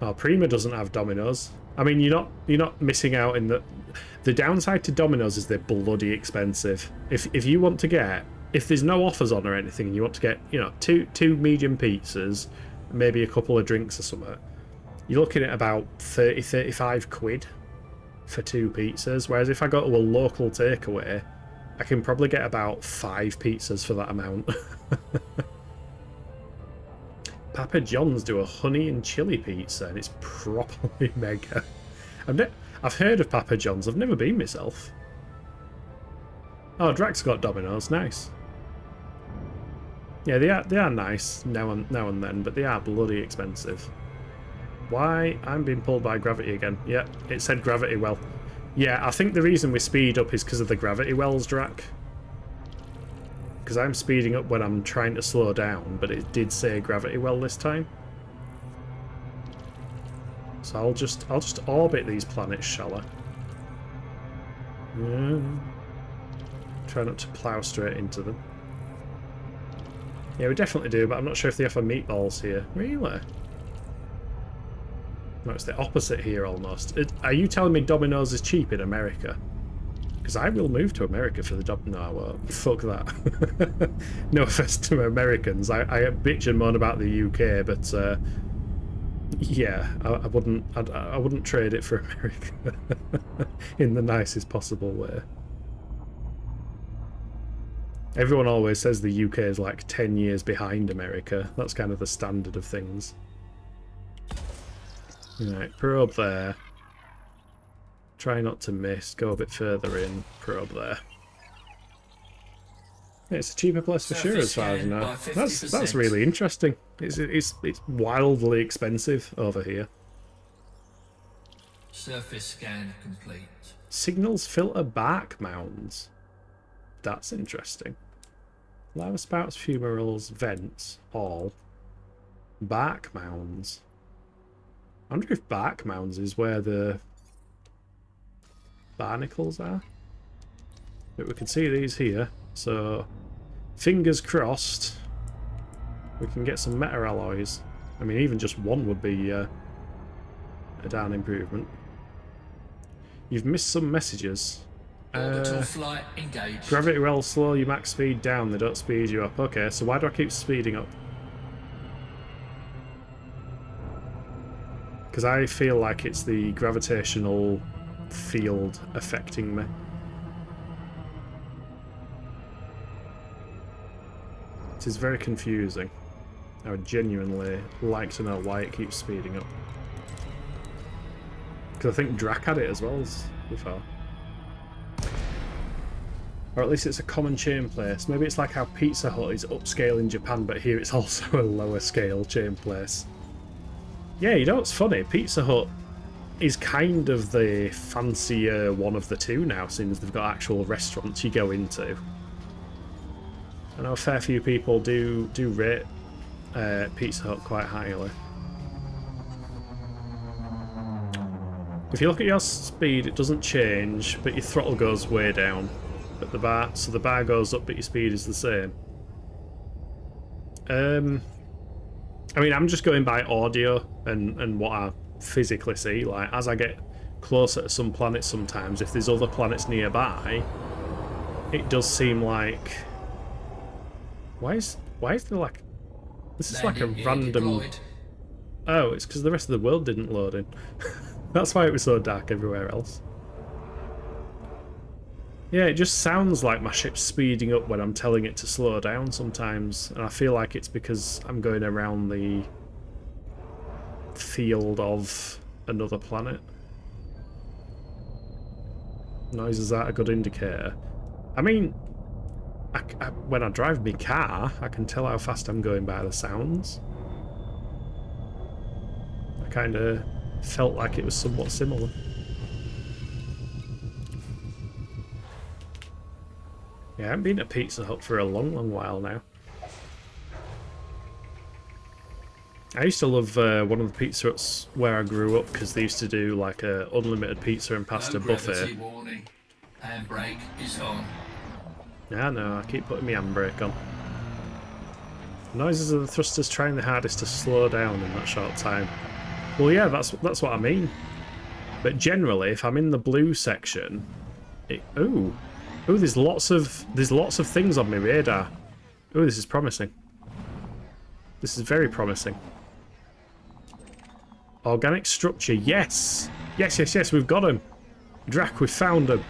A: Oh, Prima doesn't have Domino's. I mean, you're not missing out in the downside to Domino's is they're bloody expensive. If you want to get, if there's no offers on or anything, and you want to get, you know, two medium pizzas, maybe a couple of drinks or something, you're looking at about 35 quid for 2 pizzas. Whereas if I go to a local takeaway, I can probably get about 5 pizzas for that amount. Papa John's do a honey and chili pizza, and it's properly mega. I've heard of Papa John's. I've never been myself. Oh, Drac's got Domino's. Nice. Yeah, they are nice now and then, but they are bloody expensive. Why? I'm being pulled by gravity again. Yeah, it said gravity well. Yeah, I think the reason we speed up is because of the gravity wells, Drac. Because I'm speeding up when I'm trying to slow down, but it did say gravity well this time. So I'll just orbit these planets, shall I? Yeah. Try not to plough straight into them. Yeah, we definitely do, but I'm not sure if they offer meatballs here. Really? No, it's the opposite here almost. Are you telling me Domino's is cheap in America? Because I will move to America for the No, I won't. Fuck that. No offense to Americans. I bitch and moan about the UK, but yeah, I wouldn't trade it for America in the nicest possible way. Everyone always says the UK is like 10 years behind America. That's kind of the standard of things. Right, probe there. Try not to miss. Go a bit further in. Probe there. Yeah, it's a cheaper place for sure, as far as I know. That's really interesting. It's wildly expensive over here.
B: Surface scan complete.
A: Signals filter bark mounds. That's interesting. Lava spouts, fumaroles, vents, all. Bark mounds. I wonder if bark mounds is where the barnacles are. But we can see these here, so fingers crossed we can get some meta alloys. I mean, even just one would be a darn improvement. You've missed some messages.
B: Orbital flight engaged.
A: Gravity wells slow your max speed down, they don't speed you up. Okay, so why do I keep speeding up? Because I feel like it's the gravitational field affecting me. It is very confusing. I would genuinely like to know why it keeps speeding up. Because I think Drac had it as well as before. Or at least it's a common chain place. Maybe it's like how Pizza Hut is upscale in Japan, but here it's also a lower scale chain place. Yeah, you know what's funny? Pizza Hut is kind of the fancier one of the two now, since they've got actual restaurants you go into. I know a fair few people do rate Pizza Hut quite highly. If you look at your speed, it doesn't change, but your throttle goes way down. But the bar, so the bar goes up, but your speed is the same. I mean, I'm just going by audio and what I physically see. Like, as I get closer to some planets sometimes, if there's other planets nearby, it does seem like... Why is there like... This is like a random... Deployed. Oh, it's because the rest of the world didn't load in. That's why it was so dark everywhere else. Yeah, it just sounds like my ship's speeding up when I'm telling it to slow down sometimes, and I feel like it's because I'm going around the field of another planet. Noises are a good indicator. I mean, when I drive my car, I can tell how fast I'm going by the sounds. kind of felt like it was somewhat similar. Yeah, I haven't been to Pizza Hut for a long, long while now. I used to love one of the Pizza Huts where I grew up because they used to do like a unlimited pizza and pasta
B: No
A: buffet.
B: gravity warning. Handbrake is on.
A: Yeah, no, I keep putting my handbrake on. Noises of the thrusters trying the hardest to slow down in that short time. Well, yeah, that's what I mean. But generally, if I'm in the blue section, ooh, there's lots of things on my radar. Ooh, this is promising. This is very promising. Organic structure, yes, yes, we've got him. Drac, we found him.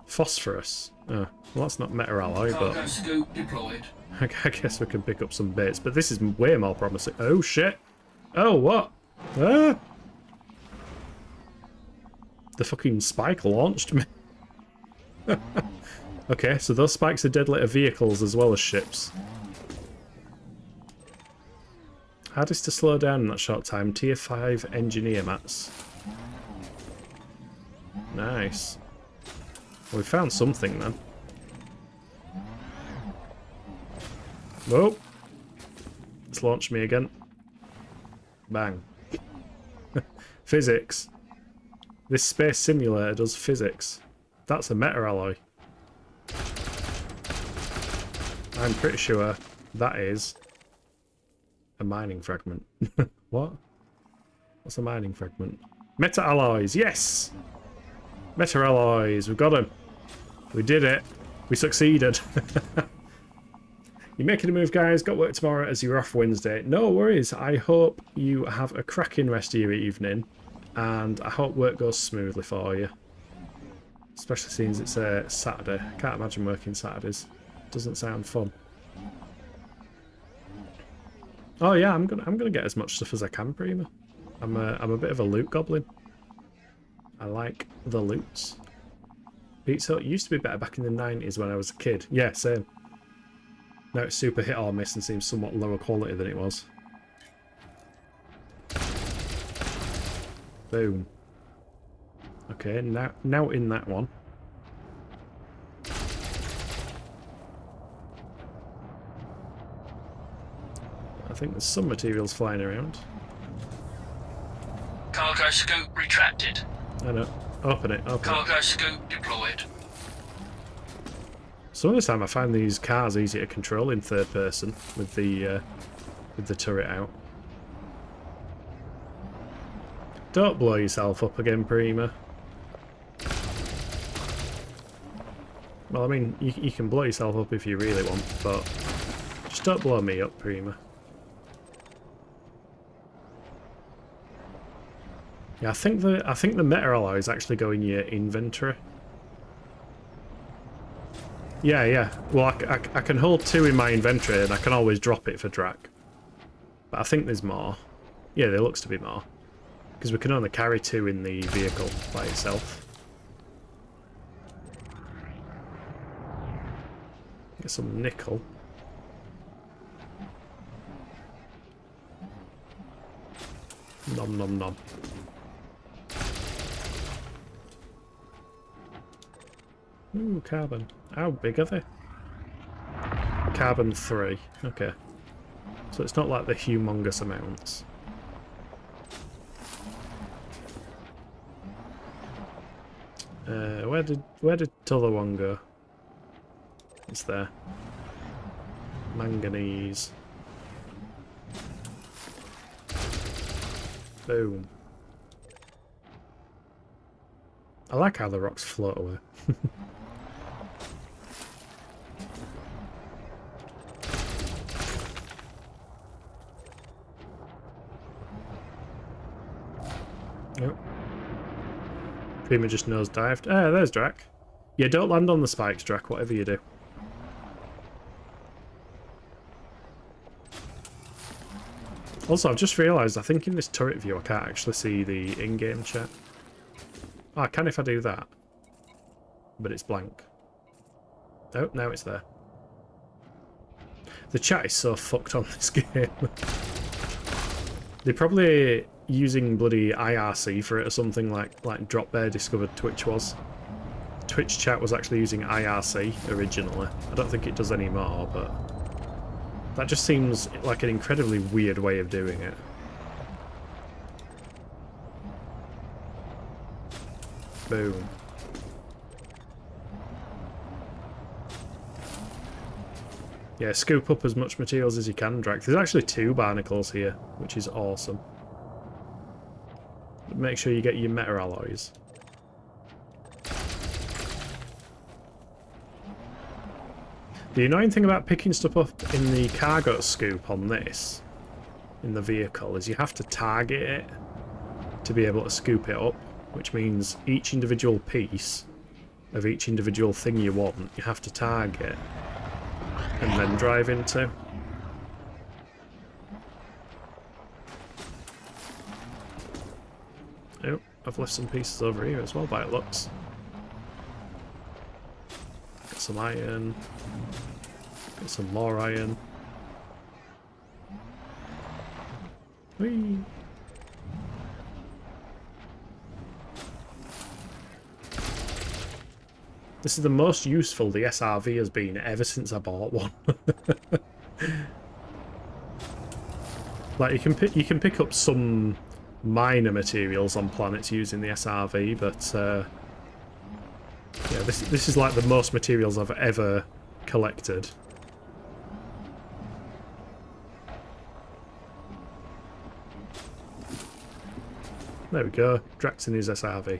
A: Phosphorus. Oh, well, that's not metal alloy,
B: Cargo
A: but
B: scoop deployed.
A: I guess we can pick up some bits. But this is way more promising. Oh shit! Oh what? Ah! The fucking spike launched me. Okay, so those spikes are deadly to vehicles as well as ships. Hardest to slow down in that short time. Tier 5 engineer mats. Nice. Well, we found something then. Whoa! It's launched me again. Bang. Physics. This space simulator does physics. That's a meta alloy. I'm pretty sure that is a mining fragment. What? What's a mining fragment? Meta alloys, yes! Meta alloys, we've got them. We did it. We succeeded. You're making a move, guys. Got work tomorrow as you're off Wednesday. No worries. I hope you have a cracking rest of your evening. And I hope work goes smoothly for you. Especially since it's a Saturday. I can't imagine working Saturdays. Doesn't sound fun. Oh yeah, I'm gonna get as much stuff as I can, Prima. I'm a bit of a loot goblin. I like the loots. Pizza Hut used to be better back in the 90s when I was a kid. Yeah, same. Now it's super hit or miss and seems somewhat lower quality than it was. Boom. Okay, now in that one. I think there's some materials flying around.
B: Cargo scoop retracted.
A: I know. Open it, open it.
B: Cargo scoop deployed.
A: Some of the time I find these cars easy to control in third person with the turret out. Don't blow yourself up again, Prima. Well, I mean, you can blow yourself up if you really want, but just don't blow me up, Prima. Yeah, I think the meta alloy is actually going in your inventory. Yeah. Well, I can hold 2 in my inventory and I can always drop it for Drac. But I think there's more. Yeah, there looks to be more. Because we can only carry 2 in the vehicle by itself. Get some nickel. Nom nom nom. Ooh, carbon. How big are they? Carbon 3. Okay. So it's not like the humongous amounts. Where did t'other one go? It's there. Manganese. Boom. I like how the rocks float away. Nope. Prima just nosedived. Ah, there's Drac. Yeah, don't land on the spikes, Drac, whatever you do. Also, I've just realised, I think in this turret view I can't actually see the in-game chat. Oh, I can if I do that. But it's blank. Oh, now it's there. The chat is so fucked on this game. They're probably using bloody IRC for it or something like Drop Bear discovered Twitch was. Twitch chat was actually using IRC originally. I don't think it does anymore, but that just seems like an incredibly weird way of doing it. Boom. Yeah, scoop up as much materials as you can, Drac. There's actually 2 barnacles here, which is awesome. But make sure you get your meta alloys. The annoying thing about picking stuff up in the cargo scoop on this, in the vehicle, is you have to target it to be able to scoop it up, which means each individual piece of each individual thing you want, you have to target and then drive into. Oh, I've left some pieces over here as well by it looks. Get some iron. Get some more iron. Whee! This is the most useful the SRV has been ever since I bought one. Like you can pick up some minor materials on planets using the SRV, but yeah, this is like the most materials I've ever collected. There we go, Drax in his SRV.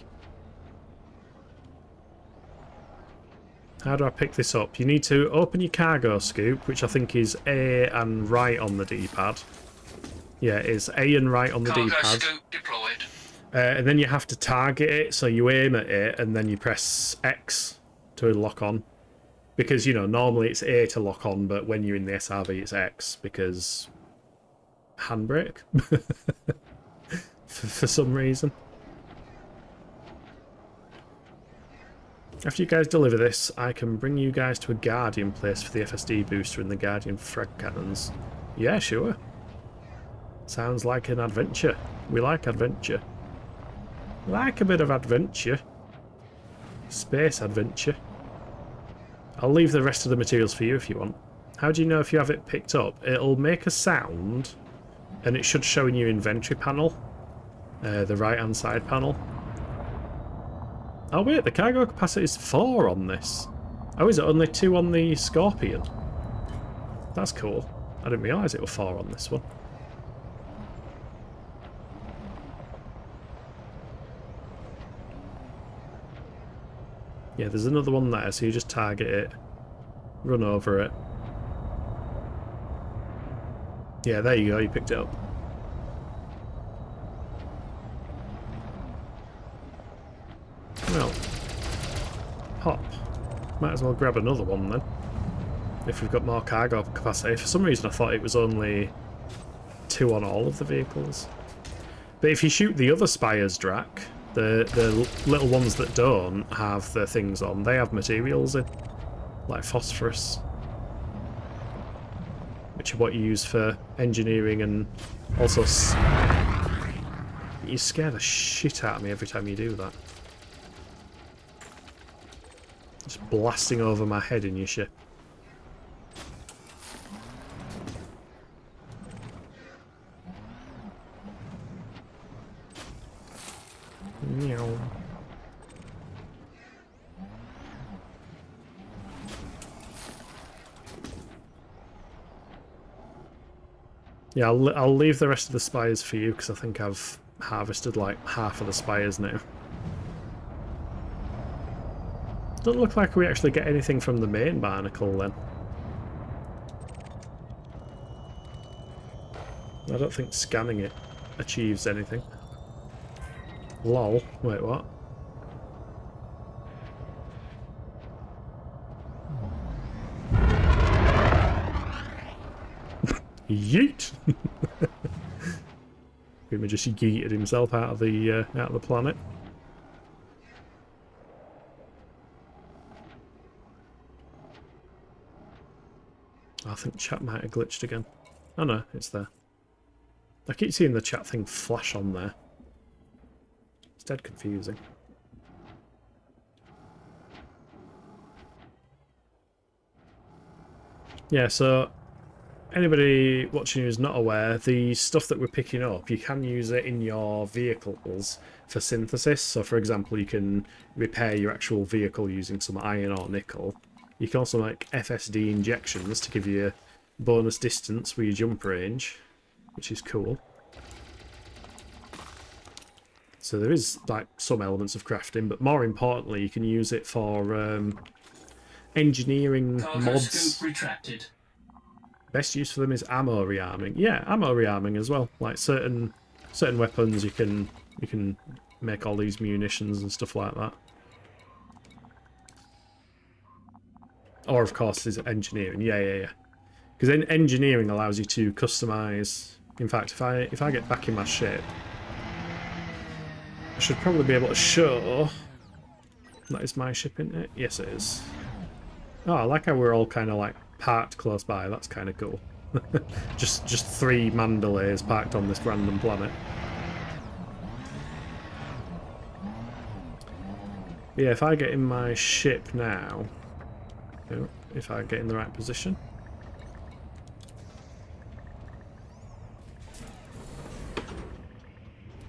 A: How do I pick this up? You need to open your cargo scoop, which I think is A and right on the D-pad. Yeah, it is A and right on the
B: Cargo
A: D-pad.
B: scoop deployed.
A: And then you have to target it, so you aim at it, and then you press X to lock on. Because, you know, normally it's A to lock on, but when you're in the SRV it's X, because... handbrake? for some reason. After you guys deliver this, I can bring you guys to a Guardian place for the FSD booster and the Guardian frag cannons. Yeah, sure. Sounds like an adventure. We like adventure. Like a bit of adventure. Space adventure. I'll leave the rest of the materials for you if you want. How do you know if you have it picked up? It'll make a sound, and it should show in your inventory panel. The right-hand side panel. Oh wait, the cargo capacity is 4 on this. Oh, is it only 2 on the Scorpion? That's cool. I didn't realise it was 4 on this one. Yeah, there's another one there, so you just target it, run over it. Yeah, there you go, you picked it up. Well, hop. Might as well grab another one then. If we've got more cargo capacity. For some reason I thought it was only 2 on all of the vehicles. But if you shoot the other spires, Drac, the little ones that don't have their things on, they have materials in. Like phosphorus. Which are what you use for engineering and also... You scare the shit out of me every time you do that. Just blasting over my head in your ship. Meow. Yeah, I'll leave the rest of the spires for you because I think I've harvested like half of the spires now. Doesn't look like we actually get anything from the main barnacle then. I don't think scanning it achieves anything. Lol. Wait, what? Yeet! Grima just yeeted himself out of the planet. I think chat might have glitched again. Oh no, it's there. I keep seeing the chat thing flash on there. It's dead confusing. Yeah, so anybody watching who's not aware, the stuff that we're picking up, you can use it in your vehicles for synthesis. So for example, you can repair your actual vehicle using some iron or nickel. You can also make FSD injections to give you bonus distance with your jump range, which is cool. So there is like some elements of crafting, but more importantly, you can use it for engineering
B: Cargo
A: mods.
B: scope retracted.
A: Best use for them is ammo rearming. Yeah, ammo rearming as well. Like certain weapons, you can make all these munitions and stuff like that. Or of course, is engineering. Yeah. Because engineering allows you to customize. In fact, if I get back in my ship, I should probably be able to show that is my ship, isn't it? Yes, it is. Oh, I like how we're all kind of like parked close by. That's kind of cool. just 3 Mandalays parked on this random planet. Yeah, if I get in my ship now, if I get in the right position.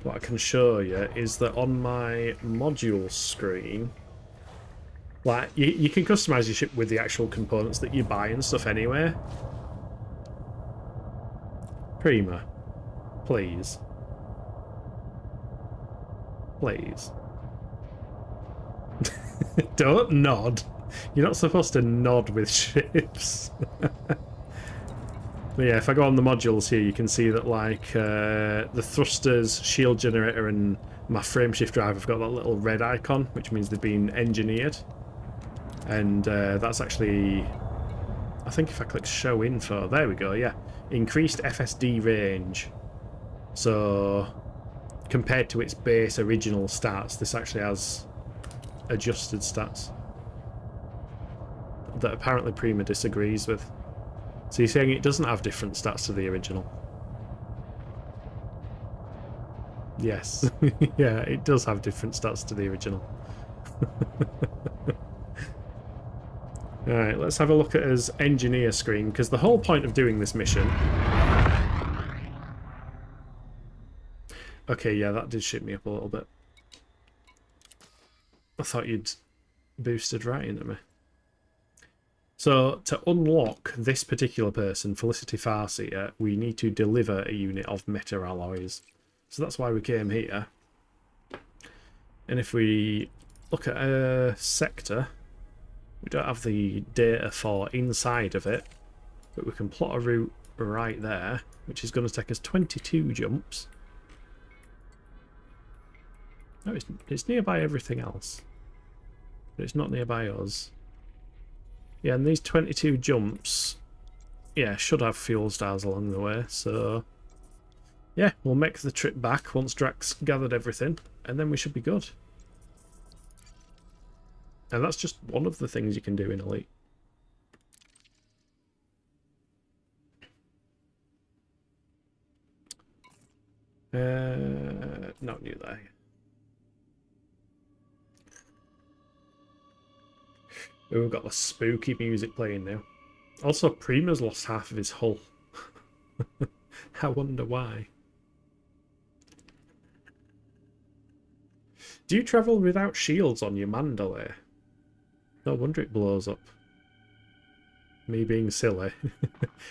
A: What I can show you is that on my module screen, like, you can customize your ship with the actual components that you buy and stuff anyway. Prima, please. Please. Don't nod. You're not supposed to nod with ships. But yeah, if I go on the modules here, you can see that like the thrusters, shield generator, and my frameshift drive have got that little red icon, which means they've been engineered. And that's actually, I think if I click show info, there we go, yeah. Increased FSD range. So compared to its base original stats, this actually has adjusted stats that apparently Prima disagrees with. So you're saying it doesn't have different stats to the original? Yes. Yeah, it does have different stats to the original. Alright, let's have a look at his engineer screen, because the whole point of doing this mission... Okay, yeah, that did shit me up a little bit. I thought you'd boosted right into me. So, to unlock this particular person, Felicity Farseer, we need to deliver a unit of meta alloys. So that's why we came here. And if we look at a sector, we don't have the data for inside of it, but we can plot a route right there, which is going to take us 22 jumps. No, it's nearby everything else, but it's not nearby us. Yeah, and these 22 jumps, yeah, should have fuel stars along the way, so... Yeah, we'll make the trip back once Drax gathered everything, and then we should be good. And that's just one of the things you can do in Elite. Not new there. Oh, we've got the spooky music playing now. Also, Prima's lost half of his hull. I wonder why. Do you travel without shields on your Mandalay? No wonder it blows up. Me being silly.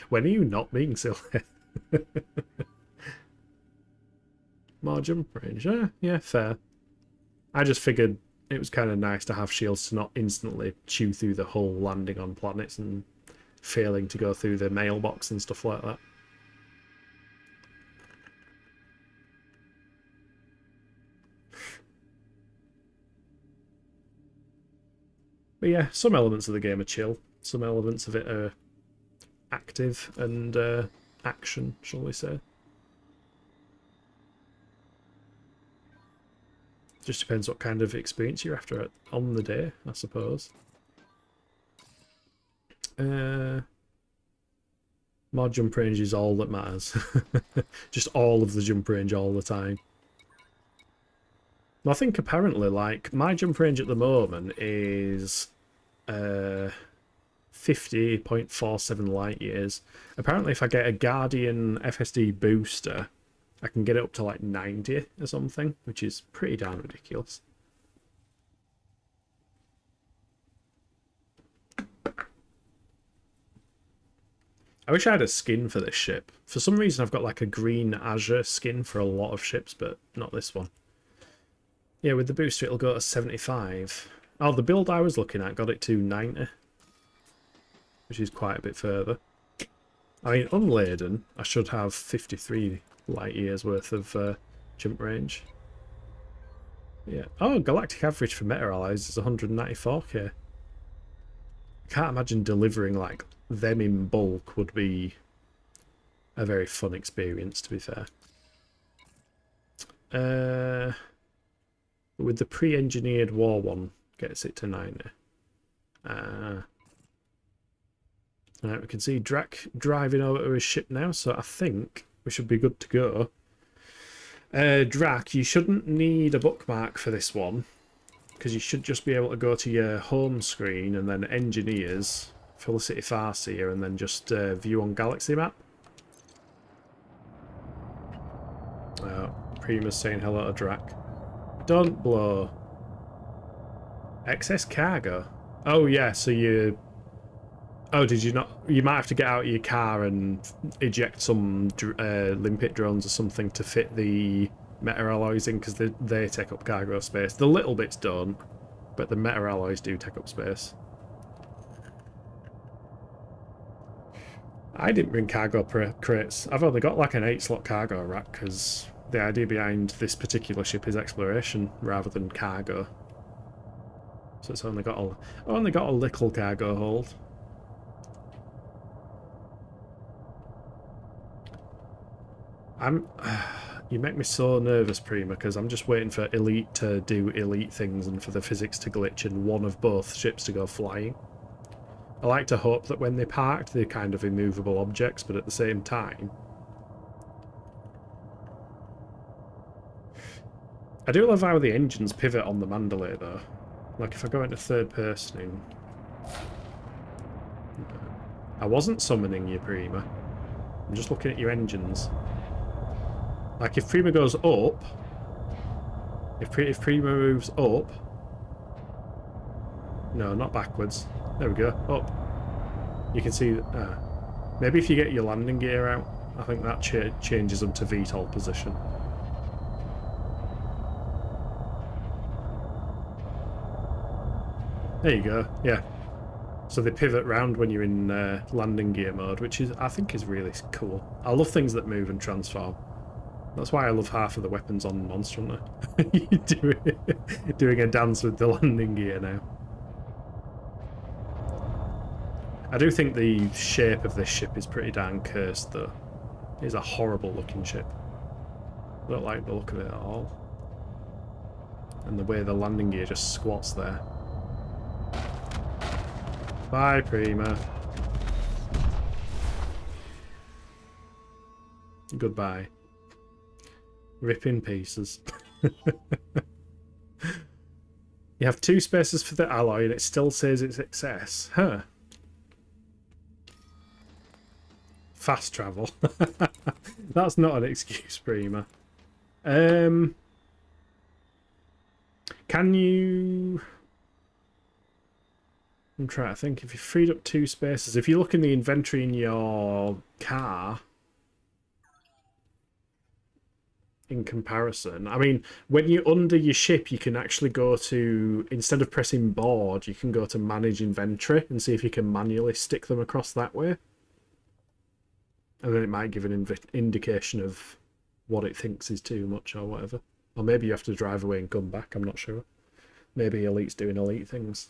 A: When are you not being silly? More jump range. Yeah, fair. I just figured it was kind of nice to have shields to not instantly chew through the hull landing on planets and failing to go through the mailbox and stuff like that. But yeah, some elements of the game are chill. Some elements of it are active and action, shall we say. Just depends what kind of experience you're after on the day, I suppose. More jump range is all that matters. Just all of the jump range all the time. I think apparently, like, my jump range at the moment is 50.47 light years. Apparently, if I get a Guardian FSD booster, I can get it up to like 90 or something, which is pretty darn ridiculous. I wish I had a skin for this ship. For some reason, I've got like a green azure skin for a lot of ships, but not this one. Yeah, with the booster, it'll go to 75. Oh, the build I was looking at got it to 90, which is quite a bit further. I mean, unladen, I should have 53 light years worth of jump range. Yeah. Oh, galactic average for meta allies is 194k. I can't imagine delivering like them in bulk would be a very fun experience, to be fair. With the pre-engineered war one, gets it to 90. Alright, we can see Drac driving over to his ship now, so I think we should be good to go. Drac, you shouldn't need a bookmark for this one, because you should just be able to go to your home screen and then engineers, Felicity Farseer, and then just view on galaxy map. Prima's saying hello to Drac. Don't blow. Excess cargo. Oh yeah, so you... Oh, did you not? You might have to get out of your car and eject some limpet drones or something to fit the meta alloys in, because they take up cargo space. The little bits don't, but the meta alloys do take up space. I didn't bring cargo crates. I've only got like an 8-slot cargo rack, because the idea behind this particular ship is exploration rather than cargo. So it's only got a little cargo hold. You make me so nervous, Prima, because I'm just waiting for Elite to do Elite things and for the physics to glitch and one of both ships to go flying. I like to hope that when they parked, they're kind of immovable objects, but at the same time... I do love how the engines pivot on the Mandalay, though. Like, if I go into third personing... I wasn't summoning you, Prima. I'm just looking at your engines. Like, if Prima goes up... If Prima moves up... No, not backwards. There we go. Up. You can see... maybe if you get your landing gear out, I think that changes them to VTOL position. There you go. Yeah. So they pivot round when you're in landing gear mode, which is, I think, is really cool. I love things that move and transform. That's why I love half of the weapons on Monster Hunter. You're doing a dance with the landing gear now. I do think the shape of this ship is pretty darn cursed, though. It is a horrible looking ship. I don't like the look of it at all. And the way the landing gear just squats there. Bye, Prima. Goodbye. Rip in pieces. You have 2 spaces for the alloy and it still says it's excess. Huh. Fast travel. That's not an excuse, Prima. Can you... I'm trying to think. If you freed up 2 spaces, if you look in the inventory in your car, in comparison, I mean, when you're under your ship, you can actually go to, instead of pressing board, you can go to manage inventory and see if you can manually stick them across that way. And then it might give an indication of what it thinks is too much or whatever. Or maybe you have to drive away and come back, I'm not sure. Maybe Elite's doing Elite things.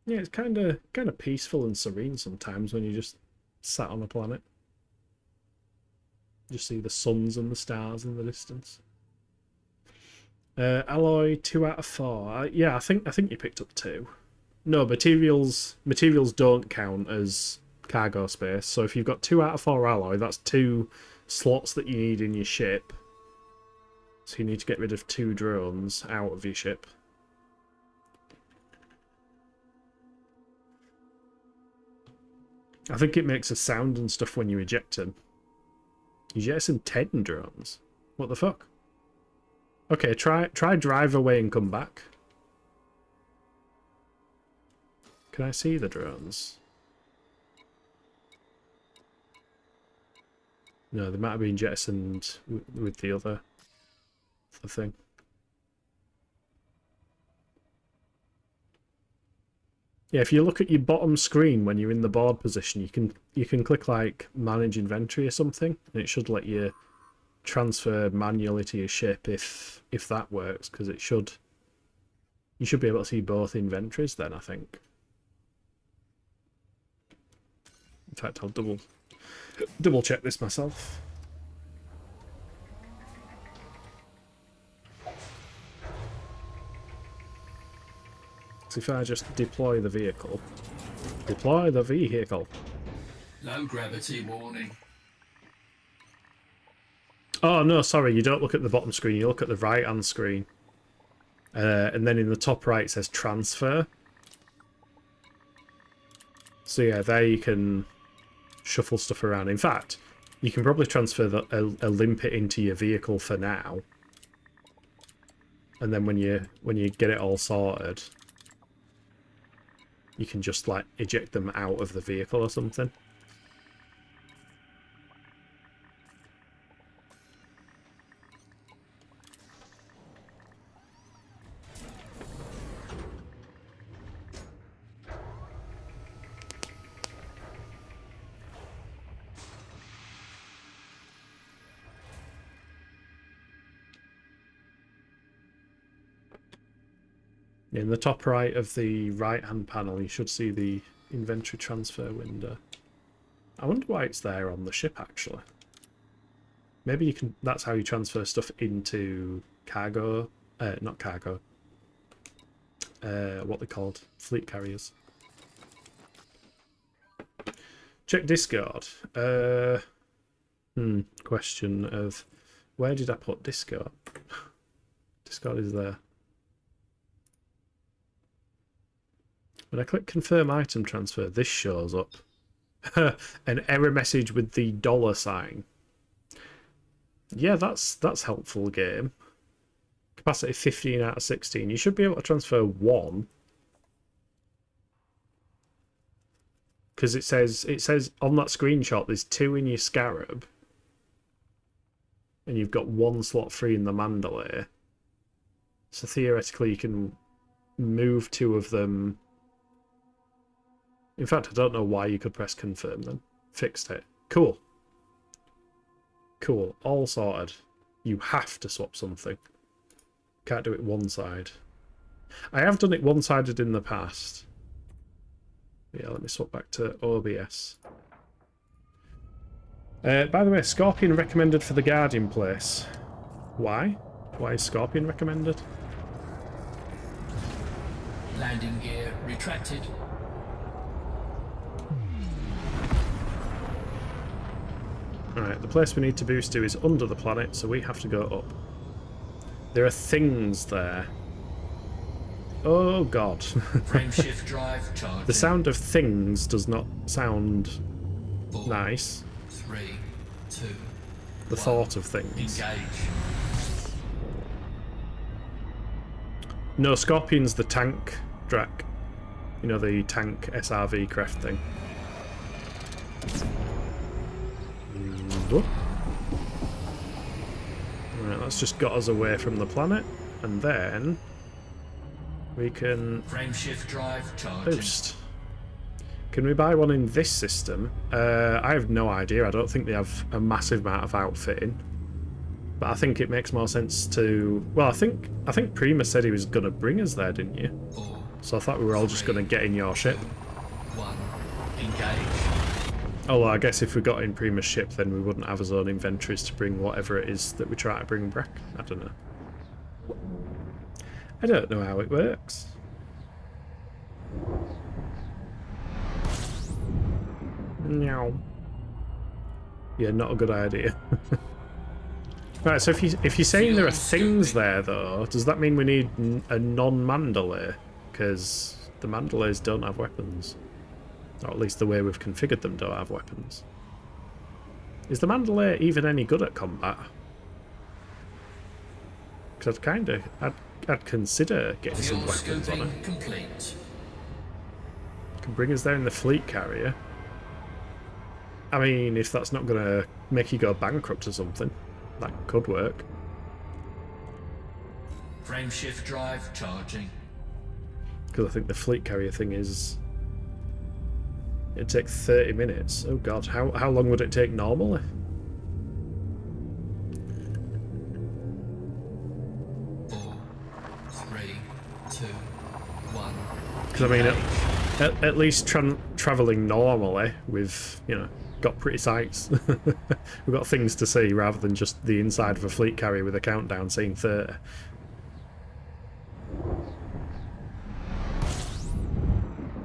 A: Yeah, it's kind of peaceful and serene sometimes when you just sat on a planet. Just see the suns and the stars in the distance. Alloy 2 out of 4. Yeah, I think you picked up 2. No, materials don't count as cargo space. So if you've got 2 out of 4 alloy, that's 2 slots that you need in your ship. So you need to get rid of 2 drones out of your ship. I think it makes a sound and stuff when you eject them. You jettison 10 drones. What the fuck? Okay, try drive away and come back. Can I see the drones? No, they might have been jettisoned with the other thing. Yeah, if you look at your bottom screen when you're in the board position, you can click like manage inventory or something, and it should let you transfer manually to your ship if that works, because you should be able to see both inventories then, I think. In fact, I'll double check this myself. So if I just deploy the vehicle. Deploy the vehicle.
B: Low gravity warning.
A: Oh no, sorry, you don't look at the bottom screen, you look at the right hand screen. And then in the top right it says transfer. So yeah, there you can shuffle stuff around. In fact, you can probably transfer a limpet into your vehicle for now. And then when you get it all sorted, you can just like eject them out of the vehicle or something. In the top right of the right-hand panel, you should see the inventory transfer window. I wonder why it's there on the ship, actually. Maybe you can. That's how you transfer stuff into cargo. Not cargo. What they're called? Fleet carriers. Check Discord. Question of where did I put Discord? Discord is there. When I click confirm item transfer, this shows up. An error message with the $sign. Yeah, that's helpful, game. Capacity 15 out of 16. You should be able to transfer 1. Because it says on that screenshot there's 2 in your Scarab. And you've got 1 slot free in the Mandalay. So theoretically you can move 2 of them. In fact, I don't know why you could press confirm then. Fixed it. Cool. Cool. All sorted. You have to swap something. Can't do it one side. I have done it one-sided in the past. Yeah, let me swap back to OBS. By the way, Scorpion recommended for the Guardian place. Why? Why is Scorpion recommended?
B: Landing gear retracted.
A: Alright, the place we need to boost to is under the planet, so we have to go up. There are things there. Oh god.
B: Frameshift drive charging.
A: The sound of things does not sound
B: 4,
A: nice.
B: 3, 2.
A: The
B: 1.
A: thought of things.
B: Engage.
A: No, Scorpion's the tank Drac. You know, the tank SRV craft thing. Right, that's just got us away from the planet, and then we can
B: Frameshift drive charging.
A: boost. Can we buy one in this system? I have no idea. I don't think they have a massive amount of outfitting, but I think it makes more sense to. Well, I think Prima said he was going to bring us there, didn't you?
B: 4,
A: So I thought we were all just going to get in your ship.
B: 1. Engage.
A: Oh, well, I guess if we got in Prima's ship, then we wouldn't have his own inventories to bring whatever it is that we try to bring back. I don't know. I don't know how it works. No. Yeah, not a good idea. Right, so if you're saying there are things there, though, does that mean we need a non-Mandalay? Because the Mandalays don't have weapons. Or at least the way we've configured them don't have weapons. Is the Mandalay even any good at combat? Because I'd consider getting some
B: Fuel
A: weapons on it.
B: scoping complete.
A: Can bring us there in the fleet carrier. I mean, if that's not going to make you go bankrupt or something, that could work.
B: Frameshift drive charging.
A: Because I think the fleet carrier thing is... It'd take 30 minutes. Oh god, how long would it take normally?
B: Four, three, two, one.
A: Because I mean, at least travelling normally, we've, you know, got pretty sights. We've got things to see rather than just the inside of a fleet carrier with a countdown saying 30.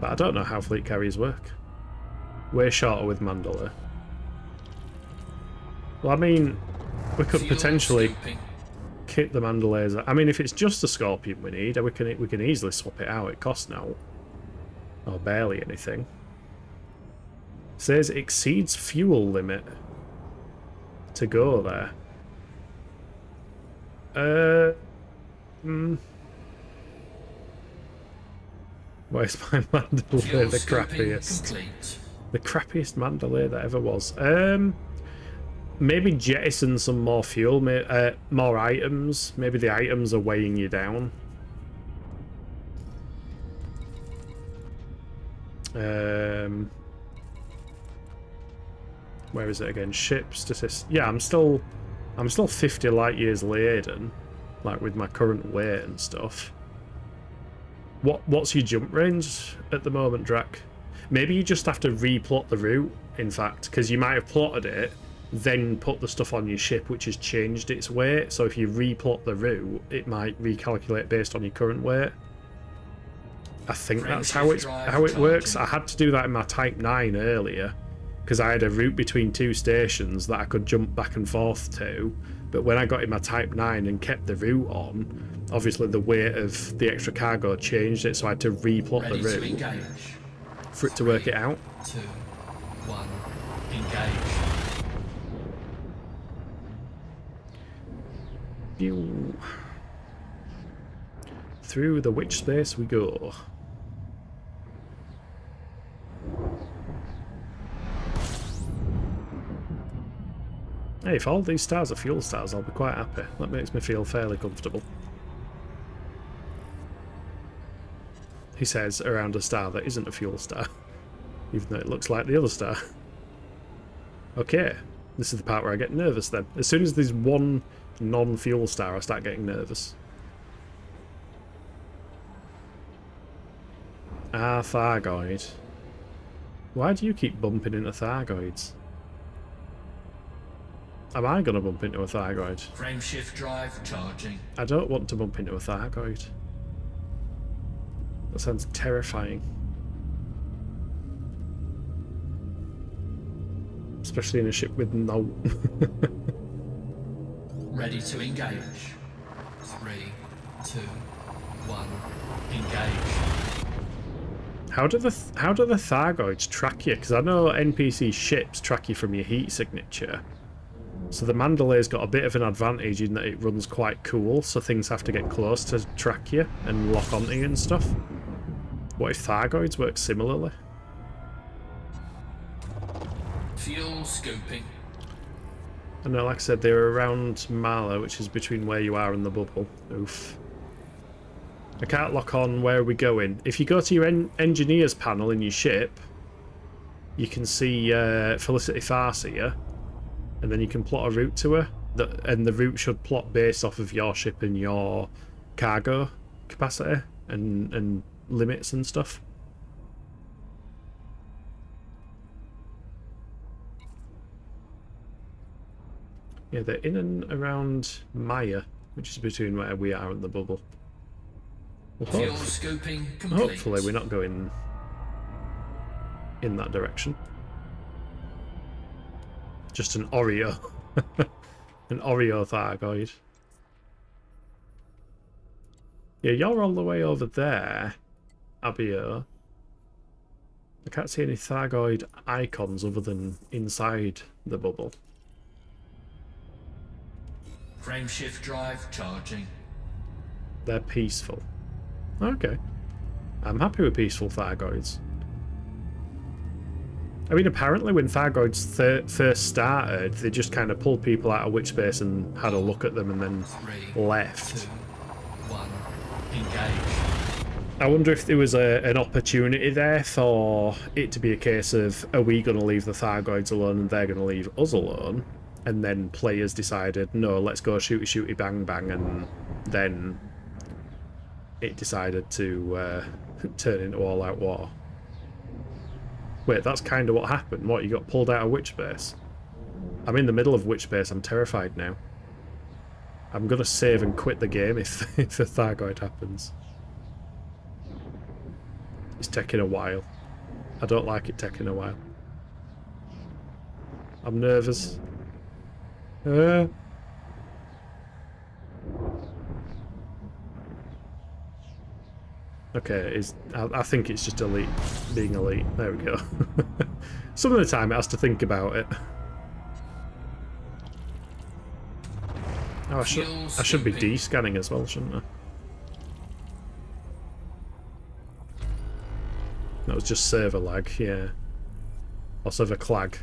A: But I don't know how fleet carriers work. Way shorter with Mandalay. Well, I mean, we could
B: Fuel
A: potentially
B: scoping.
A: kit the Mandalays. I mean, if it's just a Scorpion we need, we can easily swap it out. It costs now, or barely anything. It says exceeds fuel limit to go there. Where's my Mandalay
B: Fuel
A: the
B: scoping
A: crappiest?
B: complete.
A: The crappiest Mandalay that ever was. Maybe jettison some more fuel, more items. Maybe the items are weighing you down. Where is it again? Ship statistics. Yeah, I'm still 50 light years laden, like with my current weight and stuff. What's your jump range at the moment, Drac? Maybe you just have to replot the route, in fact, because you might have plotted it, then put the stuff on your ship which has changed its weight. So if you replot the route, it might recalculate based on your current weight. I think that's how it works. I had to do that in my Type 9 earlier, because I had a route between two stations that I could jump back and forth to. But when I got in my Type 9 and kept the route on, obviously the weight of the extra cargo changed it, so I had to replot
B: Ready
A: the
B: to
A: route
B: engage.
A: for it to work it out.
B: 2, 1. Engage.
A: Pew. Through the witch space we go. Hey, if all these stars are fuel stars, I'll be quite happy. That makes me feel fairly comfortable. He says around a star that isn't a fuel star, even though it looks like the other star. Okay, this is the part where I get nervous then. As soon as there's one non-fuel star, I start getting nervous. Ah, Thargoid. Why do you keep bumping into Thargoids? Am I going to bump into a Thargoid?
B: Frameshift drive charging.
A: I don't want to bump into a Thargoid. That sounds terrifying. Especially in a ship with no...
B: Ready to engage. 3, 2, 1. Engage.
A: How do the Thargoids track you? Because I know NPC ships track you from your heat signature. So the Mandalay's got a bit of an advantage in that it runs quite cool, so things have to get close to track you and lock onto you and stuff. What if Thargoids work similarly?
B: Fuel scoping.
A: I know, like I said, they're around Mala, which is between where you are and the bubble. Oof. I can't lock on where we're going. If you go to your engineer's panel in your ship, you can see Felicity Farseer, and then you can plot a route to her, and the route should plot based off of your ship and your cargo capacity and limits and stuff. Yeah, they're in and around Maya. which is between where we are and the bubble. Well,
B: Fuel scoping complete.
A: hopefully we're not going in that direction. Just an Oreo. An Oreo Thargoid. Yeah, you're all the way over there, Abio. I can't see any Thargoid icons other than inside the bubble.
B: Frameshift drive charging.
A: They're peaceful. Okay. I'm happy with peaceful Thargoids. I mean, apparently when Thargoids first started, they just kind of pulled people out of witch space and had a look at them and then
B: 3,
A: left.
B: 2, 1, engage.
A: I wonder if there was an opportunity there for it to be a case of, are we going to leave the Thargoids alone and they're going to leave us alone? And then players decided, no, let's go shooty shooty bang bang, and then it decided to turn into all out war. Wait, that's kind of what happened. What, you got pulled out of witch base? I'm in the middle of witch base, I'm terrified now. I'm going to save and quit the game if, if the Thargoid happens. It's taking a while. I don't like it taking a while. I'm nervous. Okay, I think it's just elite being elite. There we go. Some of the time it has to think about it. Oh, I should be D-scanning as well, shouldn't I? That was just server lag, yeah. Or server clag.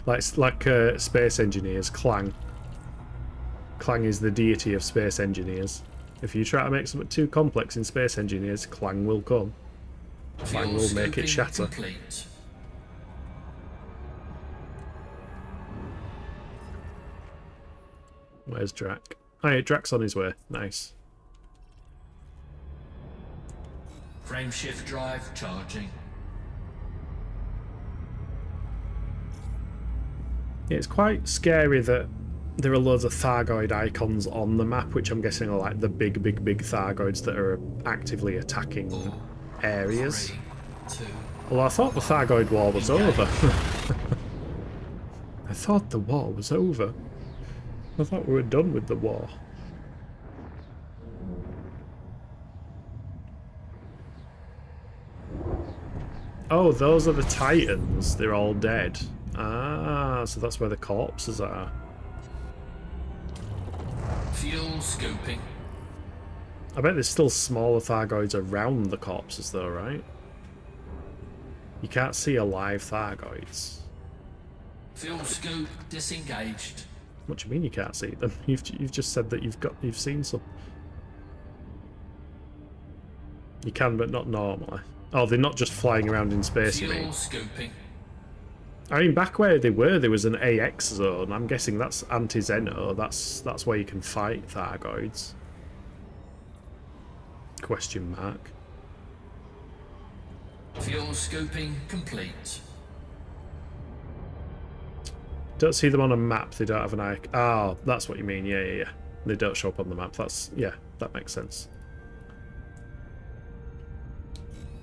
A: like space engineers, Clang. Clang is the deity of space engineers. If you try to make something too complex in space engineers, Clang will come. Clang will make it shatter.
B: Complete.
A: Where's Drac? Oh yeah, Drac's on his way. Nice.
B: Frameshift drive charging.
A: Yeah, it's quite scary that there are loads of Thargoid icons on the map, which I'm guessing are like the big Thargoids that are actively attacking
B: 4,
A: areas.
B: 3, 2,
A: Well, I thought the Thargoid war was over. I thought the war was over. I thought we were done with the war. Oh, those are the Titans. They're all dead. Ah, so that's where the corpses are.
B: fuel scoping.
A: I bet there's still smaller Thargoids around the corpses though, right? You can't see alive Thargoids.
B: Fuel scope disengaged.
A: What do you mean you can't see them? You've just said that you've seen some. You can, but not normally. Oh, they're not just flying around in space, you
B: Fuel
A: mean?
B: scoping.
A: I mean, back where they were, there was an AX zone. I'm guessing that's anti-Xeno. That's where you can fight Thargoids. Question mark.
B: Fuel scoping complete.
A: Don't see them on a map. They don't have an icon. Oh, that's what you mean. Yeah. They don't show up on the map. Yeah, that makes sense.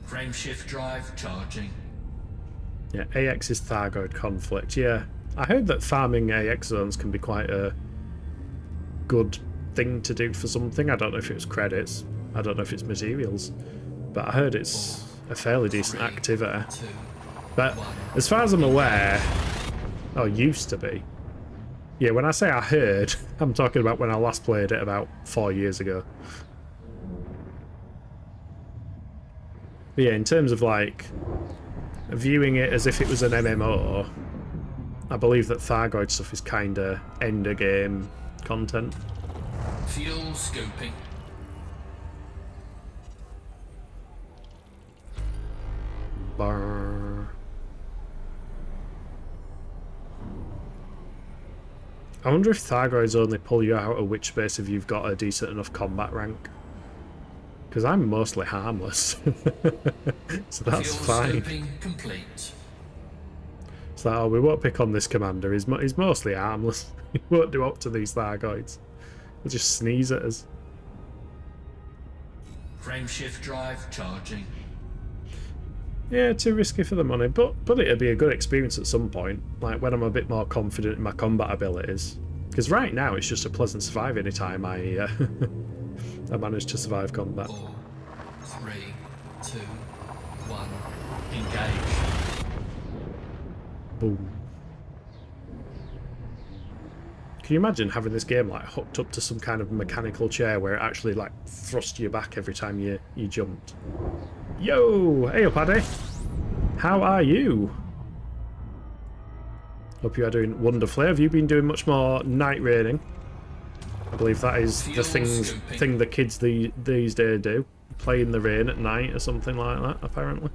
B: Frameshift drive charging.
A: Yeah, AX is Thargoid conflict. Yeah, I heard that farming AX zones can be quite a good thing to do for something. I don't know if it was credits. I don't know if it's materials. But I heard it's a fairly decent activity.
B: 2,
A: But
B: 1.
A: as far as I'm aware... Oh, used to be. Yeah, when I say I heard, I'm talking about when I last played it about 4 years ago. But yeah, in terms of like viewing it as if it was an MMO, I believe that Thargoid stuff is kind of end of game content.
B: Fuel scoping.
A: Brr. I wonder if Thargoids only pull you out of witch space if you've got a decent enough combat rank. Because I'm mostly harmless. So that's
B: Fuel
A: fine.
B: scoping complete.
A: It's like, oh, we won't pick on this commander. He's mostly harmless. He won't do up to these Thargoids. They'll just sneeze at us.
B: Frameshift drive charging.
A: Yeah, too risky for the money, but it'd be a good experience at some point, like when I'm a bit more confident in my combat abilities. Because right now it's just a pleasant survive anytime I I manage to survive combat.
B: 4, 3, 2, 1. Engage.
A: Boom. Can you imagine having this game like hooked up to some kind of mechanical chair where it actually like thrusts you back every time you jumped? Yo! Hey up, Paddy! How are you? Hope you are doing wonderfully. Have you been doing much more night raiding? I believe that is the thing the kids these days do. Play in the rain at night or something like that, apparently.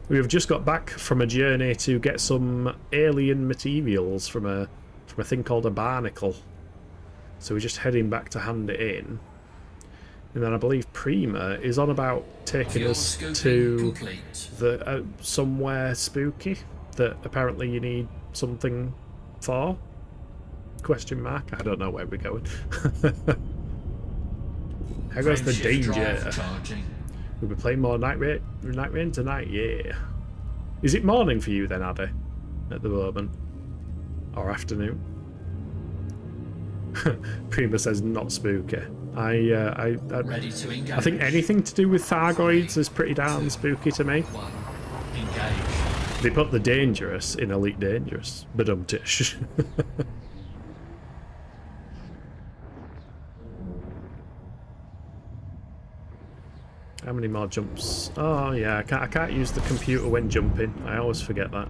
A: We have just got back from a journey to get some alien materials from a thing called a barnacle. So we're just heading back to hand it in. And then I believe Prima is on about taking us to the somewhere spooky that apparently you need something for? Question mark? I don't know where we're going. How goes the danger? We'll be playing more Night Rain tonight, yeah. Is it morning for you then, Addy? At the moment? Or afternoon? Prima says not spooky. I think anything to do with Thargoids is pretty darn spooky to me. They put the dangerous in Elite Dangerous. Badum-tish. How many more jumps? Oh yeah, I can't use the computer when jumping. I always forget that.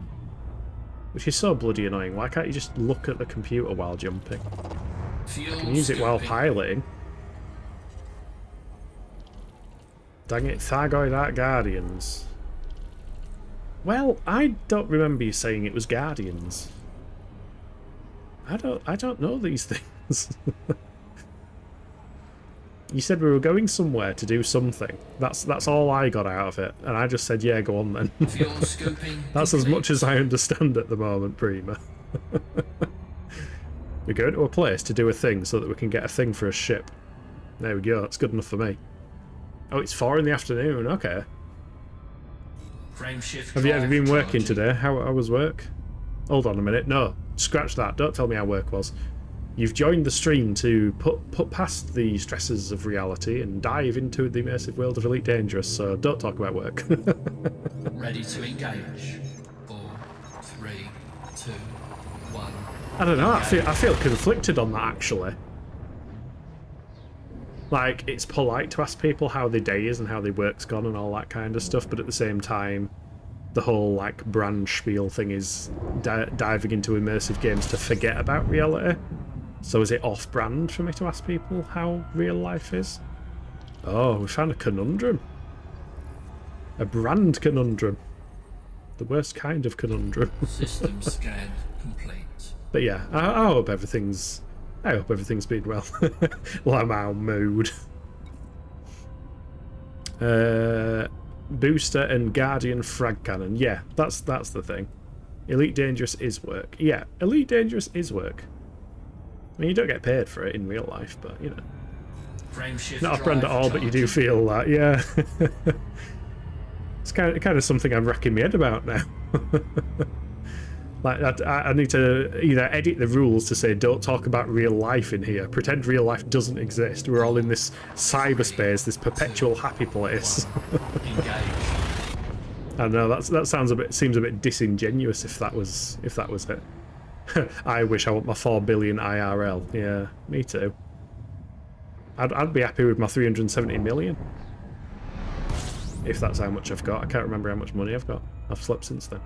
A: Which is so bloody annoying. Why can't you just look at the computer while jumping? You can use it while piloting. Dang it, Thargoid Art Guardians. Well, I don't remember you saying it was Guardians. I don't know these things. You said we were going somewhere to do something. That's all I got out of it, and I just said, yeah, go on then. That's as much as I understand at the moment, Prima. We're going to a place to do a thing so that we can get a thing for a ship. There we go, that's good enough for me. Oh, it's 4 in the afternoon, okay. Have you been working today? How was work? Hold on a minute, no, scratch that, don't tell me how work was. You've joined the stream to put past the stresses of reality and dive into the immersive world of Elite Dangerous, so don't talk about work.
B: Ready to engage. 4, 3, 2, 1.
A: I don't know, I feel conflicted on that actually. Like, it's polite to ask people how their day is and how their work's gone and all that kind of stuff, but at the same time, the whole, like, brand spiel thing is diving into immersive games to forget about reality. So is it off-brand for me to ask people how real life is? Oh, we found a conundrum. A brand conundrum. The worst kind of conundrum.
B: System scan complete.
A: But yeah, I hope everything's been well. Lamau mood. Booster and Guardian frag cannon. Yeah, that's the thing. Elite Dangerous is work. Yeah, Elite Dangerous is work. I mean, you don't get paid for it in real life, but you know, not off-brand at all. But you do feel that, yeah. It's kind of something I'm racking my head about now. Like, I need to either edit the rules to say don't talk about real life in here, pretend real life doesn't exist. We're all in this cyberspace, this perpetual happy place. I know that seems a bit disingenuous if that was it. I wish I want my 4 billion IRL. Yeah, me too. I'd be happy with my 370 million. If that's how much I've got. I can't remember how much money I've got. I've slept since then.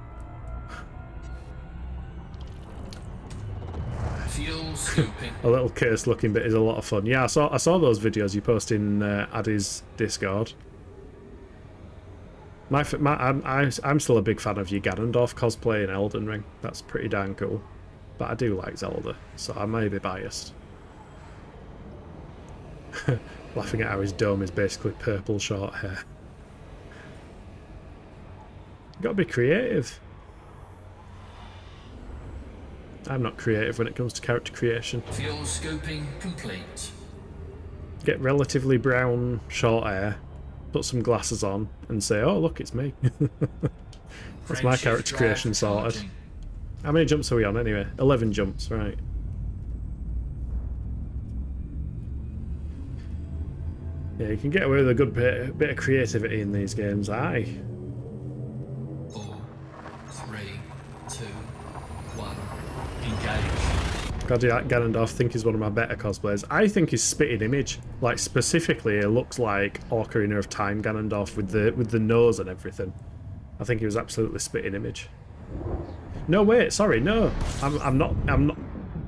A: A little cursed looking bit is a lot of fun. Yeah, I saw those videos you post in Addy's Discord. I'm still a big fan of your Ganondorf cosplay in Elden Ring. That's pretty darn cool. But I do like Zelda, so I may be biased. Laughing at how his dome is basically purple short hair. You gotta be creative. I'm not creative when it comes to character creation.
B: Fuel scoping complete.
A: Get relatively brown short hair, put some glasses on, and say, "Oh look, it's me." That's my
B: Frameshift
A: character
B: drive
A: creation sorted.
B: charging.
A: How many jumps are we on anyway? 11 jumps, right. Yeah, you can get away with a good bit of creativity in these games, aye.
B: 4, 3, 2, 1. Engage.
A: God, yeah, Ganondorf think he's one of my better cosplays. I think his spitting image, like specifically, it looks like Ocarina of Time Ganondorf with the nose and everything. I think he was absolutely spitting image. No, wait, sorry, no. I'm not.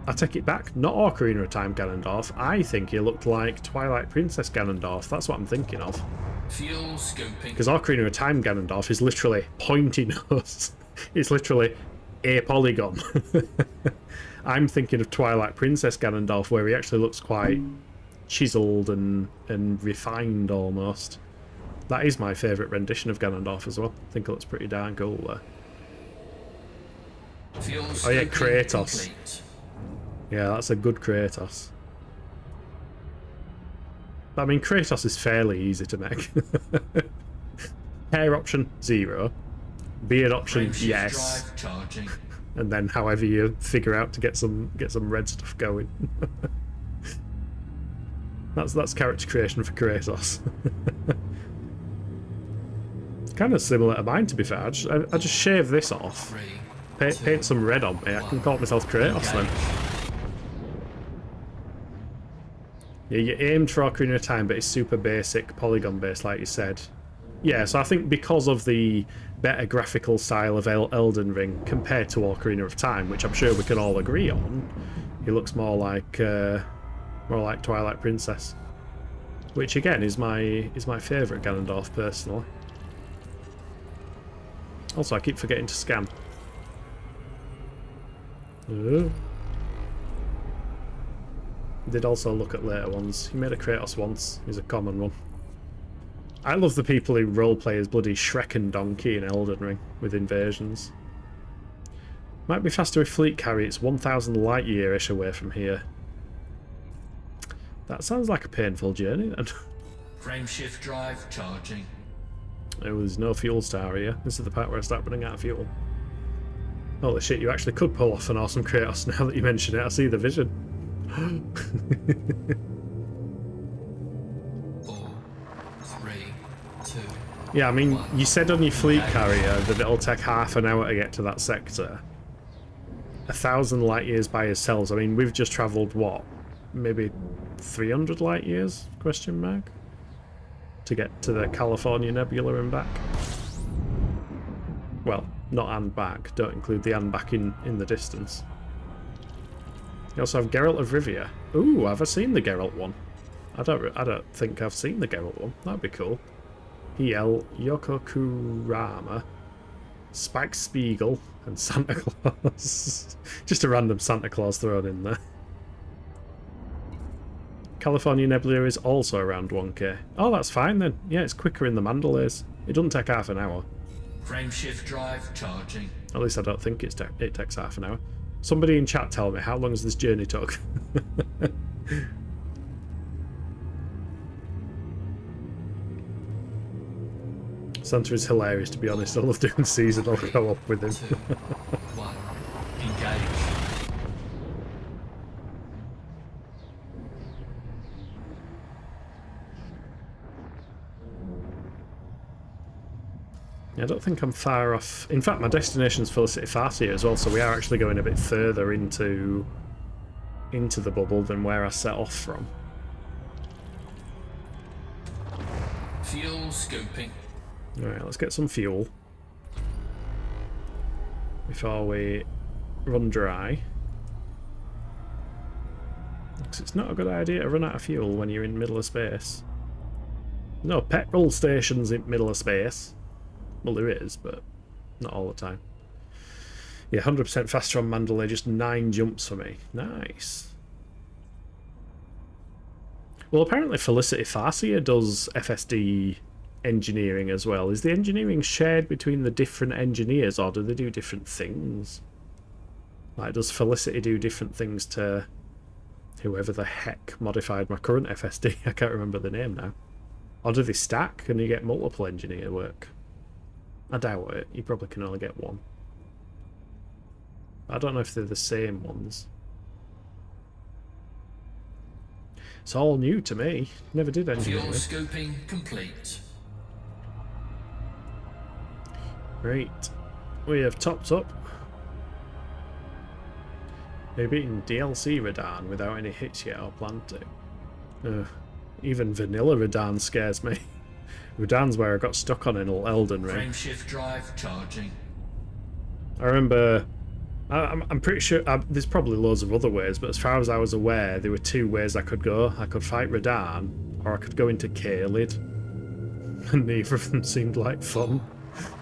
A: I take it back. Not Ocarina of Time Ganondorf. I think he looked like Twilight Princess Ganondorf. That's what I'm thinking of.
B: Fuel scoping.
A: Because Ocarina of Time Ganondorf is literally pointy nose. It's literally a polygon. I'm thinking of Twilight Princess Ganondorf, where he actually looks quite chiseled and refined almost. That is my favourite rendition of Ganondorf as well. I think it looks pretty darn cool there.
B: Fuel
A: Oh yeah,
B: scoping
A: Kratos.
B: complete.
A: Yeah, that's a good Kratos. But, I mean, Kratos is fairly easy to make. Hair option, 0. Beard option,
B: Frameshift
A: yes.
B: drive charging.
A: And then however you figure out to get some red stuff going. That's character creation for Kratos. Kind of similar to mine, to be fair. I just shave this off,
B: 3,
A: paint some red on me. I can call myself Kratos then. Yeah, you aimed for Ocarina of Time, but it's super basic, polygon based, like you said. Yeah, so I think because of the better graphical style of Elden Ring compared to Ocarina of Time, which I'm sure we can all agree on, he looks more like Twilight Princess, which again is my favourite Ganondorf personally. Also, I keep forgetting to scan. Did also look at later ones. He made a Kratos once. He's a common one. I love the people who roleplay as bloody Shrek and Donkey in Elden Ring with invasions. Might be faster with fleet carry. It's 1,000 light year-ish away from here. That sounds like a painful journey then.
B: Frameshift drive charging.
A: Oh, there's no fuel star here. This is the part where I start running out of fuel. Holy shit, you actually could pull off an awesome Kratos now that you mention it. I see the vision.
B: 4, 3, 2.
A: Yeah, I mean, you said on your fleet carrier that it'll take half an hour to get to that sector. 1,000 light years by yourselves. I mean, we've just travelled, what? Maybe 300 light years? Question mark? To get to the California Nebula and back. Well, not and back. Don't include the and back in the distance. You also have Geralt of Rivia. Ooh, have I seen the Geralt one? I don't think I've seen the Geralt one. That'd be cool. Hiel, Yokokurama, Spike Spiegel, and Santa Claus. Just a random Santa Claus thrown in there. California Nebula is also around 1k. Oh, that's fine then. Yeah, it's quicker in the Mandalays. It doesn't take half an hour.
B: Frameshift drive charging.
A: At least I don't think it takes half an hour. Somebody in chat tell me, how long has this journey took? Santa is hilarious, to be honest. I love doing seasonal co-op with him.
B: 2, 1. Engage.
A: I don't think I'm far off. In fact, my destination's Felicity Farsia as well, so we are actually going a bit further into the bubble than where I set off from.
B: Fuel scoping.
A: Alright, let's get some fuel before we run dry. Because it's not a good idea to run out of fuel when you're in the middle of space. No petrol stations in the middle of space. Well, there is, but not all the time. Yeah, 100% faster on Mandalay, just 9 jumps for me. Nice. Well, apparently Felicity Farsia does FSD engineering as well. Is the engineering shared between the different engineers, or do they do different things? Like, does Felicity do different things to whoever the heck modified my current FSD? I can't remember the name now. Or do they stack? Can you get multiple engineer work? I doubt it. You probably can only get one. I don't know if they're the same ones. It's all new to me. Never did
B: Fuel
A: engineering.
B: scoping complete.
A: Great. We have topped up. We've beaten DLC Radahn without any hits yet or plan to. Even vanilla Radahn scares me. Radahn's where I got stuck on in Elden Ring.
B: Frameshift drive charging.
A: I remember... I'm pretty sure... there's probably loads of other ways, but as far as I was aware, there were two ways I could go. I could fight Radahn, or I could go into Caelid. And neither of them seemed like fun.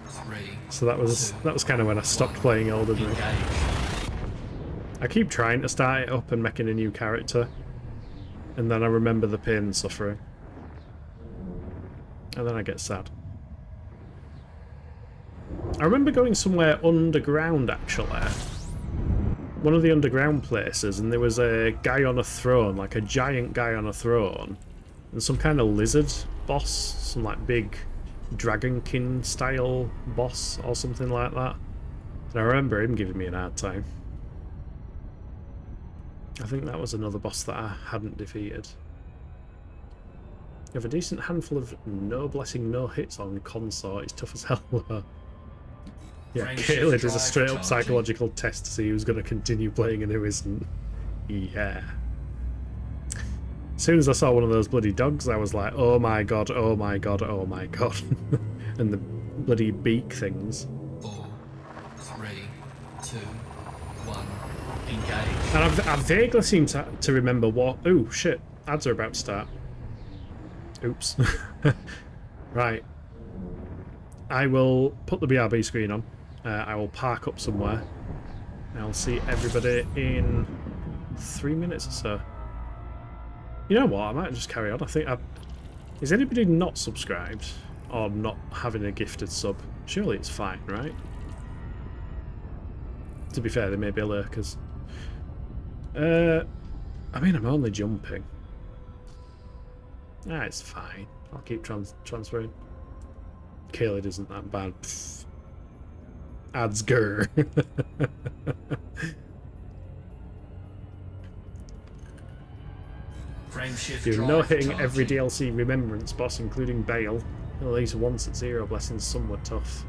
B: 3,
A: So that was kind of when I stopped playing Elden Ring.
B: engage.
A: I keep trying to start it up and making a new character, and then I remember the pain and suffering. And then I get sad. I remember going somewhere underground, actually. One of the underground places, and there was a guy on a throne, like a giant guy on a throne, and some kind of lizard boss, some like big dragonkin style boss or something like that. And I remember him giving me an hard time. I think that was another boss that I hadn't defeated. You have a decent handful of no blessing, no hits on consort. It's tough as hell. Yeah, Caelid is a straight up psychological test to see who's going to continue playing and who isn't. Yeah. As soon as I saw one of those bloody dogs, I was like, oh my god, oh my god, oh my god. And the bloody beak things.
B: 4, 3, 2, 1, engage.
A: And I vaguely seem to remember what... Oh, shit. Ads are about to start. Oops. Right. I will put the BRB screen on. I will park up somewhere. I'll see everybody in 3 minutes or so. You know what? I might just carry on. I think... Is anybody not subscribed? Or not having a gifted sub? Surely it's fine, right? To be fair, there may be lurkers. I mean, I'm only jumping. Ah, it's fine. I'll keep transferring. Caelid isn't that bad. Pfft. Ads grr.
B: Frameshift
A: You're
B: drive
A: no hitting every
B: charging.
A: DLC Remembrance boss, including Bale. At least once at 0 blessings, some were tough.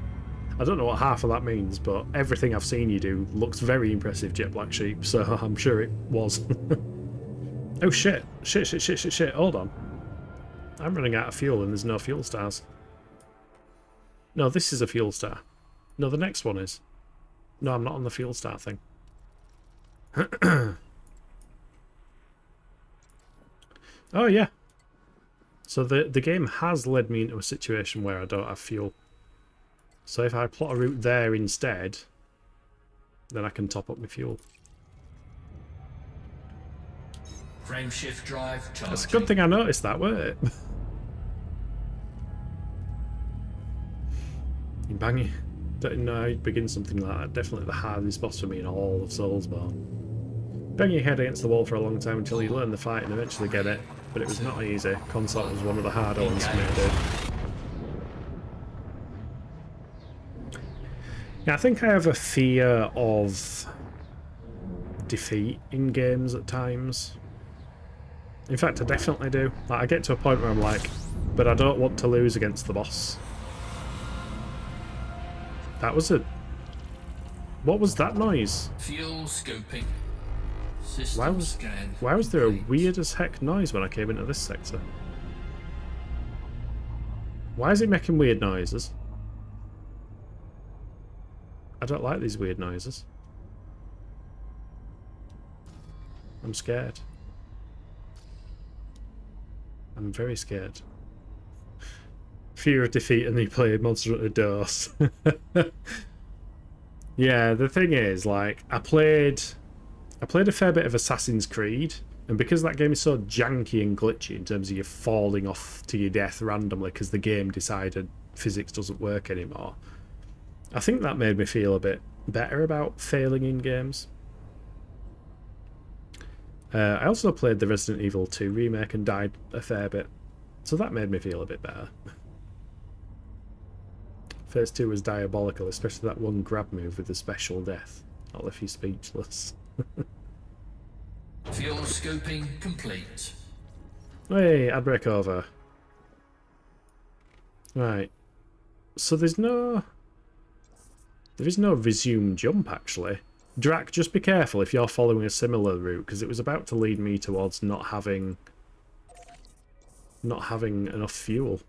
A: I don't know what half of that means, but everything I've seen you do looks very impressive, Jet Black Sheep, so I'm sure it was. Oh shit. Shit. Hold on. I'm running out of fuel and there's no fuel stars. No, this is a fuel star. No, the next one is. No, I'm not on the fuel star thing. Oh yeah. So the game has led me into a situation where I don't have fuel. So if I plot a route there instead, then I can top up my fuel.
B: Frameshift drive charging.
A: That's a good thing I noticed that, weren't it? You bang it. Don't know how you'd begin something like that. Definitely the hardest boss for me in all of Soulsborne. Bang your head against the wall for a long time until you learn the fight and eventually get it. But it was not easy. Consort was one of the harder ones for me to do. Yeah, I think I have a fear of defeat in games at times. In fact, I definitely do. Like, I get to a point where I'm like, but I don't want to lose against the boss. That was a... What was that noise?
B: Fuel scoping. System scan.
A: Why was there a
B: complete.
A: weird as heck noise when I came into this sector? Why is it making weird noises? I don't like these weird noises. I'm scared. I'm very scared. Fear of defeat and you play Monster Hunter DOS. Yeah, the thing is, like, I played a fair bit of Assassin's Creed, and because that game is so janky and glitchy in terms of you falling off to your death randomly because the game decided physics doesn't work anymore, I think that made me feel a bit better about failing in games. I also played the Resident Evil 2 remake and died a fair bit, so that made me feel a bit better. Phase 2 was diabolical, especially that one grab move with the special death. That left you speechless.
B: Fuel scooping complete.
A: Hey, ad break over. Right. So there is no resume jump, actually. Drac, just be careful if you're following a similar route, because it was about to lead me towards not having enough fuel,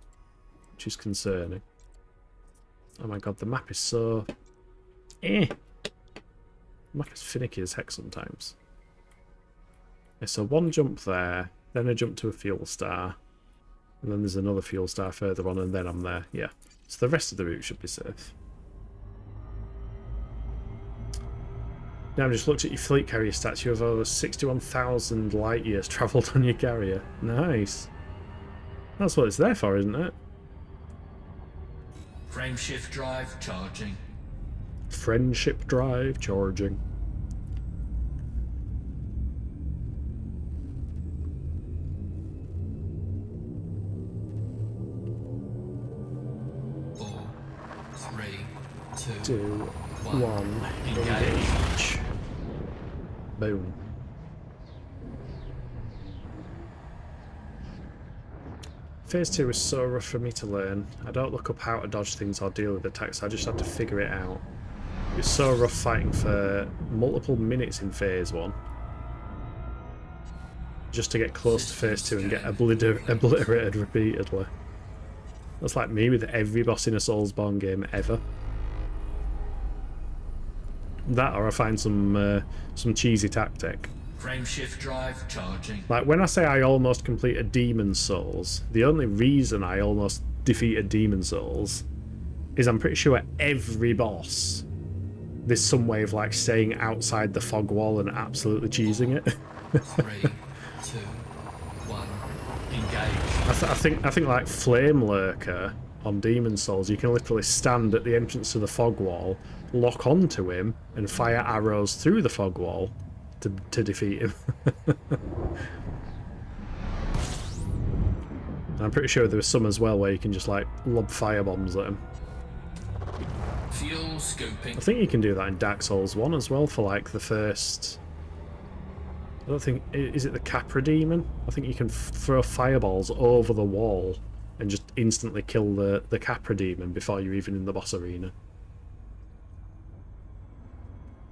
A: which is concerning. Oh my god, the map is so... The map is finicky as heck sometimes. Yeah, so one jump there, then a jump to a fuel star, and then there's another fuel star further on, and then I'm there. Yeah. So the rest of the route should be safe. Now I've just looked at your fleet carrier stats. You have over 61,000 light years travelled on your carrier. Nice. That's what it's there for, isn't it?
B: Frameshift drive charging.
A: Friendship drive charging.
B: Four, three, two,
A: 2, 1, engage. Boom. Phase 2 was so rough for me to learn. I don't look up how to dodge things or deal with attacks, I just had to figure it out. It was so rough fighting for multiple minutes in Phase 1. Just to get close to Phase 2 and get obliterated repeatedly. That's like me with every boss in a Soulsborne game ever. That, or I find some cheesy tactic.
B: Frameshift drive charging.
A: Like, when I say I almost complete a Demon's Souls, the only reason I almost defeat a Demon's Souls is I'm pretty sure every boss there's some way of, like, staying outside the fog wall and absolutely cheesing it.
B: 3, 2, 1, engage.
A: I think like Flame Lurker on Demon's Souls, you can literally stand at the entrance to the fog wall, lock onto him, and fire arrows through the fog wall to defeat him. I'm pretty sure there was some as well where you can just like lob firebombs at him.
B: Fuel scooping.
A: I think you can do that in Dark Souls 1 as well for like the first... I don't think... Is it the Capra Demon? I think you can throw fireballs over the wall and just instantly kill the Capra Demon before you're even in the boss arena.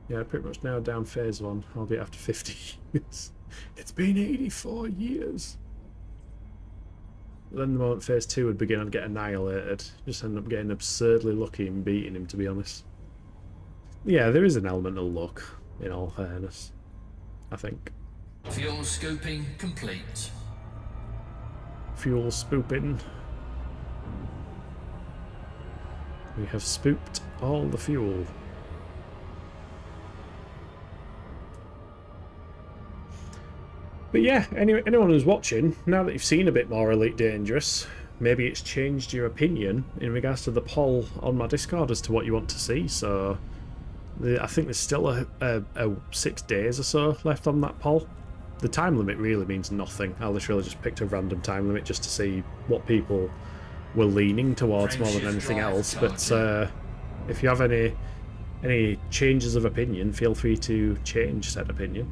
A: Yeah, pretty much nailed down Phase 1, albeit after 50 years. It's been 84 years! Then the moment Phase 2 would begin, I'd get annihilated. Just end up getting absurdly lucky and beating him, to be honest. Yeah, there is an element of luck, in all fairness. I think.
B: Fuel scooping complete.
A: Fuel spooping. We have spooped all the fuel. But yeah, anyone who's watching, now that you've seen a bit more Elite Dangerous, maybe it's changed your opinion in regards to the poll on my Discord as to what you want to see. So I think there's still a 6 days or so left on that poll. The time limit really means nothing. I literally just picked a random time limit just to see what people were leaning towards more than anything else. But if you have any changes of opinion, feel free to change said opinion.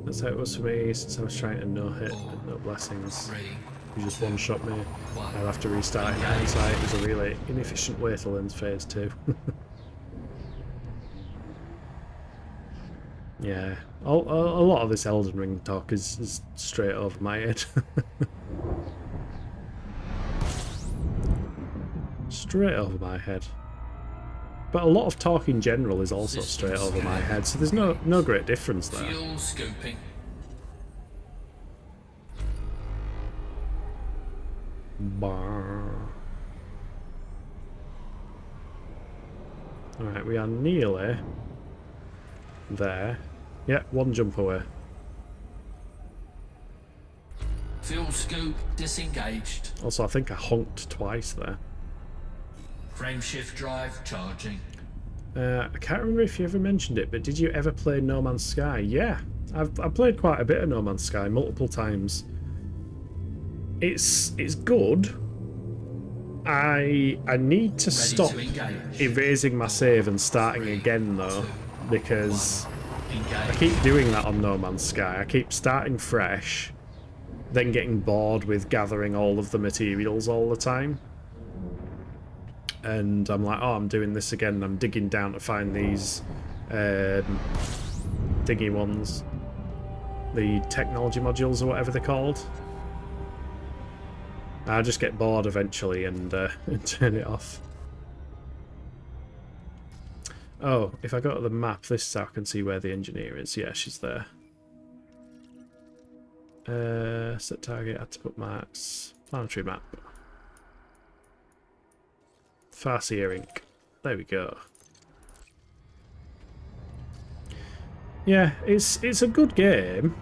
A: That's how it was for me since I was trying to no-hit and no blessings. You just one-shot me. I'd have to restart in hindsight. It was a really inefficient way to learn Phase 2. Yeah, a lot of this Elden Ring talk is straight over my head. Straight over my head. But a lot of talk in general is also straight over my head, so there's no great difference there.
B: Fuel scooping.
A: Alright, we are nearly there. Yeah, one jump away.
B: Fuel scoop disengaged.
A: Also, I think I honked twice there.
B: Frameshift drive charging.
A: I can't remember if you ever mentioned it, but did you ever play No Man's Sky? Yeah, I've played quite a bit of No Man's Sky multiple times. It's good. I need to stop erasing my save and starting again though, because I keep doing that on No Man's Sky. I keep starting fresh, then getting bored with gathering all of the materials all the time. And I'm like, oh, I'm doing this again, and I'm digging down to find these thingy ones. The technology modules or whatever they're called. I just get bored eventually and turn it off. Oh, if I go to the map, this is how I can see where the engineer is. Yeah, she's there. Set target, add to bookmarks. Planetary map. Farseer Inc. There we go. Yeah, it's a good game.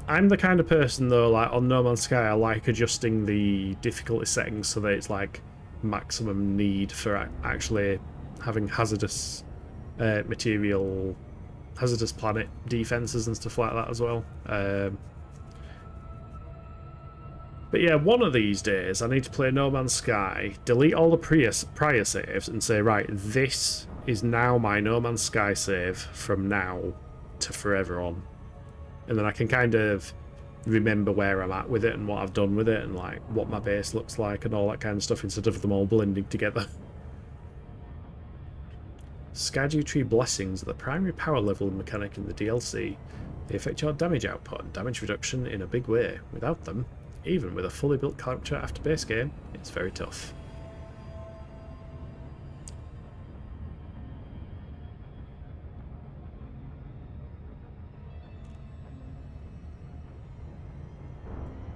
A: I'm the kind of person though, like on No Man's Sky, I like adjusting the difficulty settings so that it's like maximum need for actually having hazardous material, hazardous planet defenses and stuff like that as well. But yeah, one of these days I need to play No Man's Sky, delete all the prior saves and say, right, this is now my No Man's Sky save from now to forever on. And then I can kind of remember where I'm at with it and what I've done with it and like what my base looks like and all that kind of stuff instead of them all blending together. Skydew Tree Blessings are the primary power level mechanic in the DLC. They affect your damage output and damage reduction in a big way. Without them, even with a fully built capture after base game, it's very tough.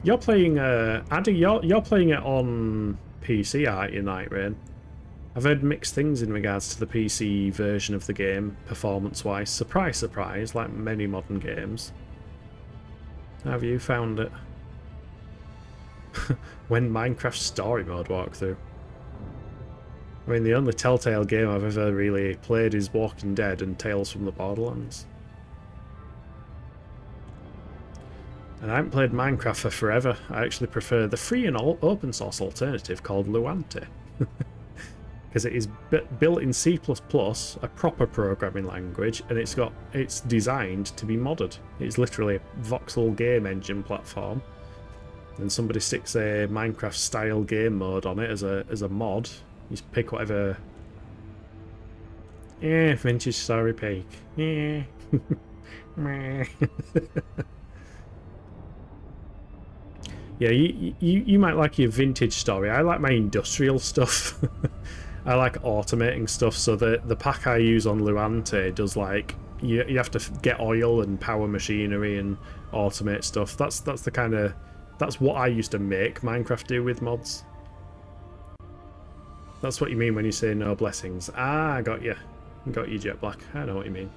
A: You're playing, Addy, you're playing it on PC, aren't you, Night Rain? I've heard mixed things in regards to the PC version of the game, performance-wise. Surprise, surprise, like many modern games. How have you found it? When Minecraft story mode walkthrough. I mean, the only Telltale game I've ever really played is Walking Dead and Tales from the Borderlands. And I haven't played Minecraft for forever. I actually prefer the free and open source alternative called Luante. Because it is built in C++, a proper programming language, and it's designed to be modded. It's literally a voxel game engine platform. And somebody sticks a Minecraft style game mode on it as a mod. You just pick whatever. Yeah, vintage story peak. Yeah. Yeah, you might like your vintage story. I like my industrial stuff. I like automating stuff, so the pack I use on Luante does like you have to get oil and power machinery and automate stuff. That's the kind of that's what I used to make Minecraft do with mods. That's what you mean when you say no blessings. Ah, I got you. Got you, Jet Black. I know what you mean.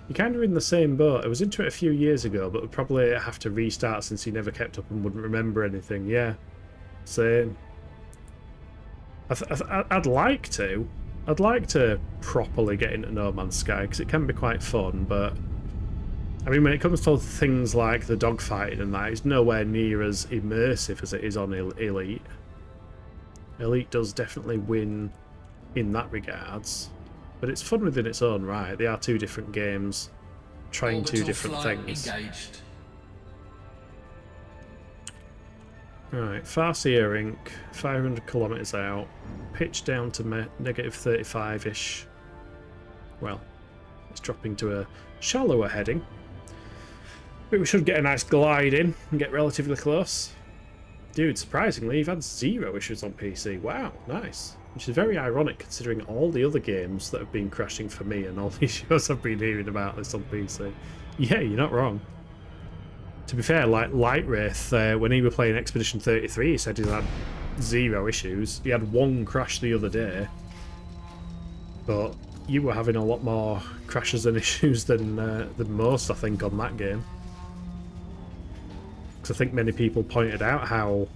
A: You're kind of in the same boat. I was into it a few years ago, but would probably have to restart since he never kept up and wouldn't remember anything. Yeah, same. I'd like to. I'd like to properly get into No Man's Sky because it can be quite fun, but I mean, when it comes to things like the dogfighting and that, it's nowhere near as immersive as it is on Elite. Elite does definitely win in that regards. But it's fun within its own right. They are two different games, trying two different things.
B: Engaged.
A: Right, Farseer Inc. 500 kilometres out. Pitch down to negative 35-ish. Well, it's dropping to a shallower heading. But we should get a nice glide in and get relatively close. Dude, surprisingly, you've had 0 issues on PC. Wow, nice. Which is very ironic considering all the other games that have been crashing for me and all the issues I've been hearing about this on PC. Yeah, you're not wrong. To be fair, like Light Wraith, when he was playing Expedition 33, he said he had 0 issues. He had 1 crash the other day. But you were having a lot more crashes and issues than most, I think, on that game. Because I think many people pointed out how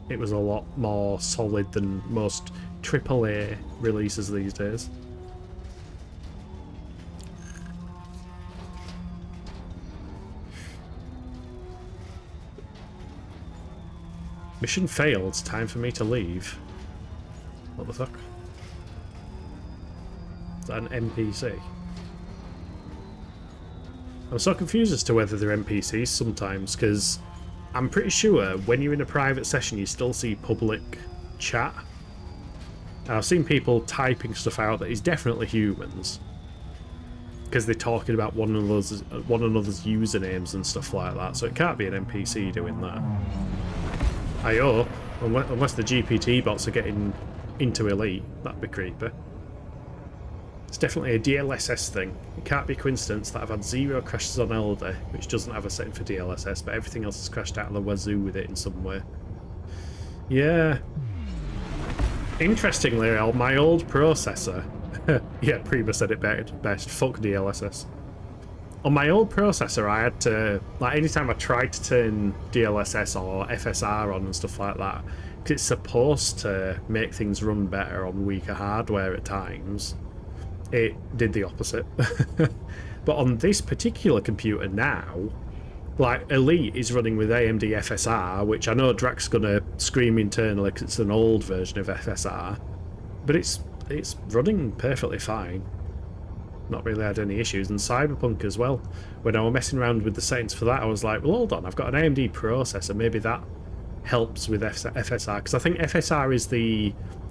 A: it was a lot more solid than most AAA releases these days. Mission failed. Time for me to leave. What the fuck? Is that an NPC? I'm so confused as to whether they're NPCs sometimes, because I'm pretty sure when you're in a private session you still see public chat. And I've seen people typing stuff out that is definitely humans, because they're talking about one another's usernames and stuff like that, so it can't be an NPC doing that. I hope, unless the GPT bots are getting into Elite, that'd be creepy. It's definitely a DLSS thing. It can't be a coincidence that I've had 0 crashes on Elder, which doesn't have a setting for DLSS, but everything else has crashed out of the wazoo with it in some way. Yeah. Interestingly, on my old processor... yeah, Prima said it best. Fuck DLSS. On my old processor, I had to... like, anytime I tried to turn DLSS or FSR on and stuff like that, because it's supposed to make things run better on weaker hardware at times, it did the opposite. But on this particular computer now, like, Elite is running with AMD FSR, which I know Drax's gonna scream internally because it's an old version of FSR, but it's running perfectly fine. Not really had any issues. And Cyberpunk as well. When I was messing around with the settings for that, I was like, well, hold on, I've got an AMD processor, maybe that helps with FSR, because I think FSR is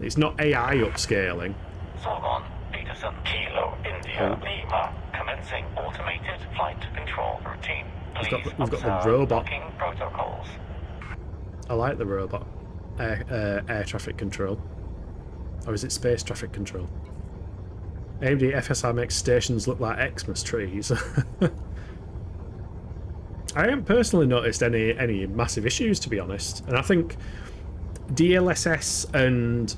A: it's not AI upscaling.
G: Sorgon, Peterson, Kilo, India, Lima, commencing automated flight control routine.
A: We've got the robot.
G: Protocols.
A: I like the robot. Air traffic control. Or is it space traffic control? AMD FSR makes stations look like Xmas trees. I haven't personally noticed any massive issues, to be honest. And I think DLSS and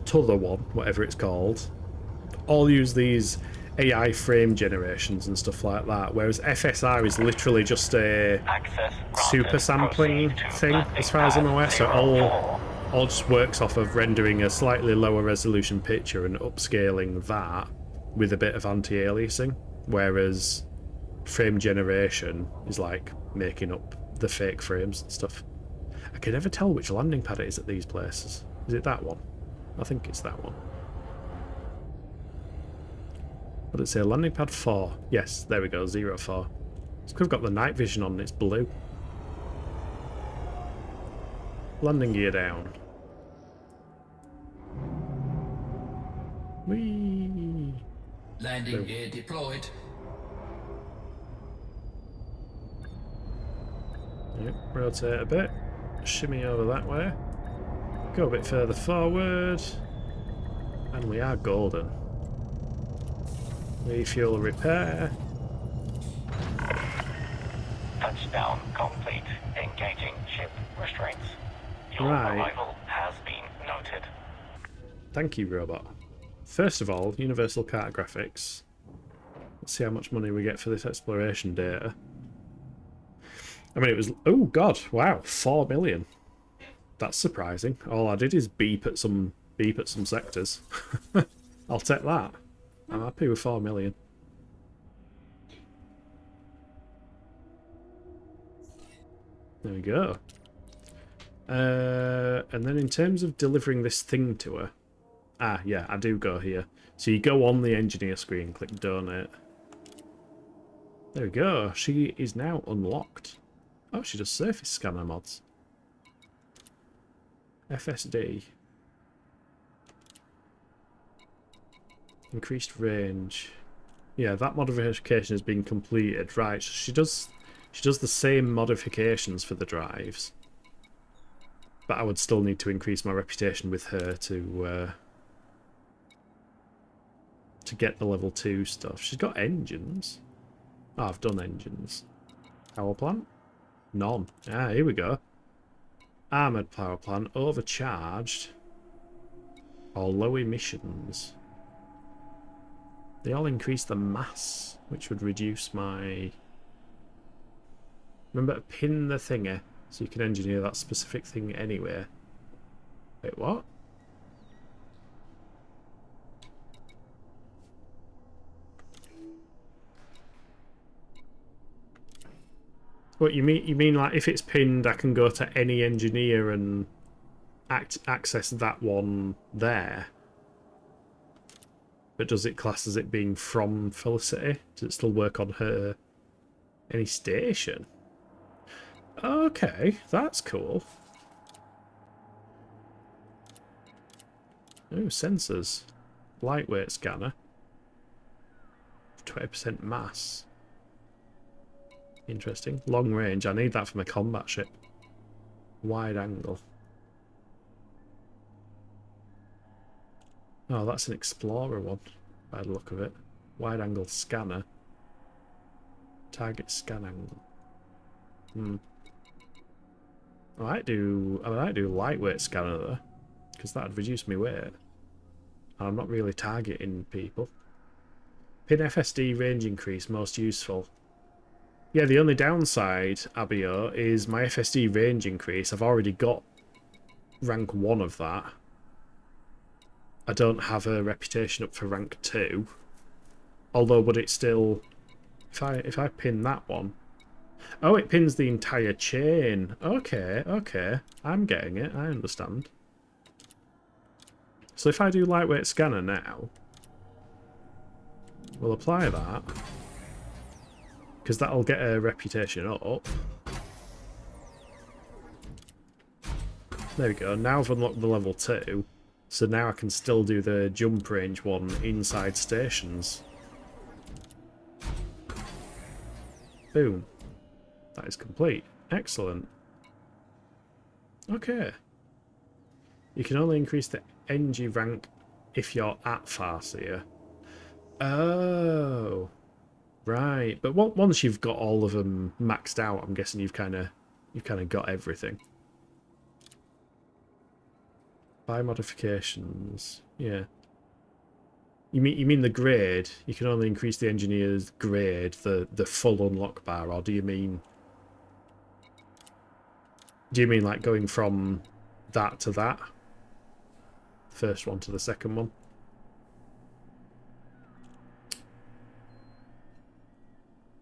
A: t'other one, whatever it's called, all use these AI frame generations and stuff like that, whereas FSR is literally just a super sampling thing, as far as I'm aware, so all just works off of rendering a slightly lower resolution picture and upscaling that with a bit of anti-aliasing, whereas frame generation is like making up the fake frames and stuff. I can never tell which landing pad it is at these places. Is it that one? I think it's that one. What did it say? Landing pad 4. Yes, there we go, 04. It's because I've got the night vision on and it's blue. Landing gear down. Whee!
B: Landing gear deployed.
A: Yep, rotate a bit. Shimmy over that way. Go a bit further forward. And we are golden. Refuel repair.
G: Touchdown complete. Engaging ship restraints. Your
A: Right.
G: arrival has been noted.
A: Thank you, robot. First of all, universal cartographics. Let's see how much money we get for this exploration data. I mean, it was... oh, God. Wow. 4 million. That's surprising. All I did is beep at some sectors. I'll take that. I'm happy with 4 million. There we go. And then in terms of delivering this thing to her... ah, yeah, I do go here. So you go on the engineer screen, click donate. There we go. She is now unlocked. Oh, she does surface scanner mods. FSD. Increased range. Yeah, that modification has been completed. Right, so she does the same modifications for the drives. But I would still need to increase my reputation with her to get the level 2 stuff. She's got engines. Oh, I've done engines. Power plant? None. Ah, here we go. Armoured power plant, overcharged, or low emissions. They all increase the mass, which would reduce my... remember to pin the thingy, so you can engineer that specific thing anywhere. Wait, what? What you mean? You mean like if it's pinned, I can go to any engineer and access that one there? But does it class as it being from Felicity? Does it still work on her any station? Okay, that's cool. Oh, sensors. Lightweight scanner. 20% mass. Interesting. Long range. I need that for my combat ship. Wide angle. Oh, that's an Explorer one, by the look of it. Wide angle scanner. Target scan angle. I might do lightweight scanner though, because that'd reduce my weight. I'm not really targeting people. Pin FSD range increase most useful. Yeah, the only downside, Abio, is my FSD range increase. I've already got rank 1 of that. I don't have a reputation up for rank 2. Although, would it still... If I pin that one... Oh, it pins the entire chain. Okay, okay. I'm getting it. I understand. So if I do lightweight scanner now... We'll apply that. Because that'll get a reputation up. There we go. Now I've unlocked the level 2. So now I can still do the jump range one inside stations. Boom. That is complete. Excellent. Okay. You can only increase the NG rank if you're at Farseer. Oh. Right. But once you've got all of them maxed out, I'm guessing you've kind of got everything. Buy modifications. Yeah. You mean the grade? You can only increase the engineer's grade, the full unlock bar, or do you mean like going from that to that? First one to the second one?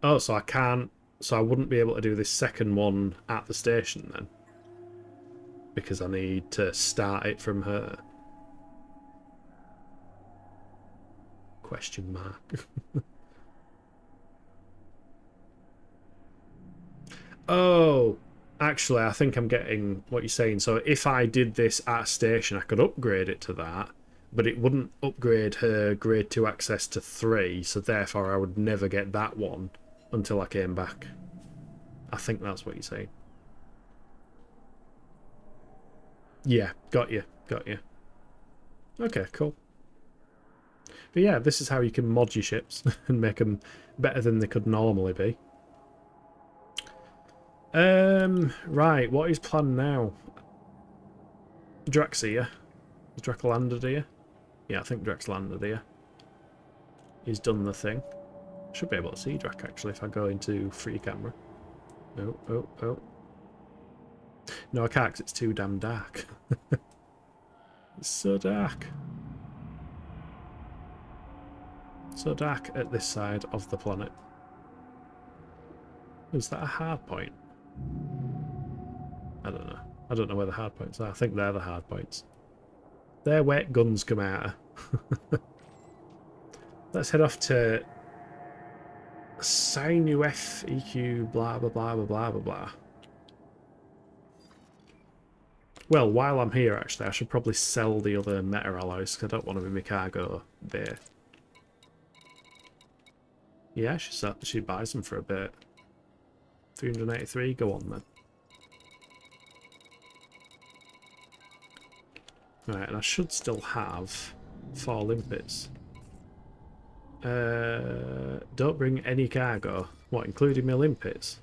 A: Oh, so I wouldn't be able to do this second one at the station then? Because I need to start it from her. Question mark. Oh, actually, I think I'm getting what you're saying. So if I did this at a station, I could upgrade it to that, but it wouldn't upgrade her grade 2 access to 3, so therefore I would never get that one until I came back. I think that's what you're saying. Yeah, got you, got you. Okay, cool. But yeah, this is how you can mod your ships and make them better than they could normally be. Right, what is planned now? Drax here. Is Drax landed here? Yeah, I think Drax landed here. He's done the thing. Should be able to see Drax actually if I go into free camera. Oh, oh, oh. No, I can't because it's too damn dark. It's so dark. So dark at this side of the planet. Is that a hard point? I don't know. I don't know where the hard points are. I think they're the hard points. They're where guns come out of. Let's head off to Sign UF EQ blah blah blah blah blah blah blah. Well, while I'm here actually, I should probably sell the other meta alloys because I don't want to be my cargo there. Yeah, she buys them for a bit. 383, go on then. Right, and I should still have 4 limpets. Don't bring any cargo. What, including my limpets?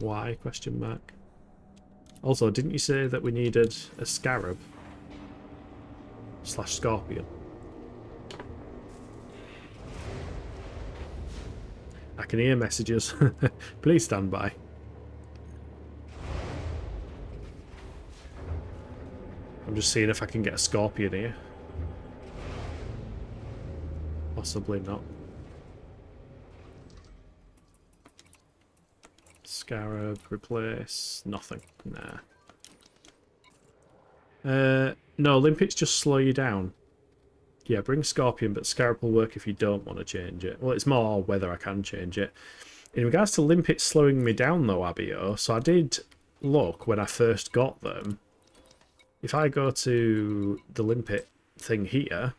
A: Why? Question mark. Also, didn't you say that we needed a scarab? / scorpion. I can hear messages. Please stand by. I'm just seeing if I can get a scorpion here. Possibly not. Scarab, replace, nothing. No, limpets just slow you down. Yeah, bring Scorpion, but Scarab will work if you don't want to change it. Well, it's more whether I can change it. In regards to limpets slowing me down, though, Abio, so I did look when I first got them. If I go to the limpet thing here,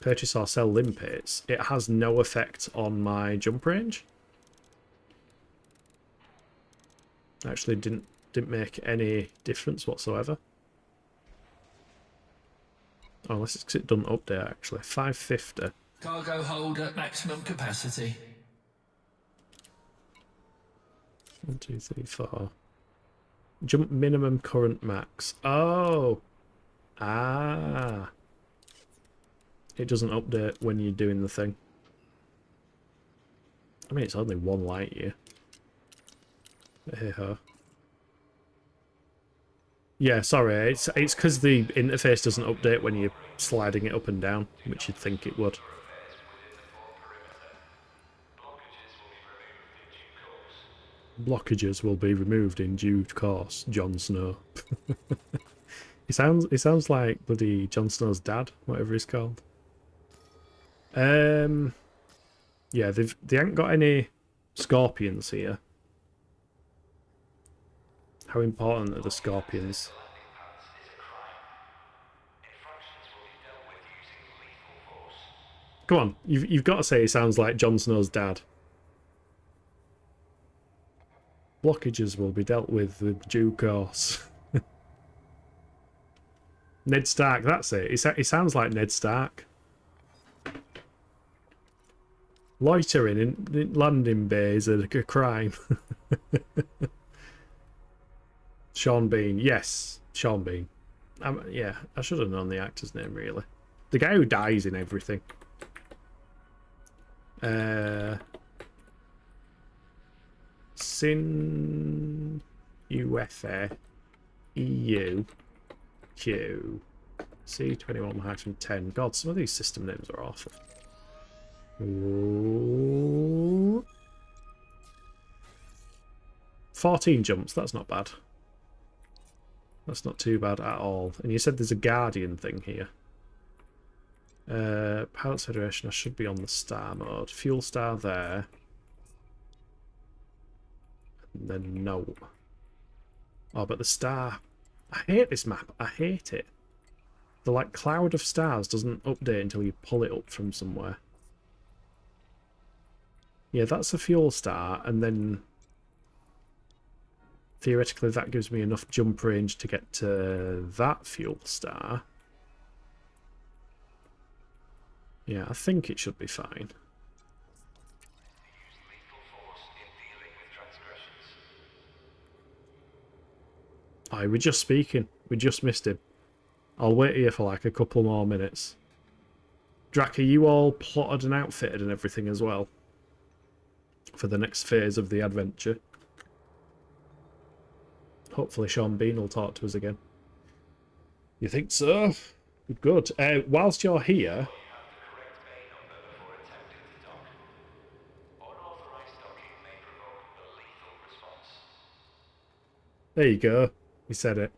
A: purchase or sell limpets, it has no effect on my jump range. Actually, didn't make any difference whatsoever. Oh, unless it's 'cause it doesn't update, actually. 550.
B: Cargo hold at maximum capacity.
A: 1, 2, 3, 4. Jump minimum current max. Oh! Ah! It doesn't update when you're doing the thing. I mean, it's only 1 light year. But hey-ho. Yeah, sorry, it's because the interface doesn't update when you're sliding it up and down, which you'd think it would. Blockages will be removed in due course, Jon Snow. It sounds like bloody Jon Snow's dad, whatever he's called. Yeah, they ain't got any scorpions here. How important are the scorpions? Come on, you've got to say he sounds like Jon Snow's dad. Blockages will be dealt with due course. Ned Stark, that's it. He sounds like Ned Stark. Loitering in landing bays are a crime. Sean Bean, yes, Sean Bean. Yeah, I should have known the actor's name, really. The guy who dies in everything. Sin UFA EU Q C21-10. God, some of these system names are awful. Ooh. 14 jumps, that's not bad. That's not too bad at all. And you said there's a Guardian thing here. Pilots Federation, I should be on the star mode. Fuel star there. And then no. Oh, but the star... I hate this map. I hate it. The, like, cloud of stars doesn't update until you pull it up from somewhere. Yeah, that's a fuel star, and then... theoretically, that gives me enough jump range to get to that fuel star. Yeah, I think it should be fine. Aye, we're just speaking. We just missed him. I'll wait here for like a couple more minutes. Drac, are you all plotted and outfitted and everything as well? For the next phase of the adventure? Hopefully Sean Bean will talk to us again. You think so? Good. Whilst you're here... There you go. He said it.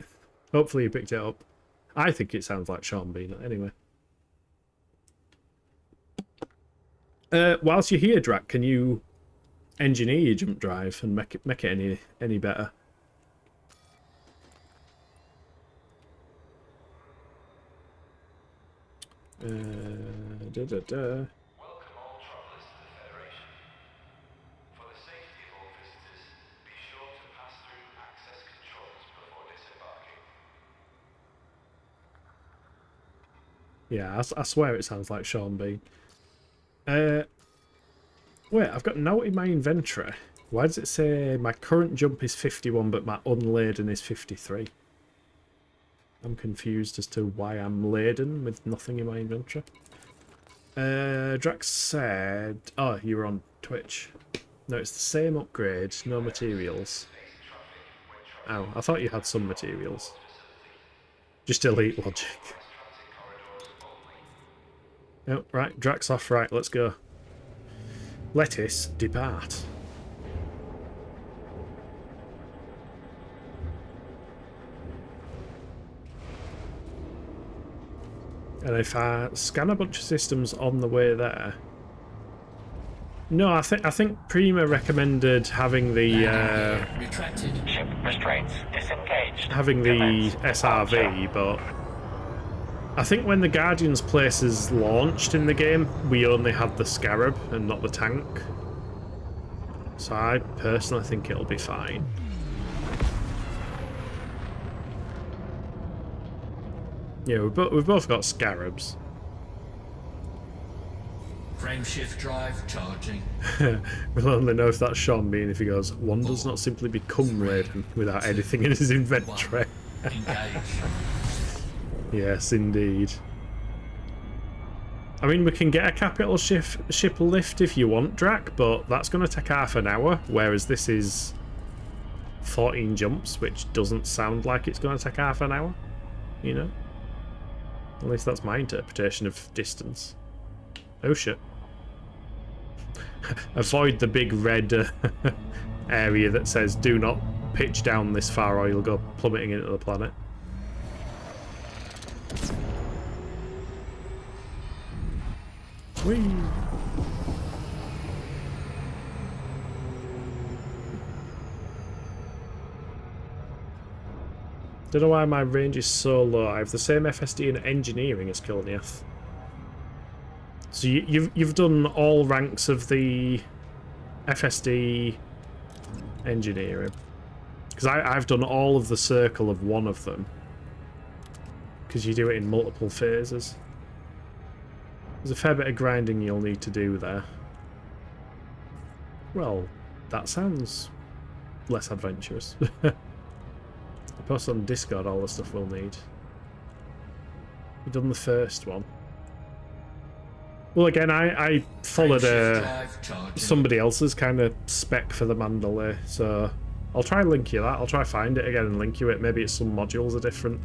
A: Hopefully you picked it up. I think it sounds like Sean Bean, anyway. Whilst you're here, Drac, can you engineer your jump drive and make it any better?
G: Welcome all travelers to the Federation. For the safety of all visitors, be sure to pass through access controls before disembarking.
A: Yeah, I swear it sounds like Sean Bean. Wait, I've got note in my inventory. Why does it say my current jump is 51 but my unladen is 53? I'm confused as to why I'm laden with nothing in my inventory. Drax said... Oh, you were on Twitch. No, it's the same upgrade, no materials. Oh, I thought you had some materials. Just elite logic. Oh, right, Drax off, right, let's go. Lettuce, depart. And if I scan a bunch of systems on the way there... No, I think Prima recommended having the
B: Retracted.
C: Ship restraints disengaged.
A: having the SRV, but I think when the Guardian's places launched in the game, we only had the Scarab and not the tank. So I personally think it'll be fine. Yeah, we've both got Scarabs.
B: Frameshift drive charging.
A: We'll only know if that's Sean Bean if he goes, one does not simply become laden without anything in his inventory.
B: Engage.
A: Yes, indeed. I mean, we can get a capital ship lift if you want, Drac, but that's going to take half an hour, whereas this is 14 jumps, which doesn't sound like it's going to take half an hour, you know? At least that's my interpretation of distance. Oh shit. Avoid the big red area that says do not pitch down this far or you'll go plummeting into the planet. Whee! Don't know why my range is so low. I have the same FSD in engineering as Kilniath. So you've done all ranks of the FSD engineering. Because I've done all of the circle of one of them. Because you do it in multiple phases. There's a fair bit of grinding you'll need to do there. Well, that sounds less adventurous. I post on Discord all the stuff we'll need. You've done the first one. Well, again, I followed somebody else's kind of spec for the Mandalay, so I'll try and link you that. I'll try find it again and link you it. Maybe it's some modules are different.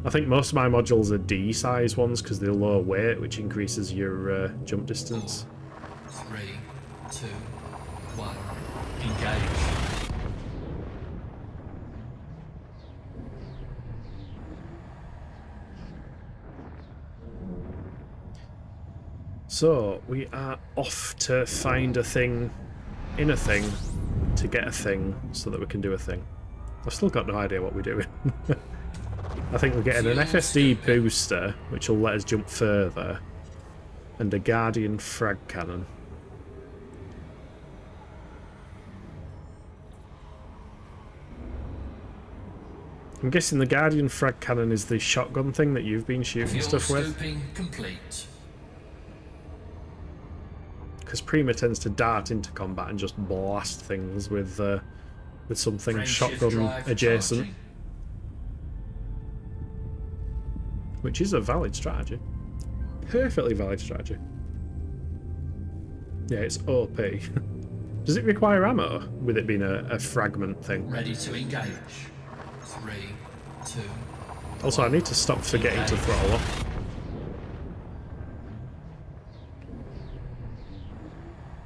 A: I think most of my modules are D-size ones because they're lower weight, which increases your jump distance.
B: 3, 2, 1. Engage.
A: So, we are off to find a thing in a thing to get a thing so that we can do a thing. I've still got no idea what we're doing. I think we're getting an FSD booster, which will let us jump further, and a Guardian frag cannon. I'm guessing the Guardian frag cannon is the shotgun thing that you've been shooting
B: Fuel
A: stuff with.
B: scooping complete.
A: Because Prima tends to dart into combat and just blast things with something
B: Frameshift
A: shotgun
B: drive
A: adjacent.
B: charging.
A: Which is a valid strategy. Perfectly valid strategy. Yeah, it's OP. Does it require ammo, with it being a fragment thing?
B: Ready to engage. 3, 2.
A: Also, I need to stop forgetting to throttle off.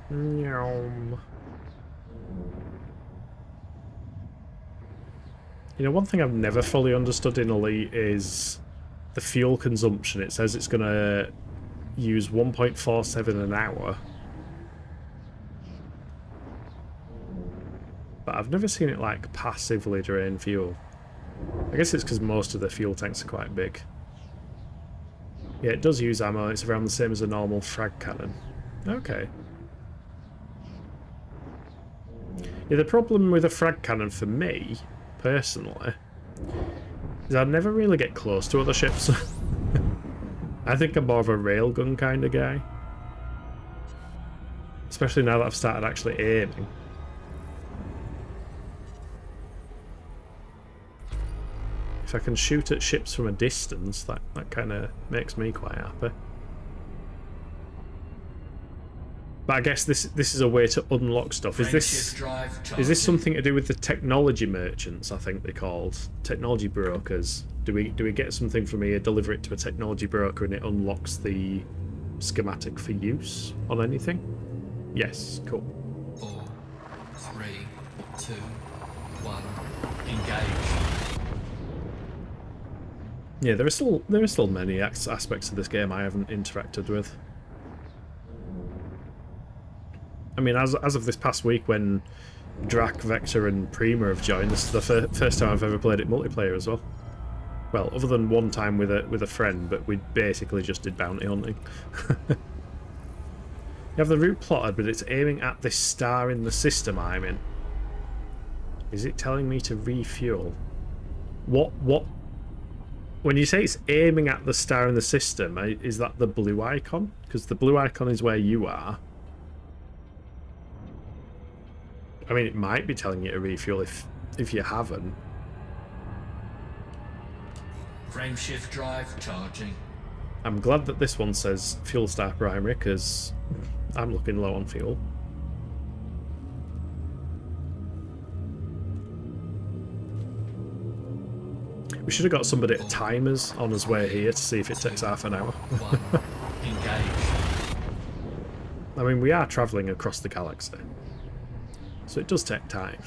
A: Nyom. You know, one thing I've never fully understood in Elite is the fuel consumption. It says it's going to use 1.47 an hour. But I've never seen it, like, passively drain fuel. I guess it's because most of the fuel tanks are quite big. Yeah, it does use ammo. It's around the same as a normal frag cannon. Okay. Yeah, the problem with a frag cannon for me, personally, is I never really get close to other ships. I think I'm more of a railgun kind of guy. Especially now that I've started actually aiming. If I can shoot at ships from a distance, that kind of makes me quite happy. But I guess this is a way to unlock stuff. Is this something to do with the technology merchants? I think they're called technology brokers. Do we get something from here, deliver it to a technology broker, and it unlocks the schematic for use on anything? Yes, cool.
B: 4, 3, 2, 1. Engage.
A: Yeah, there are still many aspects of this game I haven't interacted with. I mean, as of this past week, when Drac, Vector, and Prima have joined, this is the first time I've ever played it multiplayer as well. Well, other than one time with a friend, but we basically just did bounty hunting. You have the route plotted, but it's aiming at this star in the system I'm in. Is it telling me to refuel? What? When you say it's aiming at the star in the system, is that the blue icon? Because the blue icon is where you are. I mean, it might be telling you to refuel if you haven't.
B: Frameshift drive charging.
A: I'm glad that this one says fuel star primary, because I'm looking low on fuel. We should have got somebody at timers on his way here to see if it takes half an hour.
B: 1. Engage.
A: I mean, we are travelling across the galaxy, so it does take time.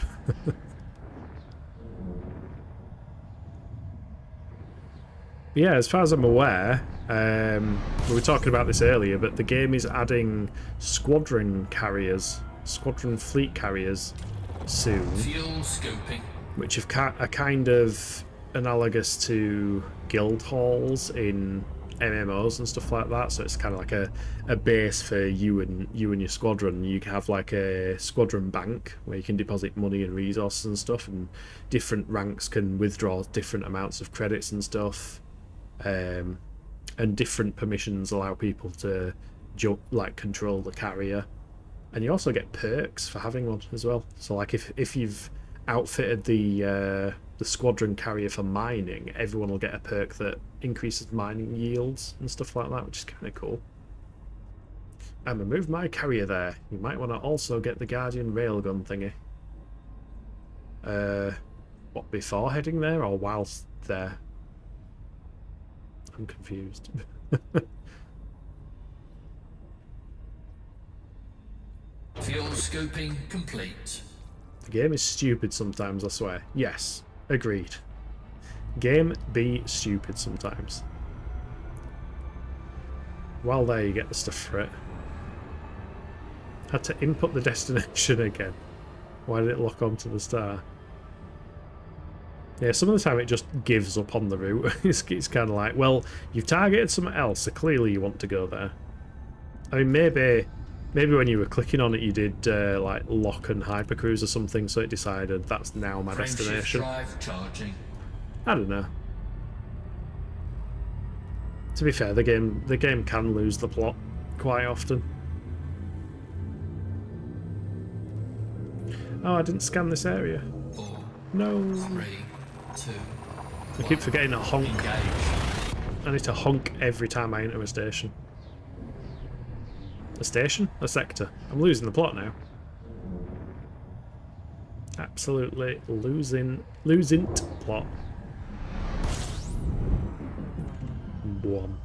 A: Yeah, as far as I'm aware, we were talking about this earlier, but the game is adding squadron fleet carriers soon,
B: Fuel scoping.
A: which are kind of analogous to guild halls in MMOs and stuff like that. So it's kind of like a base for you and your squadron. You can have like a squadron bank where you can deposit money and resources and stuff, and different ranks can withdraw different amounts of credits and stuff. And different permissions allow people to control the carrier, and you also get perks for having one as well. So like if you've outfitted the squadron carrier for mining, everyone will get a perk that increases mining yields and stuff like that, which is kind of cool. I'm gonna move my carrier there. You might want to also get the Guardian railgun thingy. What, before heading there or whilst there? I'm confused.
B: Fuel scoping complete.
A: The game is stupid sometimes, I swear. Yes, agreed. Game be stupid sometimes. While there, you get the stuff for it. Had to input the destination again. Why did it lock onto the star? Yeah, some of the time it just gives up on the route. It's kind of like, well, you've targeted something else, so clearly you want to go there. I mean, maybe when you were clicking on it, you did like lock and hypercruise or something, so it decided that's now my destination.
B: Drive charging.
A: I don't know. To be fair, the game can lose the plot quite often. Oh, I didn't scan this area.
B: 4,
A: No.
B: 3, 2.
A: I keep forgetting to honk.
B: Engage.
A: I need to honk every time I enter a station. A station? A sector. I'm losing the plot now. Absolutely losing plot. One.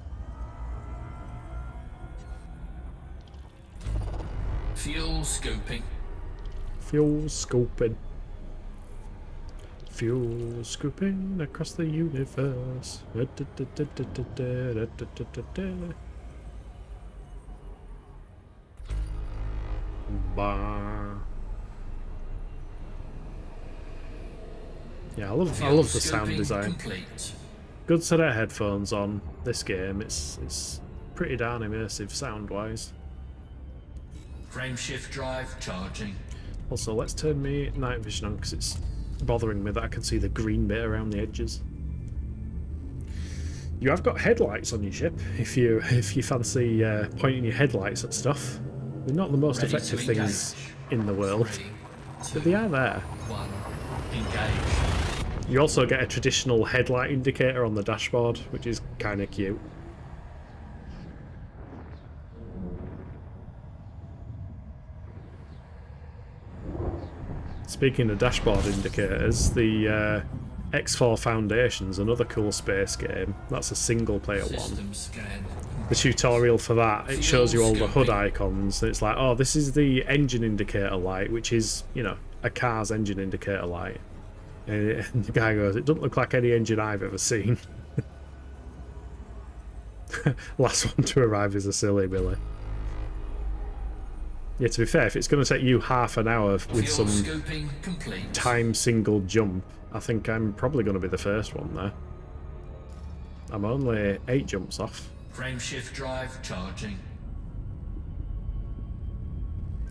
B: Fuel scoping.
A: Fuel scoping. Fuel scooping across the universe. Bah. Yeah, I love the sound
B: Scoping
A: design.
B: complete.
A: Good set of headphones on this game. It's pretty darn immersive sound wise.
B: Frameshift drive charging.
A: Also, let's turn me night vision on because it's bothering me that I can see the green bit around the edges. You have got headlights on your ship if you fancy pointing your headlights at stuff. They're not the most
B: Ready to
A: effective things
B: engage.
A: in the world,
B: 3, 2,
A: but they are there.
B: 1. Engage.
A: You also get a traditional headlight indicator on the dashboard, which is kind of cute. Speaking of dashboard indicators, the X4 Foundation's another cool space game. That's a single player one.
B: System scan.
A: The tutorial for that, it shows you all the HUD icons. It's like, oh, this is the engine indicator light, which is, you know, a car's engine indicator light. And the guy goes, it doesn't look like any engine I've ever seen. Last one to arrive is a silly Billy. Yeah, to be fair, if it's going to take you half an hour with
B: Fuel
A: some
B: scoping complete.
A: time single jump, I think I'm probably going to be the first one there. I'm only 8 jumps off.
B: Frameshift drive charging.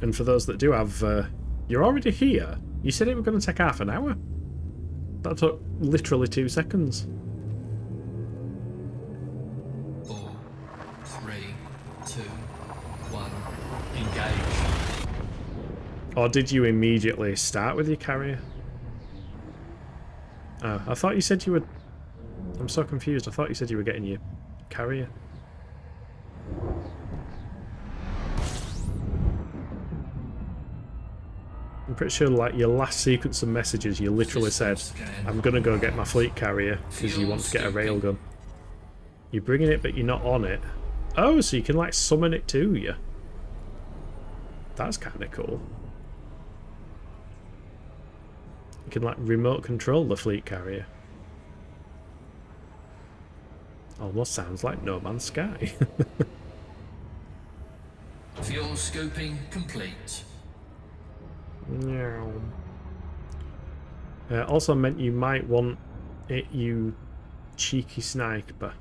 A: And for those that do have... you're already here? You said it was going to take half an hour? That took literally 2 seconds.
B: 4, 3, 2, 1. Engage.
A: Or did you immediately start with your carrier? Oh, I thought you said you were... I'm so confused. I thought you said you were getting your carrier. I'm pretty sure, like, your last sequence of messages, you literally said, I'm gonna go get my fleet carrier, because you want to get a railgun. You're bringing it, but you're not on it. Oh, so you can, like, summon it to you. That's kind of cool. You can, like, remote control the fleet carrier. Almost sounds like No Man's Sky.
B: Fuel scoping complete.
A: Also meant you might want it, you cheeky sniper.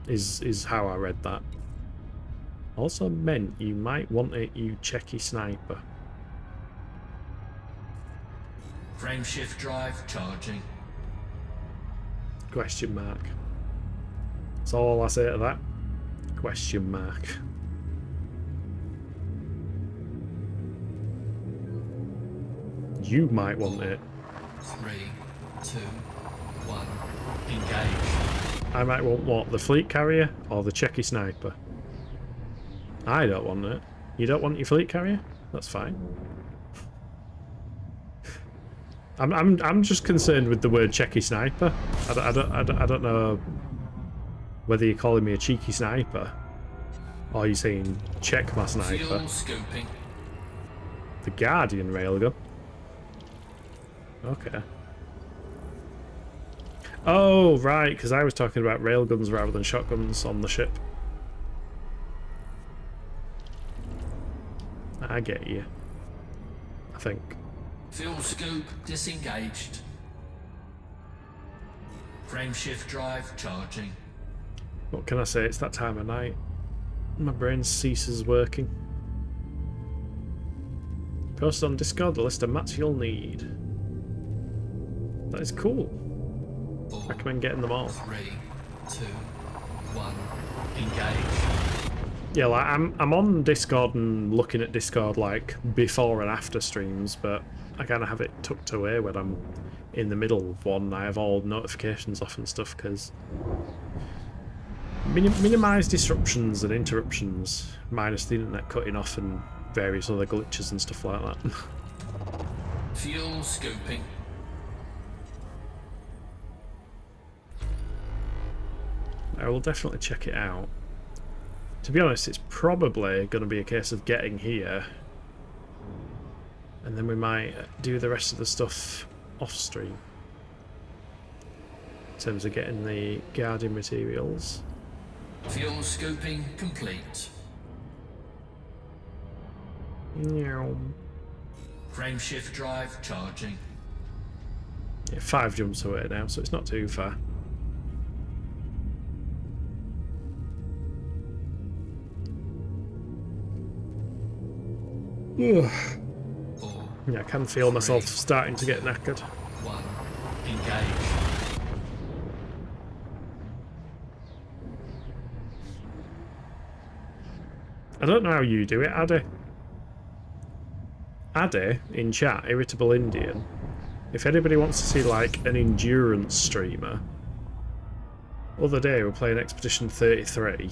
A: Is how I read that. Also meant you might want it, you cheeky sniper.
B: Frameshift drive charging.
A: Question mark. That's all I say to that. Question mark. You might want it.
B: 3, 2, 1. Engage.
A: I might want what? The fleet carrier or the cheeky sniper? I don't want it. You don't want your fleet carrier? That's fine. I'm just concerned with the word cheeky sniper. I don't know whether you're calling me a cheeky sniper or you're saying check my sniper.
B: Fuel scoping.
A: The Guardian railgun. Okay. Oh, right, because I was talking about railguns rather than shotguns on the ship. I get you. I think.
B: Fuel scope disengaged. Frameshift drive charging.
A: What can I say? It's that time of night. My brain ceases working. Post on Discord the list of mats you'll need. That is cool.
B: 4,
A: Recommend getting them all.
B: 3, 2, 1. Engage.
A: Yeah, like I'm on Discord and looking at Discord like before and after streams, but I kind of have it tucked away when I'm in the middle of one. I have all notifications off and stuff because minimize disruptions and interruptions, minus the internet cutting off and various other glitches and stuff like that.
B: Fuel scoping.
A: I will definitely check it out. To be honest, it's probably going to be a case of getting here, and then we might do the rest of the stuff off stream in terms of getting the Guardian materials.
B: Fuel scoping complete.
A: Yeah,
B: Frameshift drive charging.
A: 5 jumps away now, so it's not too far. Ugh.
B: 4,
A: Yeah, I can feel myself starting to get knackered.
B: 1. Engage.
A: I don't know how you do it, Addy. Addy, in chat, Irritable Indian, if anybody wants to see, like, an endurance streamer, other day we were playing Expedition 33,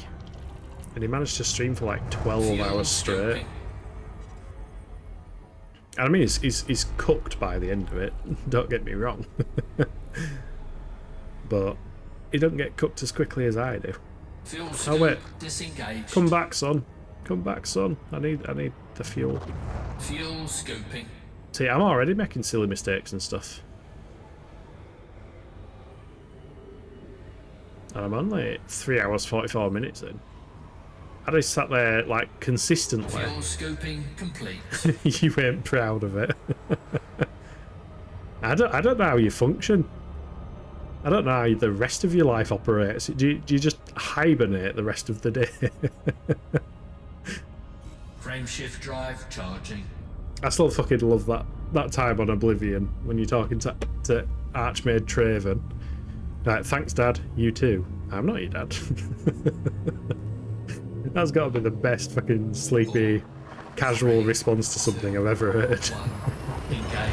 A: and he managed to stream for, like, 12
B: Fuel
A: hours straight.
B: scoping.
A: And I mean, he's cooked by the end of it, don't get me wrong. But he doesn't get cooked as quickly as I do.
B: Fuel
A: Oh,
B: scope
A: wait.
B: disengaged.
A: Come back, son. Come back, son. I need the fuel.
B: Fuel scoping.
A: See, I'm already making silly mistakes and stuff. And I'm only 3 hours 44 minutes in. I just sat there like consistently.
B: Fuel scoping complete.
A: You ain't proud of it. I don't know how you function. I don't know how the rest of your life operates. Do you just hibernate the rest of the day?
B: Frameshift drive charging.
A: I still fucking love that time on Oblivion when you're talking to Archmaid Traven. Like, thanks, Dad. You too. I'm not your dad. That's got to be the best fucking sleepy, casual response to something I've ever heard.
B: Engage.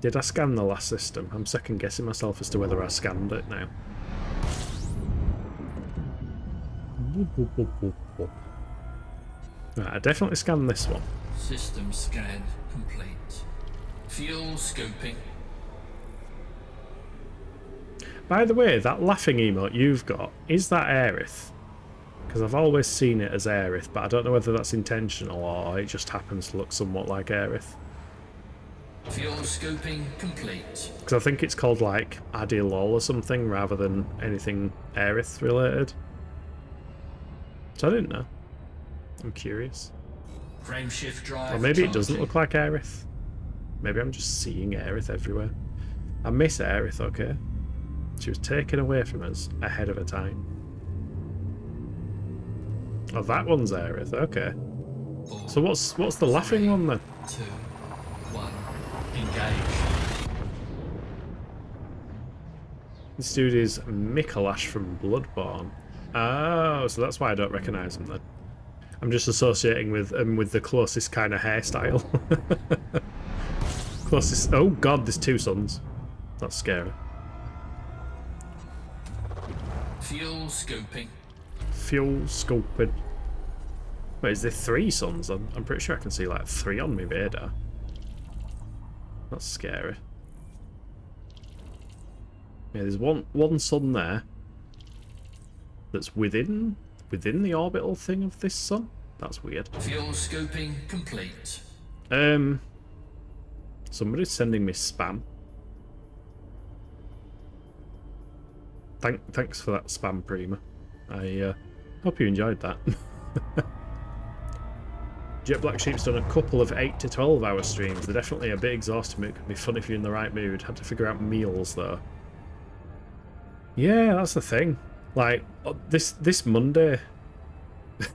A: Did I scan the last system? I'm second guessing myself as to whether I scanned it now. Right, I definitely scanned this one.
B: System scan complete. Fuel scoping.
A: By the way, that laughing emote you've got, is that Aerith? Because I've always seen it as Aerith, but I don't know whether that's intentional or it just happens to look somewhat like Aerith.
B: Fuel scoping complete.
A: Because I think it's called like Adilol or something rather than anything Aerith related. So I didn't know. I'm curious.
B: Frameshift drive.
A: Or maybe it doesn't
B: charging.
A: look like Aerith. Maybe I'm just seeing Aerith everywhere. I miss Aerith, okay? She was taken away from us ahead of her time. Oh, that one's Aerith, okay.
B: 4,
A: So what's the laughing one then?
B: 2, 1. Engage.
A: This dude is Mikolash from Bloodborne. Oh, so that's why I don't recognise him then. I'm just associating with the closest kind of hairstyle. Closest. Oh god, there's two suns. That's scary.
B: Fuel scoping.
A: Fuel scoping. Wait, is there 3 suns? I'm pretty sure I can see like 3 on my radar. That's scary. Yeah, there's one sun there that's within the orbital thing of this sun. That's weird.
B: Fuel scoping complete.
A: Somebody's sending me spam. Thanks for that spam, Prima. I hope you enjoyed that. Jet Black Sheep's done a couple of 8 to 12 hour streams. They're definitely a bit exhausting, but it could be fun if you're in the right mood. Had to figure out meals though. Yeah, that's the thing. Like this Monday,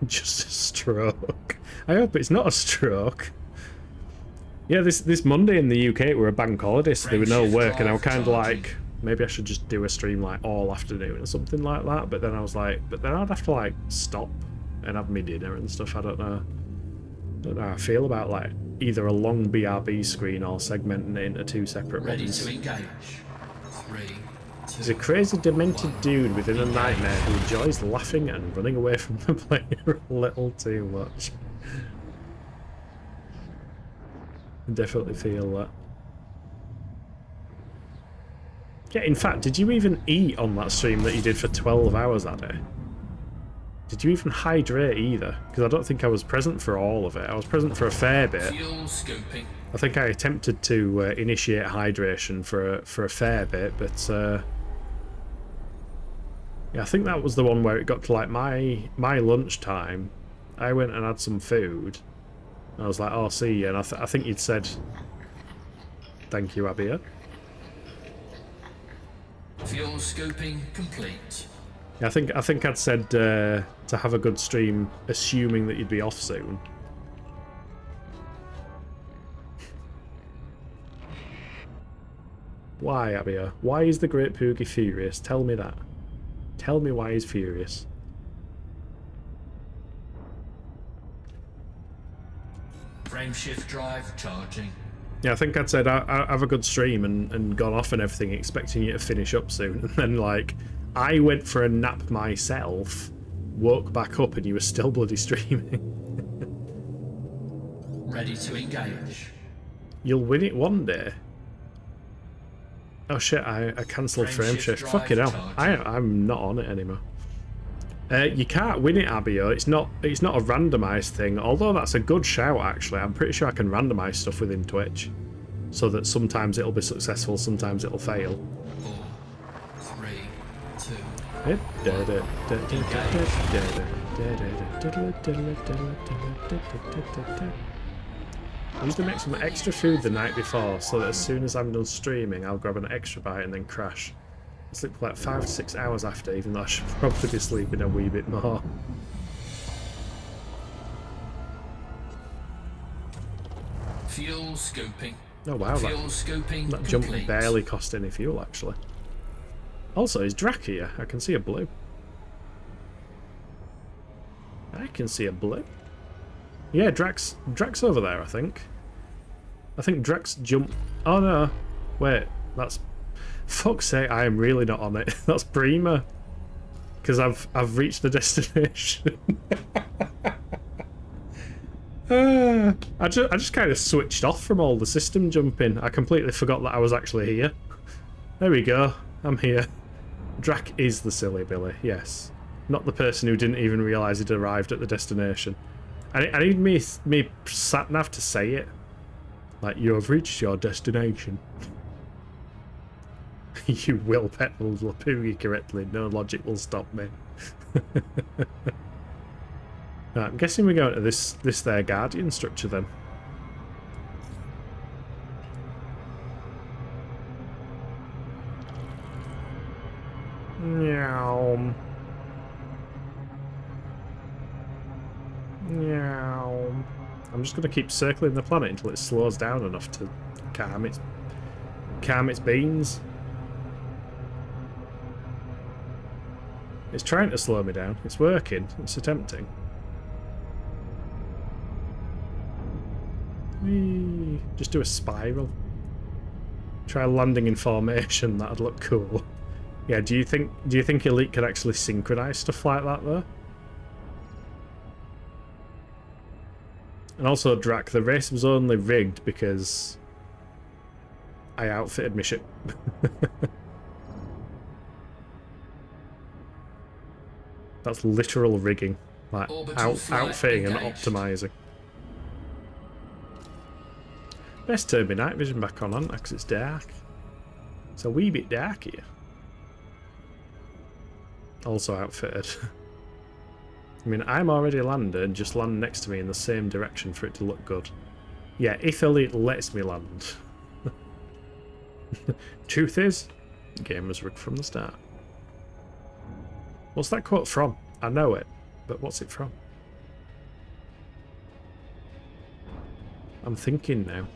A: just a stroke. I hope it's not a stroke. Yeah, this Monday in the UK we were a bank holiday, so there were no work, and I was kind of like, maybe I should just do a stream like all afternoon or something like that. But then I was like, but then I'd have to like stop and have my dinner and stuff. I don't know how I feel about like either a long BRB screen or segmenting it into 2 separate
B: Ready
A: ones.
B: to engage. 3, 2.
A: He's a crazy, demented dude within a nightmare who enjoys laughing and running away from the player a little too much. I definitely feel that. Yeah, in fact, did you even eat on that stream that you did for 12 hours that day? Did you even hydrate either? Because I don't think I was present for all of it. I was present for a fair bit.
B: Fuel scoping.
A: I think I attempted to initiate hydration for a fair bit, but yeah, I think that was the one where it got to like my lunchtime. I went and had some food. I was like, "Oh, see you," and I think you'd said, "Thank you, Abia."
B: Fuel scoping complete.
A: Yeah, I think I'd said to have a good stream, assuming that you'd be off soon. Why, Abia? Why is the Great Poogie furious? Tell me that. Tell me why he's furious.
B: Frameshift drive charging.
A: Yeah, I think I'd said I have a good stream and gone off and everything, expecting you to finish up soon. And then, like, I went for a nap myself, woke back up, and you were still bloody streaming.
B: Ready to engage.
A: You'll win it one day. Oh shit, I cancelled
B: Frameshift
A: Frameshift.
B: drive
A: Fucking hell.
B: charging.
A: I'm not on it anymore. You can't win it, Abio. It's not a randomised thing, although that's a good shout, actually. I'm pretty sure I can randomise stuff within Twitch, so that sometimes it'll be successful, sometimes it'll fail.
B: 4, 3, 2.
A: I usually make some extra food the night before, so that as soon as I'm done streaming, I'll grab an extra bite and then crash. I sleep for like 5 to 6 hours after, even though I should probably be sleeping a wee bit more.
B: Fuel scoping.
A: Oh wow,
B: Fuel scoping
A: that jump
B: complete.
A: barely cost any fuel, actually. Also, is Drac here? I can see a blue. I can see a blue. Yeah, Drac's over there, I think. I think Drac's jump... Oh no. Wait, that's... Fuck's sake, I am really not on it. That's Bremer. Because I've reached the destination. I just kind of switched off from all the system jumping. I completely forgot that I was actually here. There we go. I'm here. Drac is the silly Billy, yes. Not the person who didn't even realise he'd arrived at the destination. I need me sat-nav to say it. Like, you have reached your destination. You will pet the Lapoogie correctly. No logic will stop me. Right, I'm guessing we're going to this there Guardian structure then. Meow. Meow. I'm just going to keep circling the planet until it slows down enough to calm its beans. It's trying to slow me down. It's working. It's attempting. Whee. Just do a spiral. Try landing in formation. That'd look cool. Yeah. Do you think Elite could actually synchronize stuff like that though? And also, Drac, the race was only rigged because I outfitted my ship. That's literal rigging. Like, outfitting and optimizing. Best turn my night vision back on, hasn't I? Because it's dark. It's a wee bit dark here. Also outfitted. I mean, I'm already landed, and just land next to me in the same direction for it to look good. Yeah, if Elite lets me land. Truth is, the game was rigged from the start. What's that quote from? I know it, but what's it from? I'm thinking now.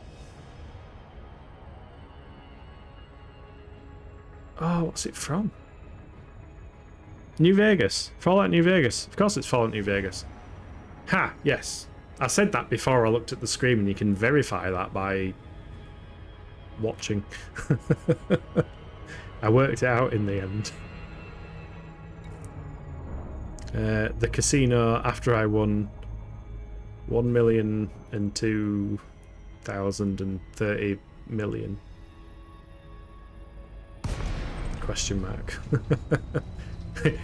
A: Oh, what's it from? New Vegas. Fallout New Vegas. Of course it's Fallout New Vegas. Ha! Yes. I said that before I looked at the screen, and you can verify that by watching. I worked it out in the end. The casino, after I won 1,002,030 million. Question mark.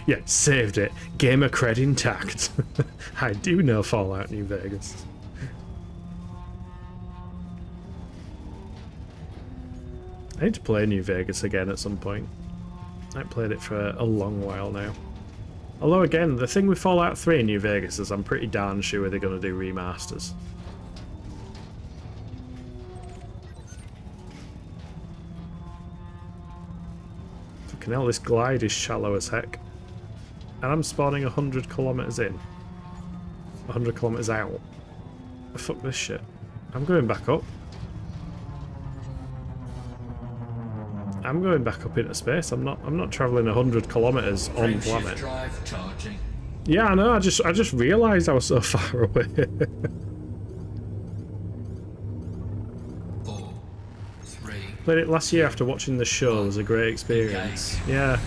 A: Yeah, saved it. Gamer cred intact. I do know Fallout New Vegas. I need to play New Vegas again at some point. I haven't played it for a long while now. Although again, the thing with Fallout 3 in New Vegas is I'm pretty darn sure they're going to do remasters. Fucking hell, this glide is shallow as heck. And I'm spawning 100 kilometers in. 100 kilometers out. Fuck this shit. I'm going back up. I'm going back up into space. I'm not travelling 100 kilometers on planet.
B: Drive charging.
A: Yeah, I know. I just realised I was so far away.
B: 4, 3.
A: Played it last year after watching the show. It was a great experience. Yeah,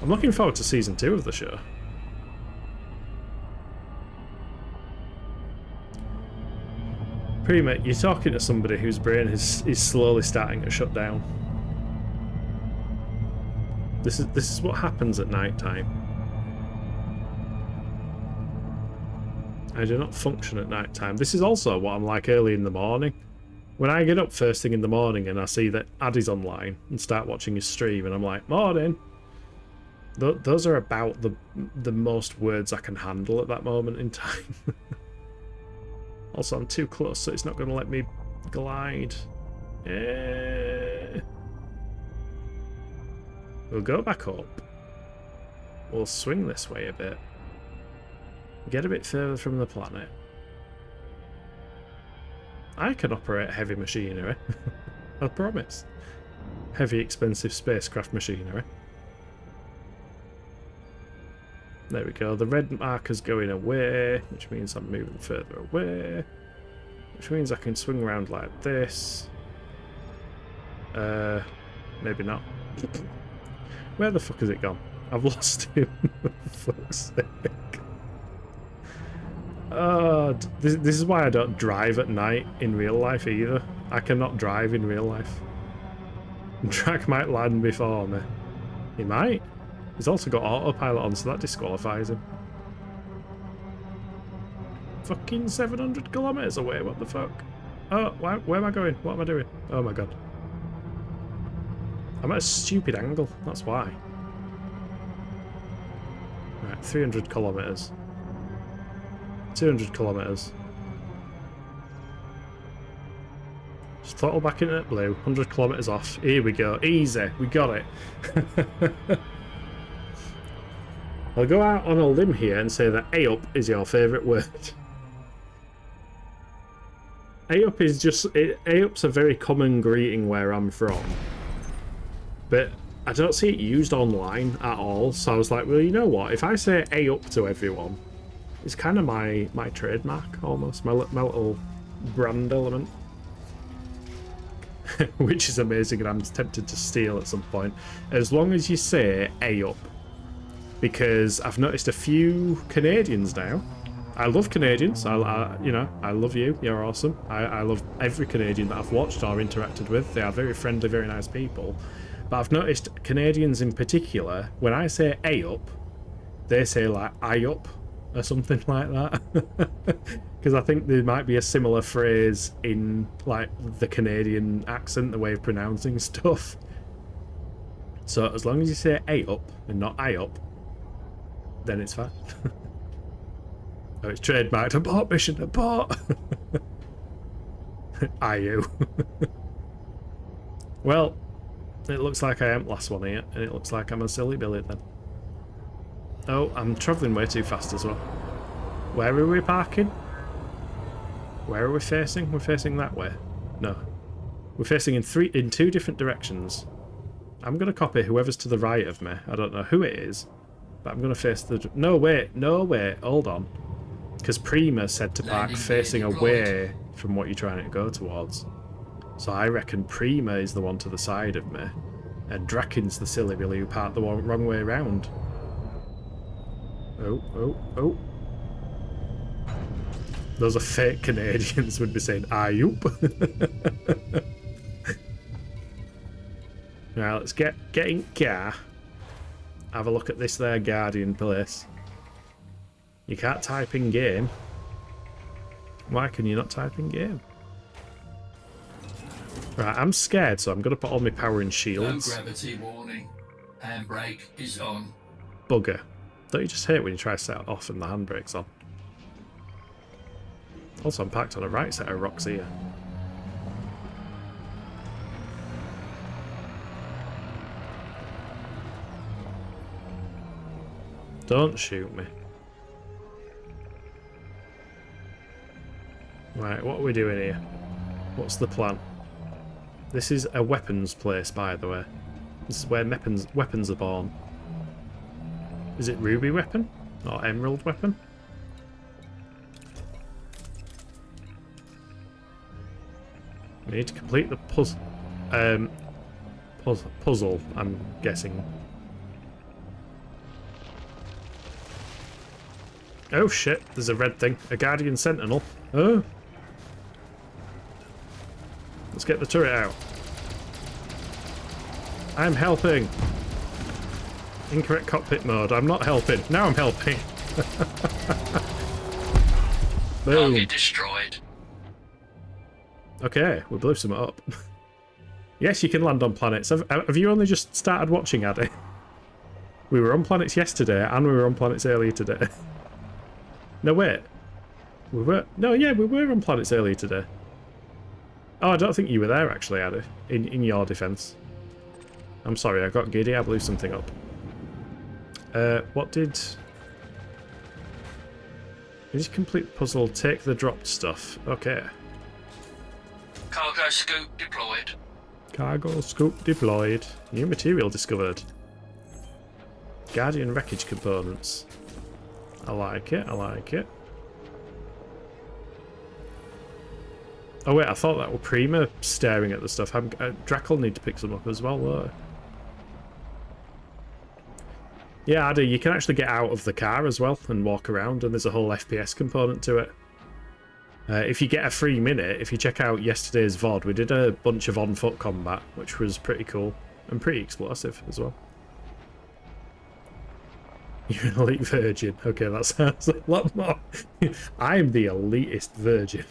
A: I'm looking forward to season 2 of the show. Prima, you're talking to somebody whose brain is slowly starting to shut down. This is what happens at night time. I do not function at night time. This is also what I'm like early in the morning. When I get up first thing in the morning and I see that Addy's online and start watching his stream and I'm like, morning. Those are about the most words I can handle at that moment in time. Also, I'm too close, so it's not going to let me glide. We'll go back up. We'll swing this way a bit. Get a bit further from the planet. I can operate heavy machinery. I promise. Heavy, expensive spacecraft machinery. There we go. The red marker's going away, which means I'm moving further away. Which means I can swing around like this. Maybe not. Where the fuck has it gone? I've lost him. For fuck's sake. Oh, this is why I don't drive at night in real life either. I cannot drive in real life. Drac might land before me. He might. He's also got autopilot on, so that disqualifies him. Fucking 700 kilometers away, what the fuck? Oh, where am I going? What am I doing? Oh my god. I'm at a stupid angle, that's why. Right, 300 kilometers. 200 kilometers. Just throttle back into blue, 100 kilometers off. Here we go, easy, we got it. I'll go out on a limb here and say that A-up is your favourite word. A-up is just... A-up's a very common greeting where I'm from. But I don't see it used online at all, so I was like, well, you know what? If I say A-up to everyone, it's kind of my trademark, almost. My little brand element. Which is amazing and I'm tempted to steal at some point. As long as you say A-up. Because I've noticed a few Canadians now. I love Canadians. You know, I love you. You're awesome. I love every Canadian that I've watched or interacted with. They are very friendly, very nice people. But I've noticed Canadians in particular, when I say A-up, they say like I-up or something like that. Because I think there might be a similar phrase in like the Canadian accent, the way of pronouncing stuff. So as long as you say A-up and not I-up, then it's fine. Oh, it's trademarked. Abort mission, abort! Are you? Well, it looks like I am last one here, and it looks like I'm a silly Billy then. Oh, I'm travelling way too fast as well. Where are we parking? Where are we facing? We're facing that way. No. We're facing in two different directions. I'm going to copy whoever's to the right of me. I don't know who it is. But I'm going to face the... No, wait. No, wait. Hold on. Because Prima said to park facing away from what you're trying to go towards. So I reckon Prima is the one to the side of me. And Draken's the silly Billy who parked the wrong way around. Oh, oh, oh. Those are fake Canadians would be saying, "Ayoop." Right, let's get in car. Have a look at this there Guardian place. You can't type in game. Why can you not type in game? Right, I'm scared, so I'm going to put all my power in
B: No
A: shields.
B: gravity warning. Handbrake is on.
A: Bugger. Don't you just hate when you try to set it off and the handbrake's on? Also, I'm parked on the right set of rocks here. Don't shoot me. Right, what are we doing here? What's the plan? This is a weapons place, by the way. This is where weapons are born. Is it ruby weapon? Or emerald weapon? We need to complete the puzzle, I'm guessing. Oh shit, there's a red thing. A Guardian Sentinel. Oh. Let's get the turret out. I'm helping. Incorrect cockpit mode. I'm not helping. Now I'm helping. Boom.
B: Target destroyed.
A: Okay, we blew some up. Yes, you can land on planets. Have you only just started watching, Addy? We were on planets yesterday, and we were on planets earlier today. No, wait. We were... No, yeah, we were on planets earlier today. Oh, I don't think you were there, actually, Addy. In your defence. I'm sorry, I got giddy. I blew something up. What did... Did you complete the puzzle? Take the dropped stuff. Okay.
B: Cargo scoop deployed.
A: Cargo scoop deployed. New material discovered. Guardian wreckage components. I like it, I like it. Oh wait, I thought that were Prima staring at the stuff. Drac will need to pick some up as well, though. Yeah, Addy, you can actually get out of the car as well and walk around, and there's a whole FPS component to it. If you get a free minute, if you check out yesterday's VOD, we did a bunch of on-foot combat, which was pretty cool and pretty explosive as well. You're an elite virgin. Okay, that sounds a lot more. I'm the elitist virgin.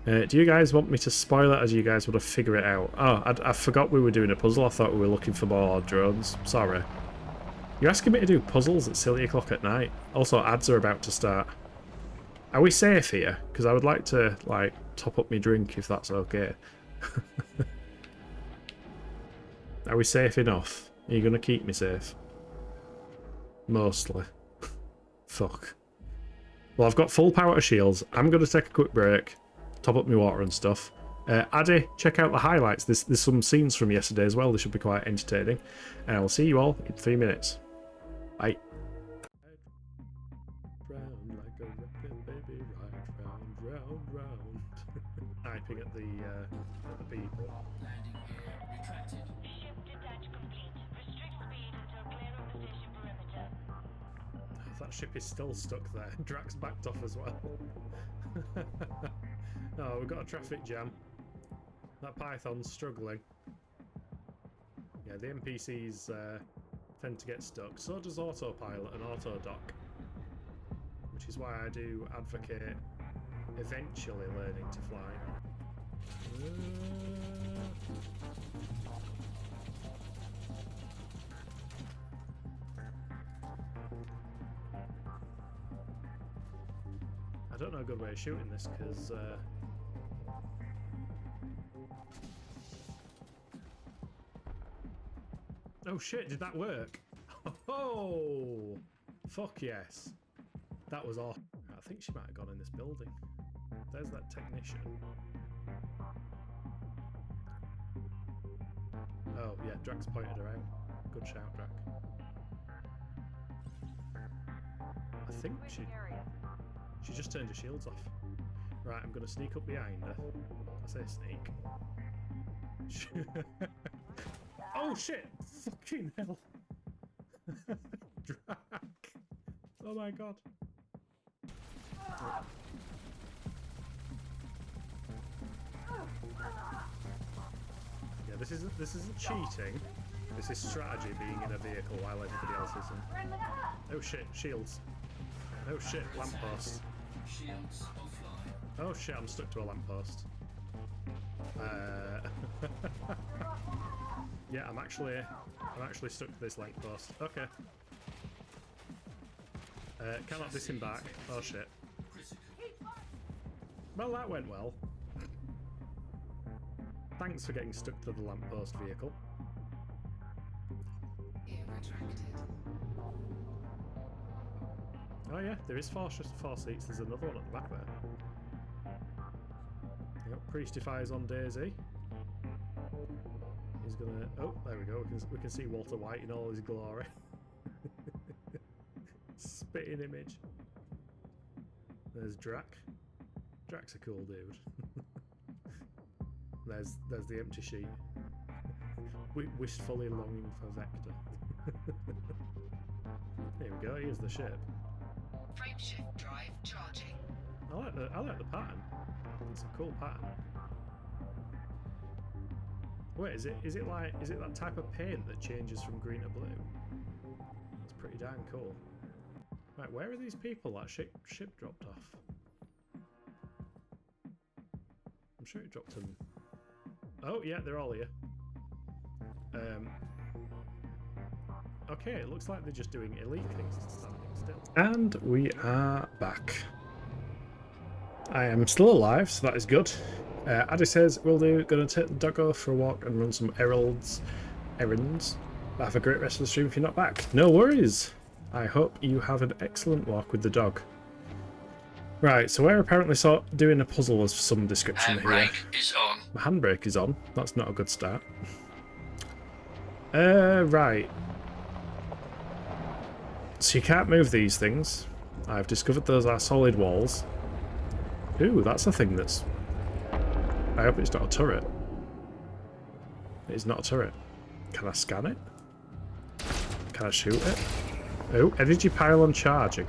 A: Do you guys want me to spoil it, or do you guys want to figure it out? Oh, I forgot we were doing a puzzle. I thought we were looking for more drones. Sorry. You're asking me to do puzzles at silly o'clock at night. Also, ads are about to start. Are we safe here? Because I would like to, like, top up my drink if that's okay. Are we safe enough? Are you going to keep me safe? Mostly. Fuck. Well, I've got full power to shields. I'm going to take a quick break. Top up my water and stuff. Addy, check out the highlights. There's some scenes from yesterday as well. They should be quite entertaining. And I'll see you all in 3 minutes. Bye. Round like a record, baby, right round, round, round. Typing at the people.
B: Landing gear retracted.
C: Ship detach complete. Restrict speed until clear of the station perimeter.
A: That ship is still stuck there. Drax backed off as well. Oh, we've got a traffic jam. That Python's struggling. Yeah, the NPCs tend to get stuck. So does autopilot and autodock. Which is why I do advocate eventually learning to fly. I don't know a good way of shooting this because oh shit, did that work? Oh, fuck yes. That was awesome. I think she might have gone in this building. There's that technician. Oh yeah, Drax pointed her out. Good shout, Drac. I think she just turned her shields off. Right, I'm gonna sneak up behind her. I say sneak. Oh shit! Fucking hell! Drac! Oh my god! Yeah, this isn't cheating. This is strategy, being in a vehicle while everybody else isn't. Oh shit! Shields! Oh shit! Lamppost!
B: Shields offline.
A: Oh shit! I'm stuck to a lamppost. Yeah, I'm actually stuck to this lamppost. Okay. Cannot disembark. Oh shit. Well, that went well. Thanks for getting stuck to the lamppost vehicle.
E: Gear retracted.
A: Oh yeah, there is four seats. There's another one at the back there. Yep, Priestify's on Daisy. He's gonna... Oh, there we go. We can see Walter White in all his glory. Spitting image. There's Drac. Drac's a cool dude. There's the empty sheet. Wistfully longing for Vector. Here we go. Here's the ship.
E: Frameshift drive charging.
A: I like the pattern. It's a cool pattern. Wait, is it that type of paint that changes from green to blue? That's pretty damn cool. Right, where are these people that ship dropped off? I'm sure it dropped them. Oh yeah, they're all here. Okay, it looks like they're just doing illegal things standing still. And we are back. I am still alive, so that is good. Addy says, will do. Gonna take the doggo for a walk and run some errands. But have a great rest of the stream if you're not back. No worries. I hope you have an excellent walk with the dog. Right, so we're apparently doing a puzzle of some description here.
B: Handbrake is on.
A: My handbrake is on. That's not a good start. Right. So you can't move these things. I've discovered those are solid walls. Ooh, that's a thing that's... I hope it's not a turret. It is not a turret. Can I scan it? Can I shoot it? Oh, energy pylon charging.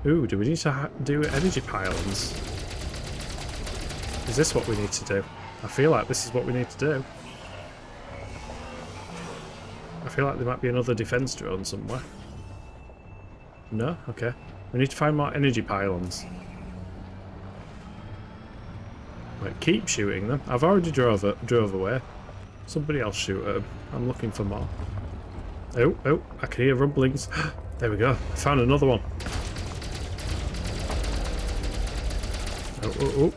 A: Ooh, do we need to do energy pylons? Is this what we need to do? I feel like this is what we need to do. I feel like there might be another defense drone somewhere. No? Okay. We need to find more energy pylons. Wait, keep shooting them. I've already drove away. Somebody else shoot at them. I'm looking for more. Oh, I can hear rumblings. There we go. I found another one. Oh.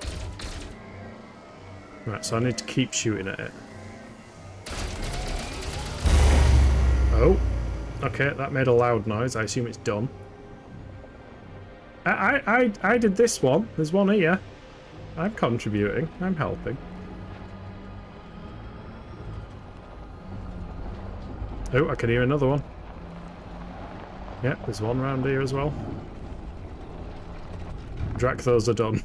A: Right, so I need to keep shooting at it. Oh. Okay, that made a loud noise. I assume it's done. I did this one. There's one here. I'm contributing. I'm helping. Oh, I can hear another one. Yep, there's one round here as well. Drac, those are done.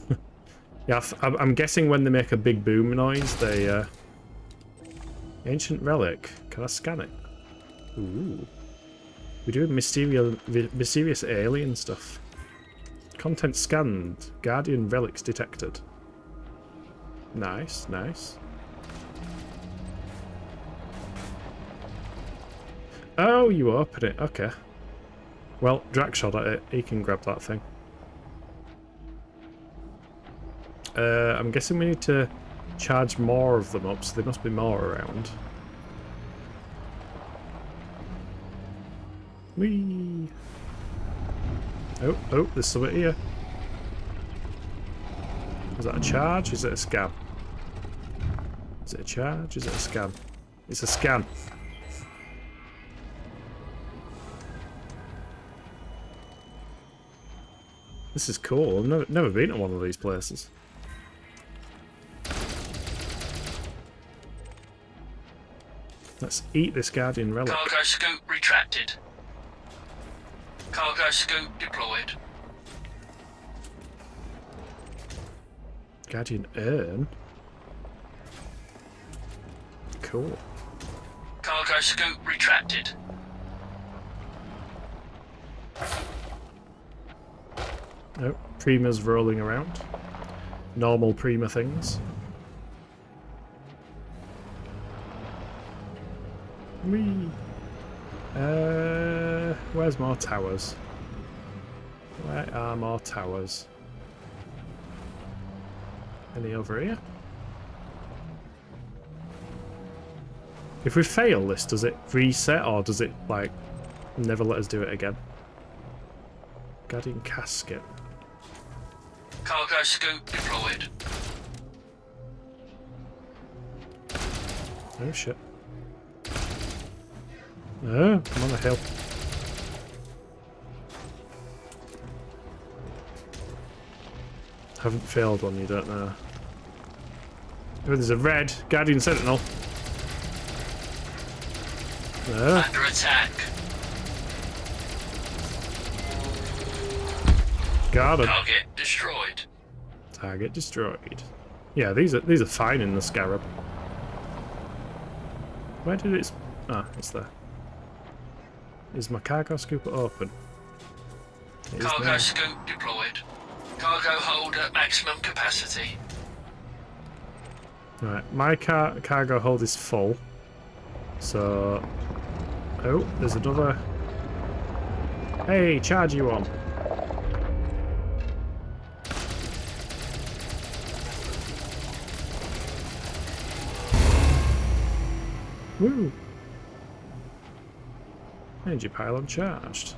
A: Yeah, I'm guessing when they make a big boom noise, they... Ancient relic. Can I scan it? Ooh. We're doing mysterious alien stuff. Content scanned. Guardian relics detected. Nice, nice. Oh, you open it. Okay. Well, Drac shot at it. He can grab that thing. I'm guessing we need to charge more of them up, so there must be more around. Whee! Oh, there's something here. Is that a charge? Is it a scan? Is it a charge? Is it a scan? It's a scan. This is cool. I've never been to one of these places. Let's eat this Guardian relic.
B: Cargo scoop retracted. Cargo scoop deployed.
A: Guardian urn? Cool.
B: Cargo scoop retracted.
A: Oh, Prima's rolling around. Normal Prima things. Whee! Where's more towers? Where are more towers? Any over here? If we fail this, does it reset or does it, like, never let us do it again? Guardian casket.
B: Cargo scoop deployed.
A: Oh shit. Oh, I'm on a hill. Haven't failed one, you don't know. Oh, there's a red Guardian Sentinel.
B: Under attack.
A: Got him.
B: Target destroyed.
A: Target destroyed. Yeah, these are fine in the Scarab. Where did it? Ah, it's there. Is my cargo scooper open? It is
B: Cargo
A: now.
B: scoop deployed. Cargo hold at maximum capacity.
A: Right, my cargo hold is full, so Oh, there's another. Hey, charge you on. Woo! Energy pylon charged.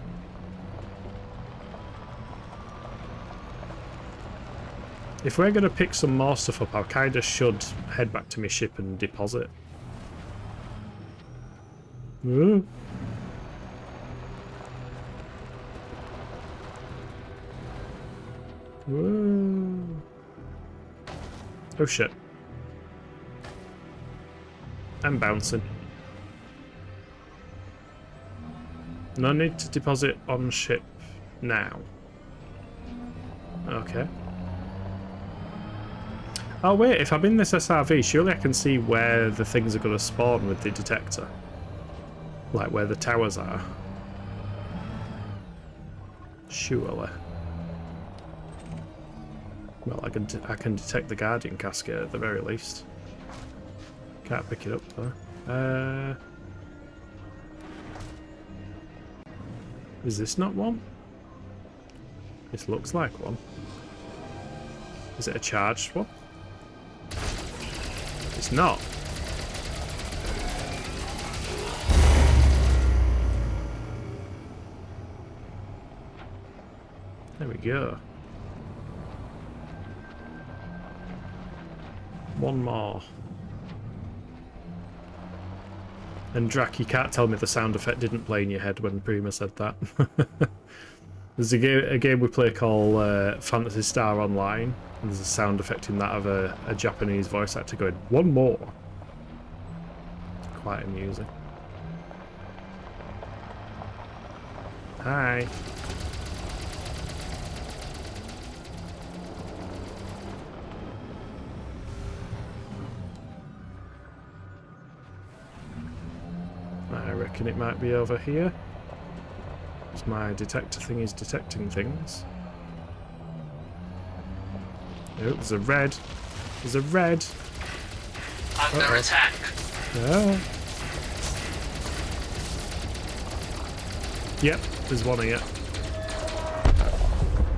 A: If we're going to pick some more stuff up, I kind of should head back to my ship and deposit. Woo! Woo! Oh shit. I'm bouncing. No need to deposit on ship now. Okay. Oh wait, if I'm in this SRV, surely I can see where the things are going to spawn with the detector. Like where the towers are. Surely. Well, I can detect the Guardian casket at the very least. Can't pick it up though. Is this not one? This looks like one. Is it a charged one? It's not. There we go. One more. And Drac, you can't tell me the sound effect didn't play in your head when Prima said that. There's a game we play called Fantasy Star Online, and there's a sound effect in that of a Japanese voice actor going, "One more." It's quite amusing. Hi. I reckon it might be over here. Because my detector thing is detecting things. Oh, there's a red. There's a red.
B: Under attack.
A: Ah. Yep, there's one here.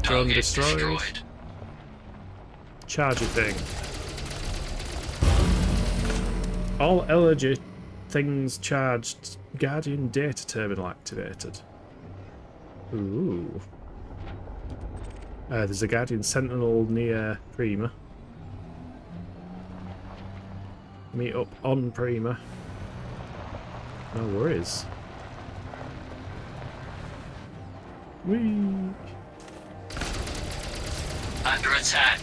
A: Drone
B: Target
A: destroyed. Charger thing. All elegy things charged. Guardian data terminal activated. Ooh. There's a Guardian Sentinel near Prima. Meet up on Prima. No worries. Whee!
B: Under attack.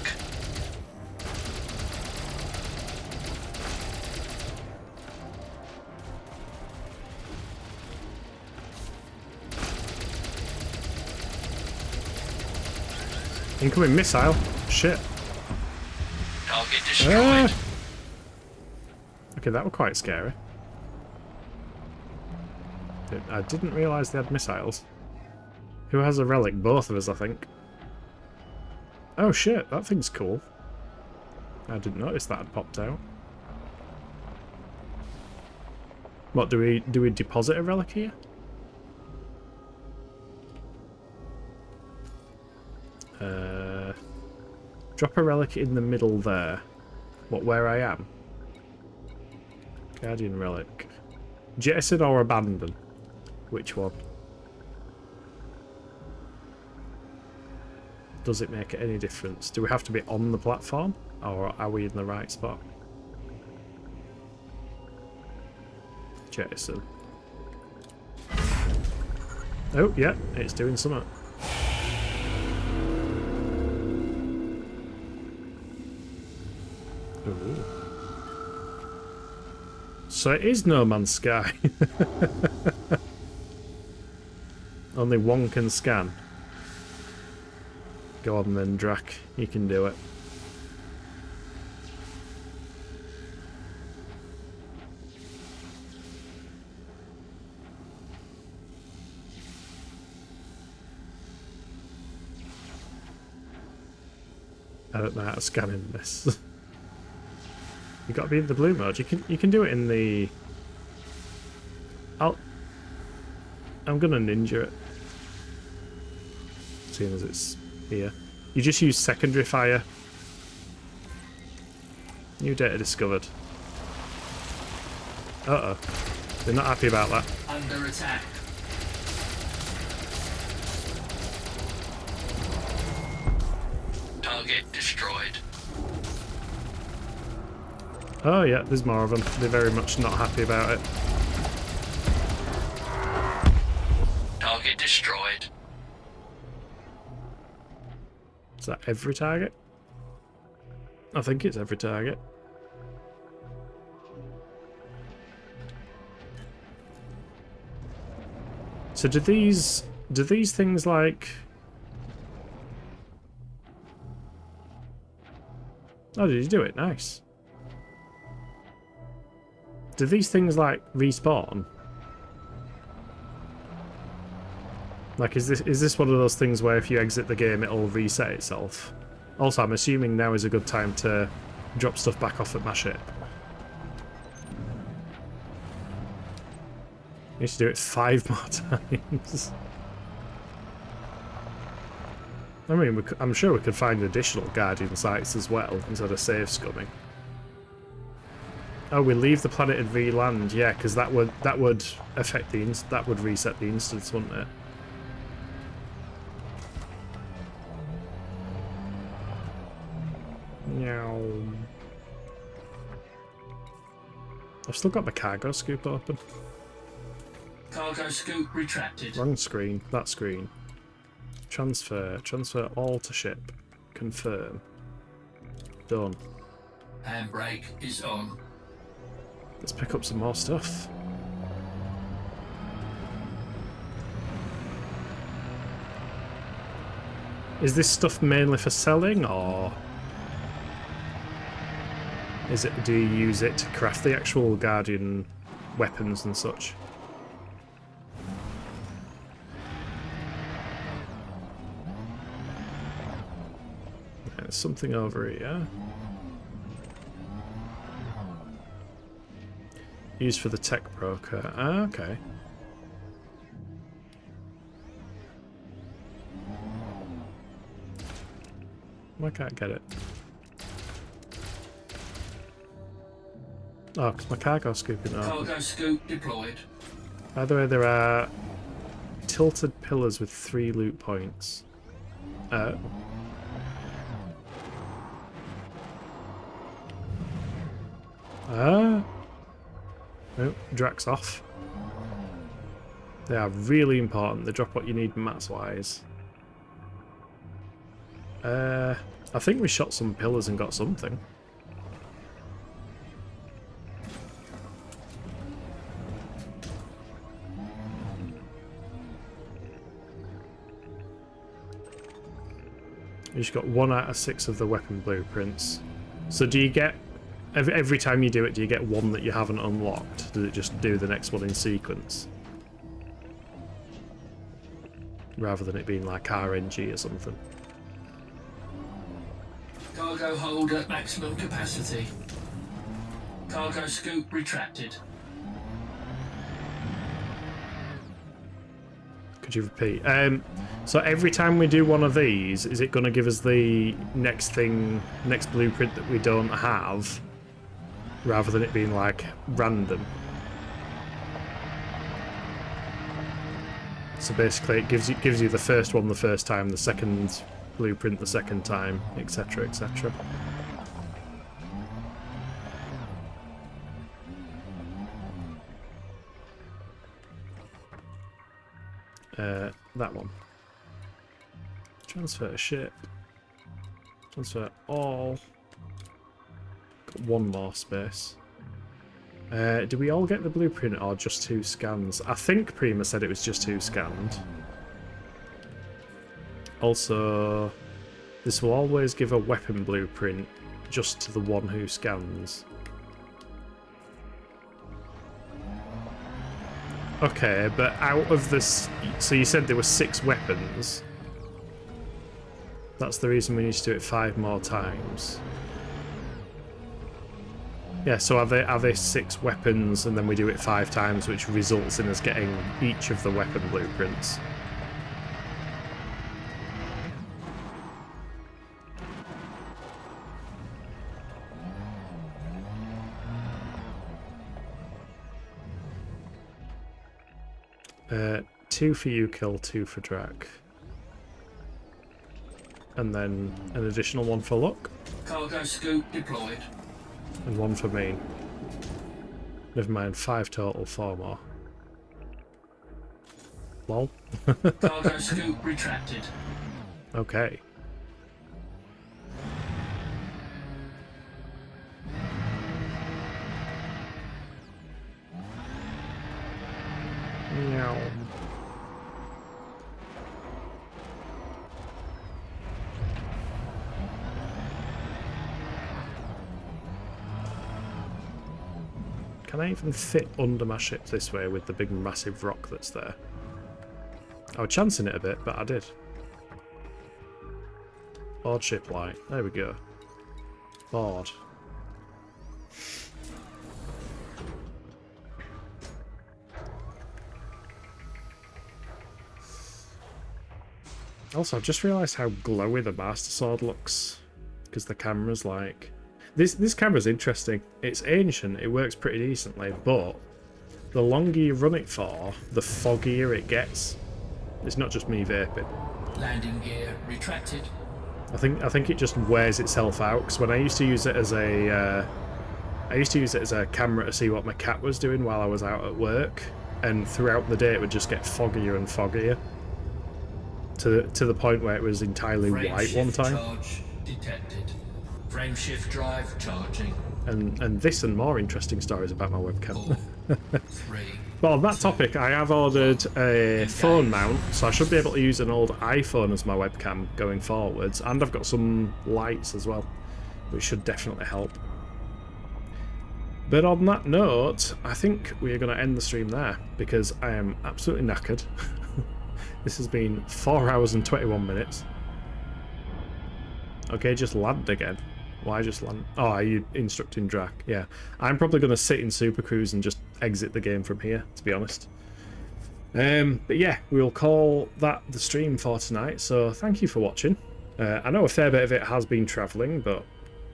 A: Incoming missile. Shit.
B: Target destroyed.
A: Okay, that was quite scary. I didn't realise they had missiles. Who has a relic? Both of us, I think. Oh shit, that thing's cool. I didn't notice that had popped out. What, do we deposit a relic here? Drop a relic in the middle there. What, where I am? Guardian relic. Jettison or abandon? Which one? Does it make any difference? Do we have to be on the platform? Or are we in the right spot? Jettison. Oh, yeah, it's doing something. Ooh. So it is No Man's Sky. Only one can scan. Go on then, Drac. You can do it. I don't know how to scan in this. You got to be in the blue mode. You can do it in the. I'm gonna ninja it. Seeing as it's here. You just use secondary fire. New data discovered. Uh-oh. They're not happy about that.
B: Under attack. Target destroyed.
A: Oh yeah, there's more of them. They're very much not happy about it.
B: Target destroyed.
A: Is that every target? I think it's every target. So do these things like... Oh, did you do it? Nice. Do these things like respawn? Like, is this one of those things where if you exit the game it'll reset itself? Also, I'm assuming now is a good time to drop stuff back off at my ship. Need to do it 5 more times. I mean, I'm sure we could find additional guardian sites as well instead of safe scumming. Oh, we leave the planet and re-land, yeah, because that would affect that would reset the instance, wouldn't it? Meow. I've still got my cargo scoop open.
B: Cargo scoop retracted.
A: Wrong screen. That screen. Transfer all to ship. Confirm. Done.
B: Handbrake is on.
A: Let's pick up some more stuff. Is this stuff mainly for selling, or do you use it to craft the actual Guardian weapons and such? There's something over here. Used for the tech broker. Ah, okay. Why can't I get it? Oh, because my cargo scooping over.
B: Cargo scoop deployed.
A: By the way, there are tilted pillars with 3 loot points. Oh, Drax off. They are really important. They drop what you need mats-wise. I think we shot some pillars and got something. You just got 1 out of 6 of the weapon blueprints. So do you get... Every time you do it, do you get 1 that you haven't unlocked? Does it just do the next one in sequence? Rather than it being like RNG or something.
B: Cargo hold at maximum capacity. Cargo scoop retracted.
A: Could you repeat? So every time we do one of these, is it going to give us the next blueprint that we don't have? Rather than it being like random. So basically it gives you the first one the first time, the second blueprint the second time, etc, etc. That one. Transfer ship. Transfer all. Got 1 more space. Do we all get the blueprint or just 2 scans? I think Prima said it was just 2 scanned. Also, this will always give a weapon blueprint just to the one who scans. Okay, but out of this... So you said there were 6 weapons. That's the reason we need to do it 5 more times. Yeah, so are they 6 weapons and then we do it 5 times, which results in us getting each of the weapon blueprints. Uh, 2 for you, kill, 2 for Drac. And then an additional 1 for luck,
B: Cargo scoop deployed.
A: and 1 for me. Never mind, 5 total, 4 more. Lol.
B: Cargo scoop retracted.
A: Okay. Meow. Can I even fit under my ship this way with the big massive rock that's there? I was chancing it a bit, but I did. Board ship light. There we go. Board. Also, I've just realised how glowy the Master Sword looks. Because the camera's like... This camera's interesting. It's ancient, it works pretty decently, but the longer you run it for, the foggier it gets. It's not just me vaping.
B: Landing gear retracted.
A: I think it just wears itself out, because when I used to use it as a camera to see what my cat was doing while I was out at work, and throughout the day it would just get foggier and foggier to the point where it was entirely
B: Frame
A: one
B: shift
A: time.
B: charge detected. Frame shift drive charging.
A: And this and more interesting stories about my webcam.
B: 4, 3.
A: But on that topic, I have ordered a phone mount, so I should be able to use an old iPhone as my webcam going forwards, and I've got some lights as well, which should definitely help. But on that note, I think we are going to end the stream there, because I am absolutely knackered. This has been 4 hours and 21 minutes. Okay, just land again. Why just land? Oh, are you instructing Drac? Yeah. I'm probably going to sit in Super Cruise and just exit the game from here, to be honest. But yeah, we'll call that the stream for tonight. So thank you for watching. I know a fair bit of it has been travelling, but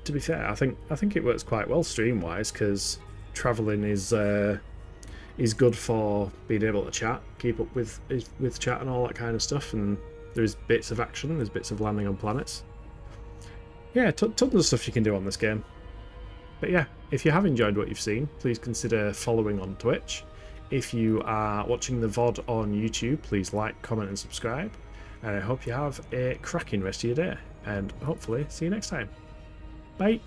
A: to be fair, I think it works quite well stream-wise, because travelling is good for being able to chat, keep up with chat and all that kind of stuff, and there's bits of action, there's bits of landing on planets. Yeah, tons of stuff you can do on this game. But yeah, if you have enjoyed what you've seen, please consider following on Twitch. If you are watching the VOD on YouTube, please like, comment and subscribe. And I hope you have a cracking rest of your day. And hopefully see you next time. Bye!